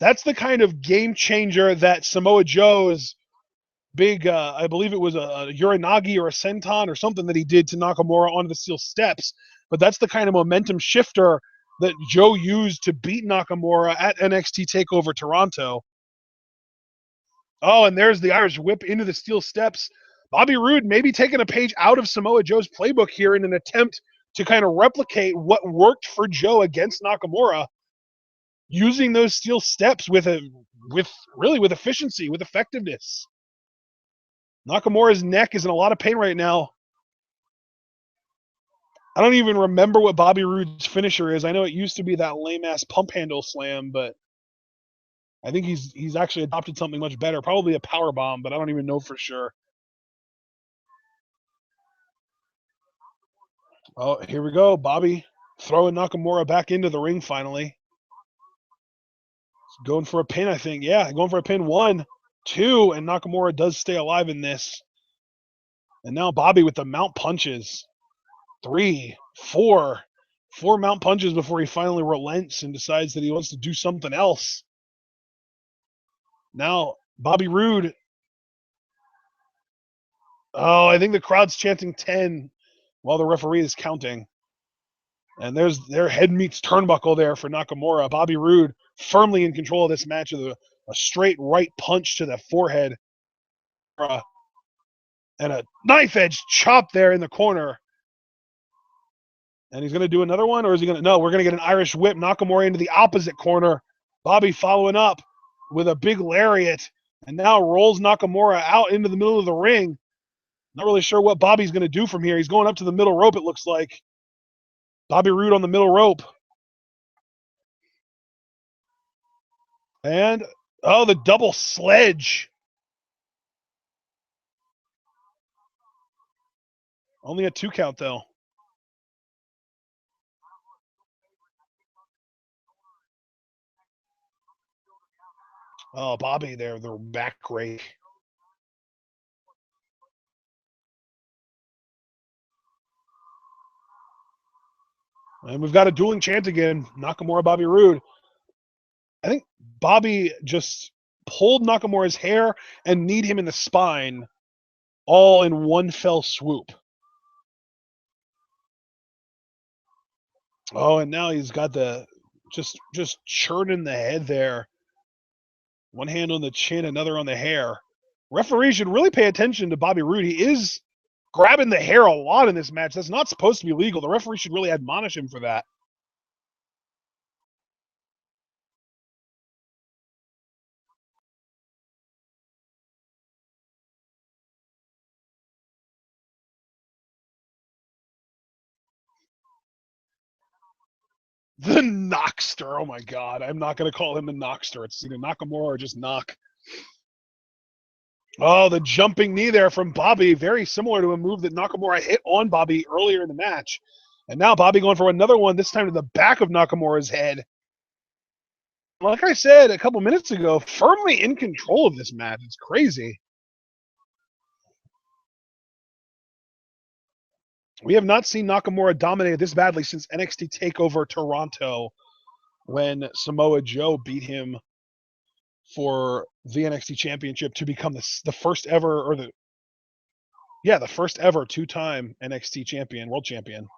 That's the kind of game changer that Samoa Joe's big, I believe it was a Uranagi or a senton or something that he did to Nakamura onto the steel steps. But that's the kind of momentum shifter that Joe used to beat Nakamura at NXT TakeOver Toronto. Oh, and there's the Irish whip into the steel steps. Bobby Roode maybe taking a page out of Samoa Joe's playbook here in an attempt to kind of replicate what worked for Joe against Nakamura, using those steel steps with a with efficiency, with effectiveness. Nakamura's neck is in a lot of pain right now. I don't even remember what Bobby Roode's finisher is. I know it used to be that lame-ass pump handle slam, but I think he's actually adopted something much better. Probably a power bomb, but I don't even know for sure. Oh, here we go. Bobby throwing Nakamura back into the ring finally. Going for a pin, I think. Yeah, going for a pin. 1, 2, and Nakamura does stay alive in this. And now Bobby with the mount punches. 3, 4. 4 mount punches before he finally relents and decides that he wants to do something else. Now, Bobby Roode. Oh, I think the crowd's chanting 10 while the referee is counting. And there's their head meets turnbuckle there for Nakamura. Bobby Roode firmly in control of this match with a straight right punch to the forehead. And a knife edge chop there in the corner. And he's going to do another one, or is he going to? No, we're going to get an Irish whip. Nakamura into the opposite corner. Bobby following up with a big lariat. And now rolls Nakamura out into the middle of the ring. Not really sure what Bobby's going to do from here. He's going up to the middle rope, it looks like. Bobby Roode on the middle rope. And, oh, the double sledge. Only a 2 count, though. Oh, Bobby there, the back rake. And we've got a dueling chant again. Nakamura, Bobby Roode. I think Bobby just pulled Nakamura's hair and kneed him in the spine all in one fell swoop. Oh, and now he's got the just churning the head there. One hand on the chin, another on the hair. Referee should really pay attention to Bobby Roode. He is grabbing the hair a lot in this match. That's not supposed to be legal. The referee should really admonish him for that. The Knockster. Oh my God. I'm not going to call him the Knockster. It's either Nakamura or just Knock. Oh, the jumping knee there from Bobby. Very similar to a move that Nakamura hit on Bobby earlier in the match. And now Bobby going for another one, this time to the back of Nakamura's head. Like I said a couple minutes ago, firmly in control of this match. It's crazy. We have not seen Nakamura dominate this badly since NXT Takeover Toronto, when Samoa Joe beat him for the NXT Championship to become the first ever, or the first ever 2-time NXT champion, world champion.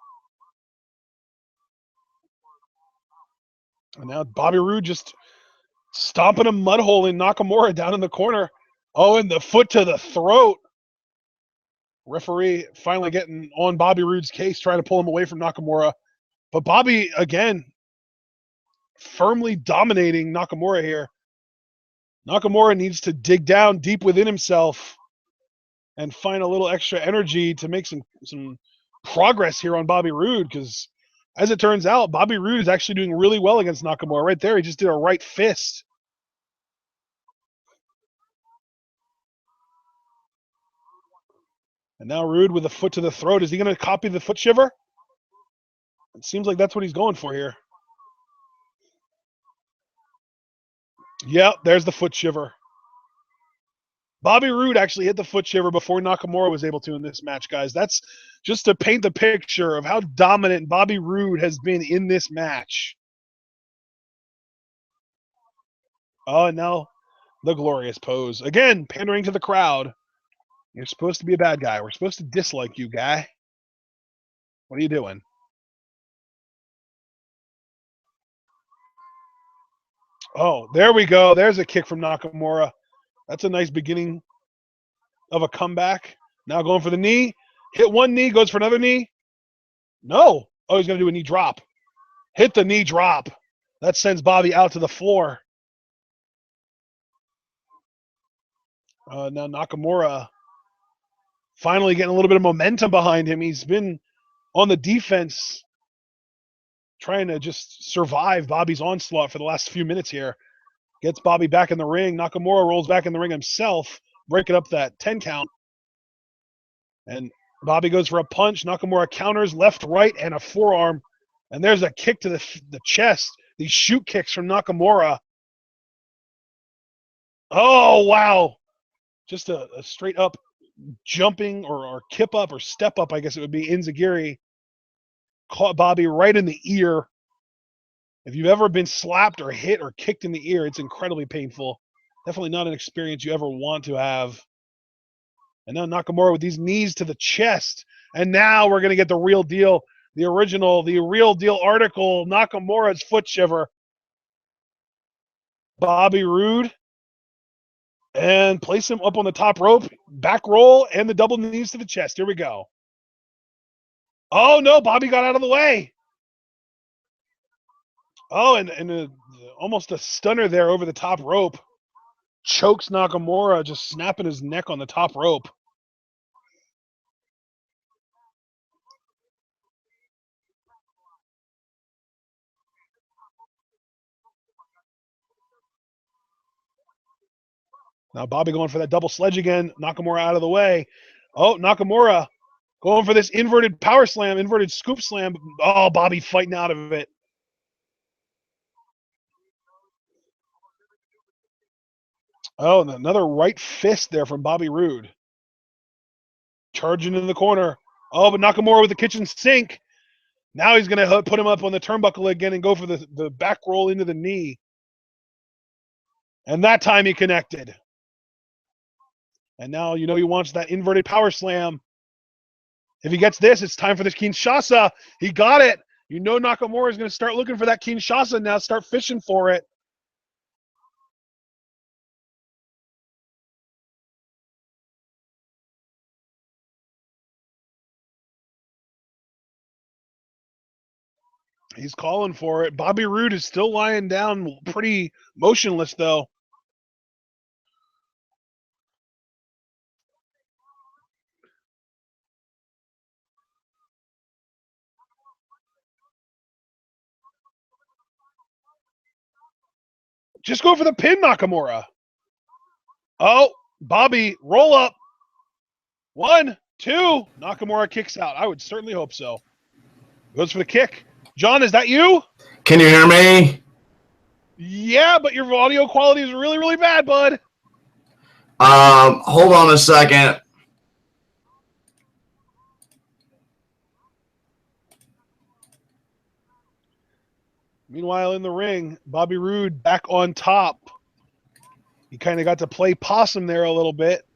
And now Bobby Roode just stomping a mud hole in Nakamura down in the corner. Oh, and the foot to the throat. Referee finally getting on Bobby Roode's case, trying to pull him away from Nakamura. But Bobby, again, firmly dominating Nakamura here. Nakamura needs to dig down deep within himself and find a little extra energy to make some progress here on Bobby Roode, because as it turns out, Bobby Roode is actually doing really well against Nakamura. Right there, he just did a right fist. And now Roode with a foot to the throat. Is he going to copy the foot shiver? It seems like that's what he's going for here. Yep, there's the foot shiver. Bobby Roode actually hit the foot shiver before Nakamura was able to in this match, guys. That's just to paint the picture of how dominant Bobby Roode has been in this match. Oh, and now the glorious pose. Again, pandering to the crowd. You're supposed to be a bad guy. We're supposed to dislike you, guy. What are you doing? Oh, there we go. There's a kick from Nakamura. That's a nice beginning of a comeback. Now going for the knee. Hit one knee, goes for another knee. No. Oh, he's going to do a knee drop. Hit the knee drop. That sends Bobby out to the floor. Now Nakamura finally getting a little bit of momentum behind him. He's been on the defense trying to just survive Bobby's onslaught for the last few minutes here. Gets Bobby back in the ring. Nakamura rolls back in the ring himself, breaking up that 10 count. And Bobby goes for a punch. Nakamura counters left, right, and a forearm. And there's a kick to the chest. These shoot kicks from Nakamura. Oh, wow. Just a straight up jumping or kip up or step up, I guess it would be. Enziguri caught Bobby right in the ear. If you've ever been slapped or hit or kicked in the ear, it's incredibly painful. Definitely not an experience you ever want to have. And now Nakamura with these knees to the chest. And now we're going to get the real deal, the real deal article, Nakamura's foot shiver. Bobby Roode. And place him up on the top rope, back roll, and the double knees to the chest. Here we go. Oh, no, Bobby got out of the way. Oh, and almost a stunner there over the top rope. Chokes Nakamura, just snapping his neck on the top rope. Now Bobby going for that double sledge again. Nakamura out of the way. Oh, Nakamura going for this inverted power slam, inverted scoop slam. Oh, Bobby fighting out of it. Oh, and another right fist there from Bobby Roode. Charging in the corner. Oh, but Nakamura with the kitchen sink. Now he's going to put him up on the turnbuckle again and go for the back roll into the knee. And that time he connected. And now you know he wants that inverted power slam. If he gets this, it's time for this Kinshasa. He got it. You know Nakamura is going to start looking for that Kinshasa now, start fishing for it. He's calling for it. Bobby Roode is still lying down pretty motionless, though. Just go for the pin, Nakamura. Oh, Bobby, roll up. 1, 2. Nakamura kicks out. I would certainly hope so. Goes for the kick. John, is that you? Can you hear me? Yeah, but your audio quality is really, really bad, bud. Hold on a second. Meanwhile, in the ring, Bobby Roode back on top. He kind of got to play possum there a little bit.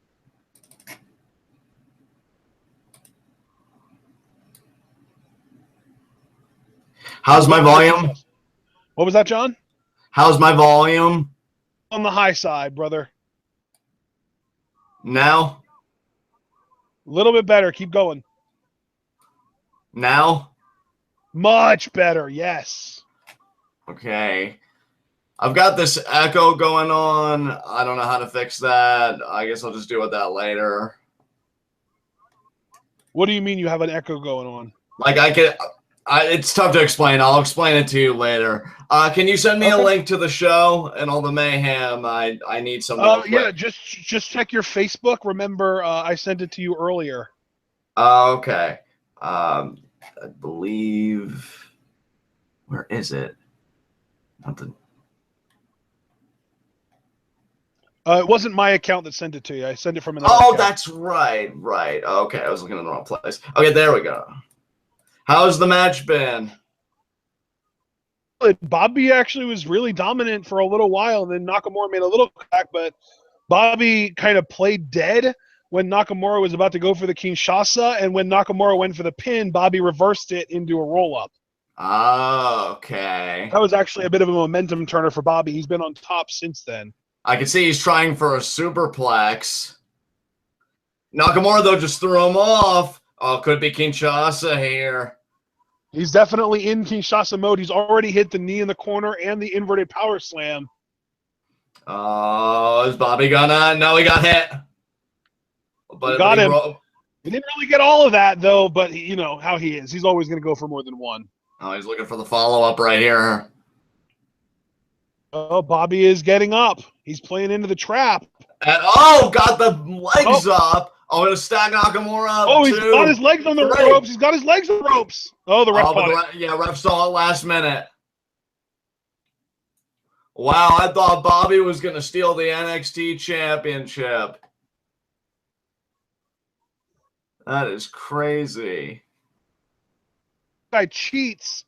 How's my volume? What was that, John? How's my volume? On the high side, brother. Now? A little bit better. Keep going. Now? Much better, yes. Okay. I've got this echo going on. I don't know how to fix that. I guess I'll just deal with that later. What do you mean you have an echo going on? Like it's tough to explain. I'll explain it to you later. Can you send me a link to the show and all the mayhem? I need some. Yeah, just check your Facebook. Remember, I sent it to you earlier. Okay. I believe. Where is it? It wasn't my account that sent it to you. I sent it from another. Oh, account. that's right. Right. Okay, I was looking in the wrong place. Okay, there we go. How's the match been? Bobby actually was really dominant for a little while, and then Nakamura made a little crack, but Bobby kind of played dead when Nakamura was about to go for the Kinshasa, and when Nakamura went for the pin, Bobby reversed it into a roll-up. Oh, okay. That was actually a bit of a momentum turner for Bobby. He's been on top since then. I can see he's trying for a superplex. Nakamura, though, just threw him off. Oh, could be Kinshasa here. He's definitely in Kinshasa mode. He's already hit the knee in the corner and the inverted power slam. Oh, is Bobby gonna? No, he got hit. But got him. He didn't really get all of that, though, but you know how he is. He's always going to go for more than one. Oh, he's looking for the follow-up right here. Oh, Bobby is getting up. He's playing into the trap. And, oh, got the legs up. Oh, going to stack Nakamura up. Oh, he's got his legs on the ropes. He's got his legs on the ropes. Oh, the ref caught it. Yeah, ref saw it last minute. Wow, I thought Bobby was going to steal the NXT championship. That is crazy. Guy cheats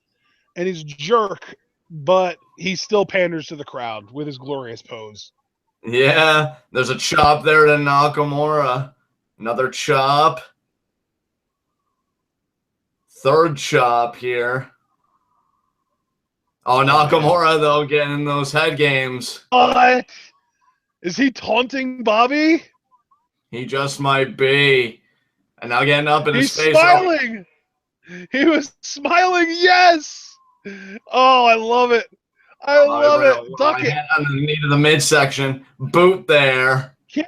and he's a jerk, but he still panders to the crowd with his glorious pose. Yeah, there's a chop there to Nakamura. Another chop. Third chop here. Oh, Nakamura, though, getting those head games. What? Is he taunting Bobby? He just might be. And now getting up in his face. He's smiling. He was smiling. Yes. Oh, I love it. I love it. Duck it. On the knee to the midsection. Boot there. Kick.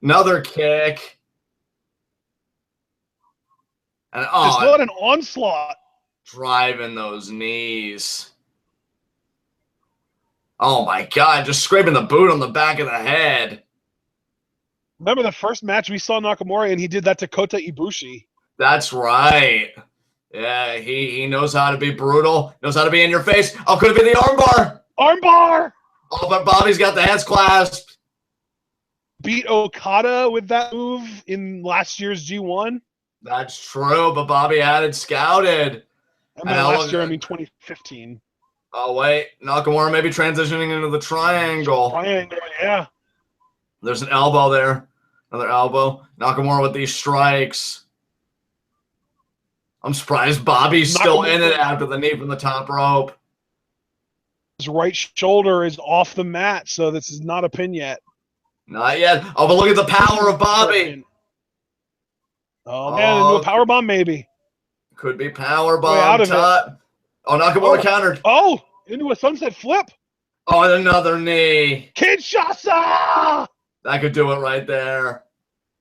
Another kick. And oh, what an onslaught. Driving those knees. Oh my God, just scraping the boot on the back of the head. Remember the first match we saw Nakamura and he did that to Kota Ibushi. That's right. Yeah, he knows how to be brutal, knows how to be in your face. Oh, could it be the armbar? Armbar! Oh, but Bobby's got the hands clasped. Beat Okada with that move in last year's G1. That's true, but Bobby had it scouted. I mean, last year, I mean 2015. Oh, wait. Nakamura may be transitioning into the triangle. Triangle, yeah. There's an elbow there. Another elbow. Nakamura with these strikes. I'm surprised Bobby's still in it after the knee from the top rope. His right shoulder is off the mat, so this is not a pin yet. Not yet. Oh, but look at the power of Bobby. Oh, man, into a powerbomb maybe. Could be powerbomb. Out of it. Oh, Nakamura countered. Oh, into a sunset flip. Oh, and another knee. Kinshasa! That could do it right there.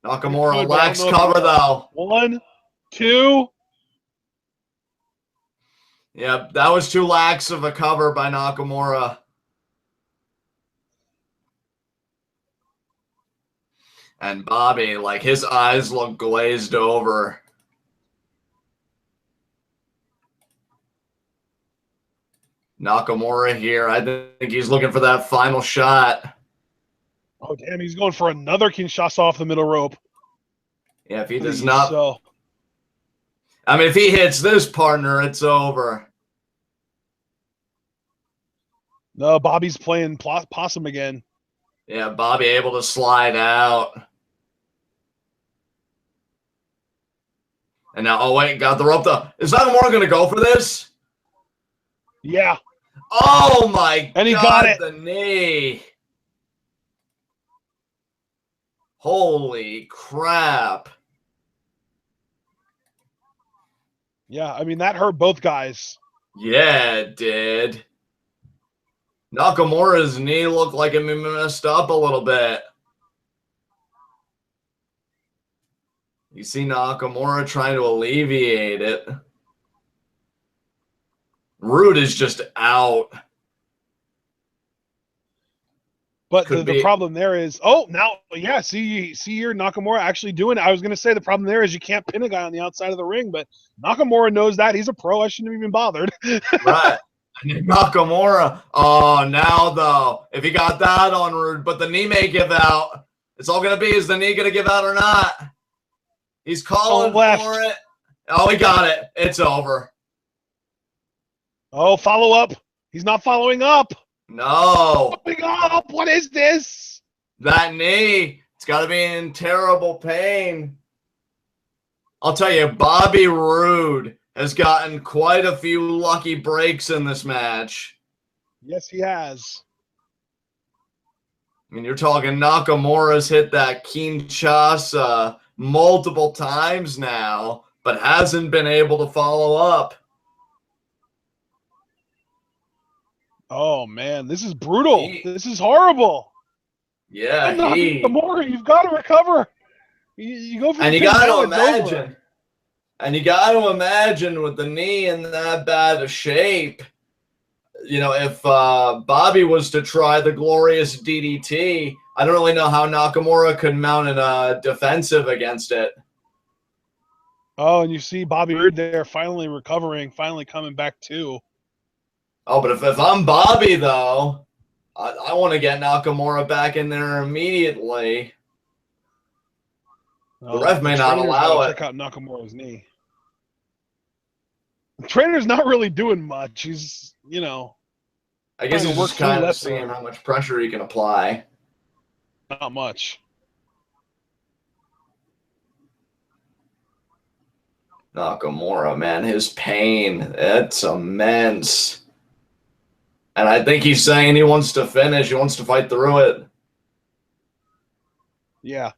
Nakamura lacks cover, though. 1, 2. Yep, that was too lax of a cover by Nakamura. And Bobby, like, his eyes look glazed over. Nakamura here. I think he's looking for that final shot. Oh, damn, he's going for another Kinshasa off the middle rope. Yeah, if he does not... So. I mean, if he hits this partner, it's over. No, Bobby's playing possum again. Yeah, Bobby able to slide out. And now, oh, wait, got the rope, though. Is Nakamura going to go for this? Yeah. Oh, my God. And he got it. The knee. Holy crap. Yeah, I mean, that hurt both guys. Yeah, it did. Nakamura's knee looked like it messed up a little bit. You see Nakamura trying to alleviate it. Roode is just out. But the problem there is, oh, now, yeah, see here, Nakamura actually doing it. I was going to say the problem there is you can't pin a guy on the outside of the ring, but Nakamura knows that. He's a pro. I shouldn't have even bothered. Right. Nakamura. Oh, now, though, if he got that on Roode, but the knee may give out. It's all going to be, is the knee going to give out or not? He's calling for it. Oh, he got it. It's over. Oh, follow up. He's not following up. No. Following up. What is this? That knee. It's got to be in terrible pain. I'll tell you, Bobby Roode has gotten quite a few lucky breaks in this match. Yes, he has. I mean, you're talking Nakamura's hit that Kinshasa multiple times now, but hasn't been able to follow up. Oh, man, this is brutal. This is horrible. Yeah, Nakamura, you've got to recover. You go for and the you got to it's over. imagine, and you got to imagine with the knee in that bad of shape, you know, if Bobby was to try the glorious DDT, I don't really know how Nakamura could mount a defensive against it. Oh, and you see Bobby Roode there finally recovering, finally coming back too. Oh, but if I'm Bobby, though, I want to get Nakamura back in there immediately. The ref may not allow it. Check out Nakamura's knee. The trainer's not really doing much. He's, you know, I guess he's just kind of seeing how much pressure he can apply. Not much. Nakamura, man, his pain, it's immense. And I think he's saying he wants to finish. He wants to fight through it. Yeah.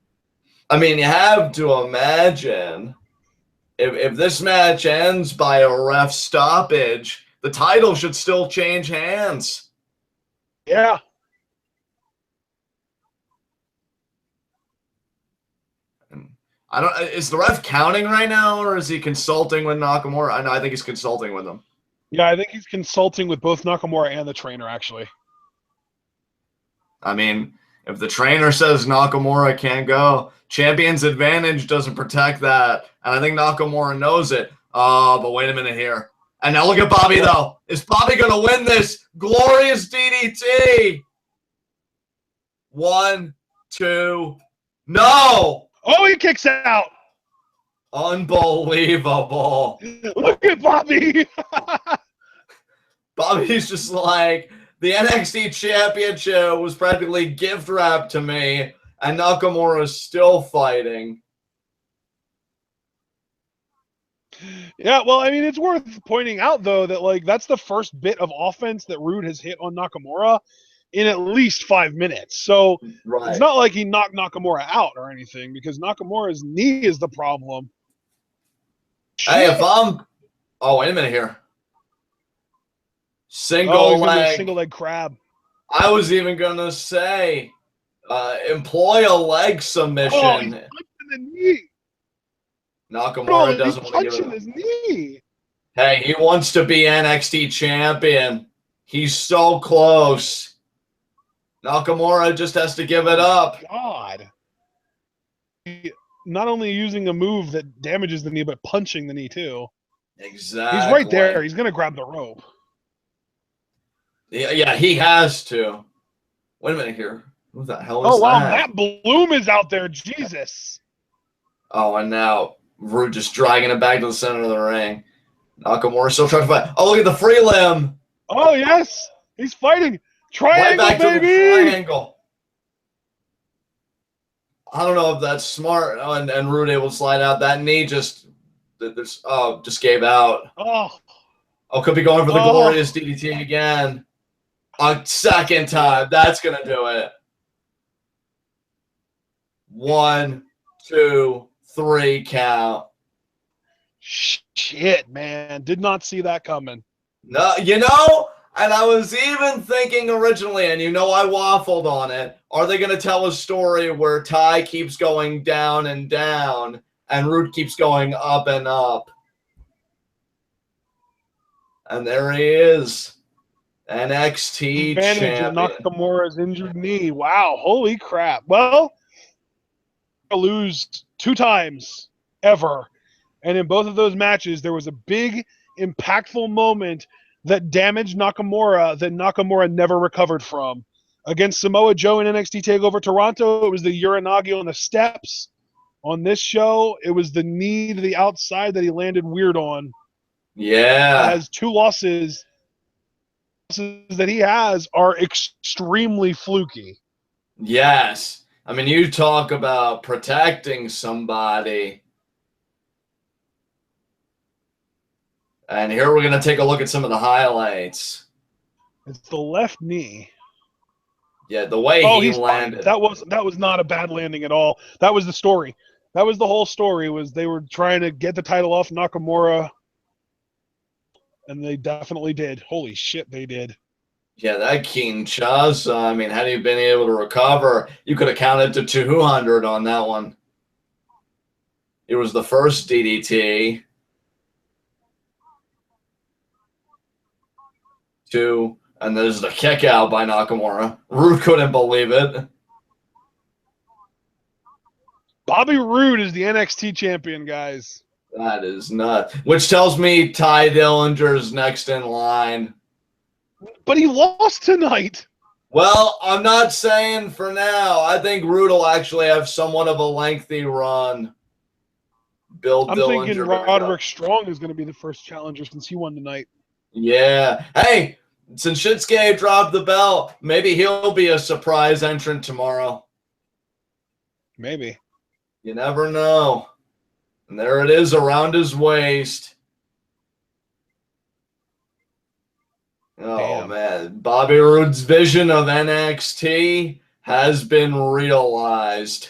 I mean, you have to imagine if this match ends by a ref stoppage, the title should still change hands. Yeah. I don't. Is the ref counting right now, or is he consulting with Nakamura? I know. I think he's consulting with him. Yeah, I think he's consulting with both Nakamura and the trainer, actually. I mean, if the trainer says Nakamura can't go, champion's advantage doesn't protect that. And I think Nakamura knows it. But wait a minute here. And now look at Bobby, though. Is Bobby going to win this glorious DDT? 1, 2, no! Oh, he kicks out. Unbelievable. Look at Bobby. Bobby's just like, the NXT Championship was practically gift wrapped to me, and Nakamura's still fighting. Yeah, well, I mean, it's worth pointing out, though, that, like, that's the first bit of offense that Roode has hit on Nakamura in at least 5 minutes. So It's not like he knocked Nakamura out or anything, because Nakamura's knee is the problem. Hey, if I'm... Oh, wait a minute here. Single leg crab. I was even going to say, employ a leg submission. Oh, he's punching the knee. Nakamura doesn't want to give it his knee. Hey, he wants to be NXT champion. He's so close. Nakamura just has to give it up. God. Not only using a move that damages the knee, but punching the knee too. Exactly. He's right there. He's going to grab the rope. Yeah, he has to. Wait a minute here. What the hell is that? Oh, wow. That Bloom is out there. Jesus. Oh, and now Roode just dragging it back to the center of the ring. Nakamura still trying to fight. Oh, look at the free limb. Oh, yes. He's fighting. Triangle, right back baby. To the triangle. I don't know if that's smart. Oh, and Roode able to slide out. That knee just gave out. Oh, could be going for the glorious DDT again. A second time. That's going to do it. 1, 2, 3 count. Shit, man. Did not see that coming. No, you know, and I was even thinking originally, and you know I waffled on it, are they going to tell a story where Ty keeps going down and down, and Roode keeps going up and up? And there he is. NXT champion. Nakamura's injured knee. Wow. Holy crap. Well, lose 2 times ever. And in both of those matches, there was a big, impactful moment that damaged Nakamura that Nakamura never recovered from. Against Samoa Joe in NXT TakeOver Toronto, it was the Uranagi on the steps. On this show, it was the knee to the outside that he landed weird on. Yeah. He has 2 losses. That he has are extremely fluky. Yes. I mean, you talk about protecting somebody. And here we're going to take a look at some of the highlights. It's the left knee. Yeah, the way he landed. That was not a bad landing at all. That was the story. That was the whole story, was they were trying to get the title off Nakamura. And they definitely did. Holy shit, they did. Yeah, that Kinshasa. I mean, had he been able to recover, you could have counted to 200 on that one. It was the first DDT. 2, and there's the kick out by Nakamura. Roode couldn't believe it. Bobby Roode is the NXT champion, guys. That is nuts. Which tells me Ty Dillinger's next in line. But he lost tonight. Well, I'm not saying for now. I think Roode will actually have somewhat of a lengthy run. Bill I'm Dillinger. thinking Roderick Strong is going to be the first challenger since he won tonight. Yeah. Hey, since Shinsuke dropped the belt, maybe he'll be a surprise entrant tomorrow. Maybe. You never know. And there it is around his waist. Oh, damn. man. Bobby Roode's vision of NXT has been realized.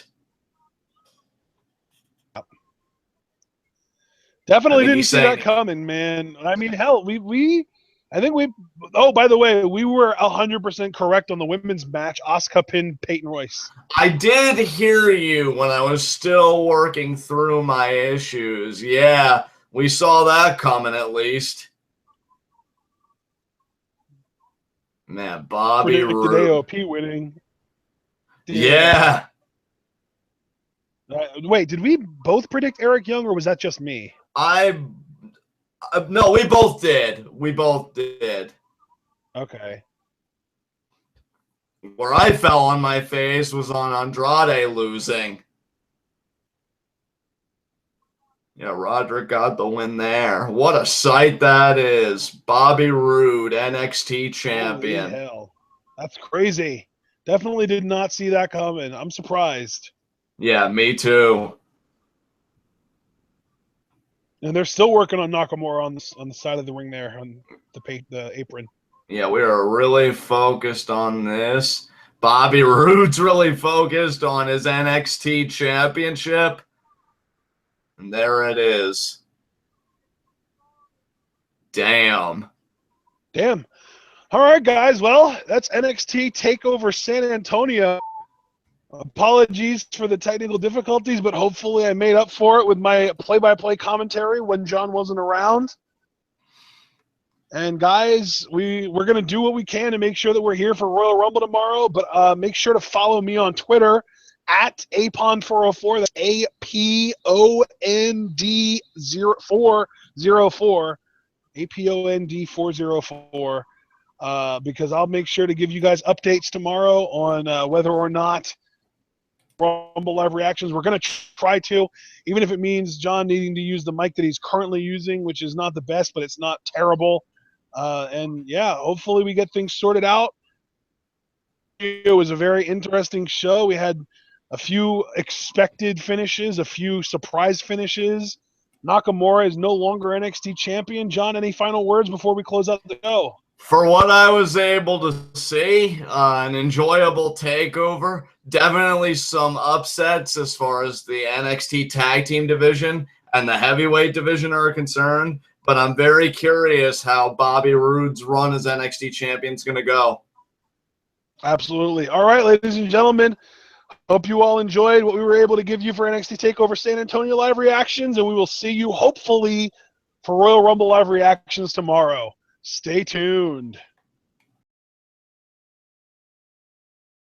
Definitely didn't see that coming, man. I mean, hell, oh, by the way, we were 100% correct on the women's match. Asuka pinned Peyton Royce. I did hear you when I was still working through my issues. Yeah, we saw that coming at least. Man, Bobby Roode. AOP winning. Yeah. Wait, did we both predict Eric Young, or was that just me? No, we both did. We both did. Okay. Where I fell on my face was on Andrade losing. Yeah, Roderick got the win there. What a sight that is. Bobby Roode, NXT champion. Holy hell. That's crazy. Definitely did not see that coming. I'm surprised. Yeah, me too. And they're still working on Nakamura on the side of the ring there, on the apron. Yeah, we are really focused on this. Bobby Roode's really focused on his NXT championship. And there it is. Damn. All right, guys. Well, that's NXT Takeover San Antonio. Apologies for the technical difficulties, but hopefully I made up for it with my play-by-play commentary when John wasn't around. And guys, we're going to do what we can to make sure that we're here for Royal Rumble tomorrow, but make sure to follow me on Twitter at APON404. That's APOND404. APOND404. Because I'll make sure to give you guys updates tomorrow on whether or not Rumble Live reactions. We're going to try to, even if it means John needing to use the mic that he's currently using, which is not the best, but it's not terrible. And yeah, hopefully we get things sorted out. It was a very interesting show. We had a few expected finishes, a few surprise finishes. Nakamura is no longer NXT champion. John, any final words before we close out the show? For what I was able to see, an enjoyable takeover. Definitely some upsets as far as the NXT tag team division and the heavyweight division are concerned. But I'm very curious how Bobby Roode's run as NXT champion is going to go. Absolutely. All right, ladies and gentlemen. Hope you all enjoyed what we were able to give you for NXT TakeOver San Antonio Live reactions, and we will see you hopefully for Royal Rumble Live reactions tomorrow. Stay tuned.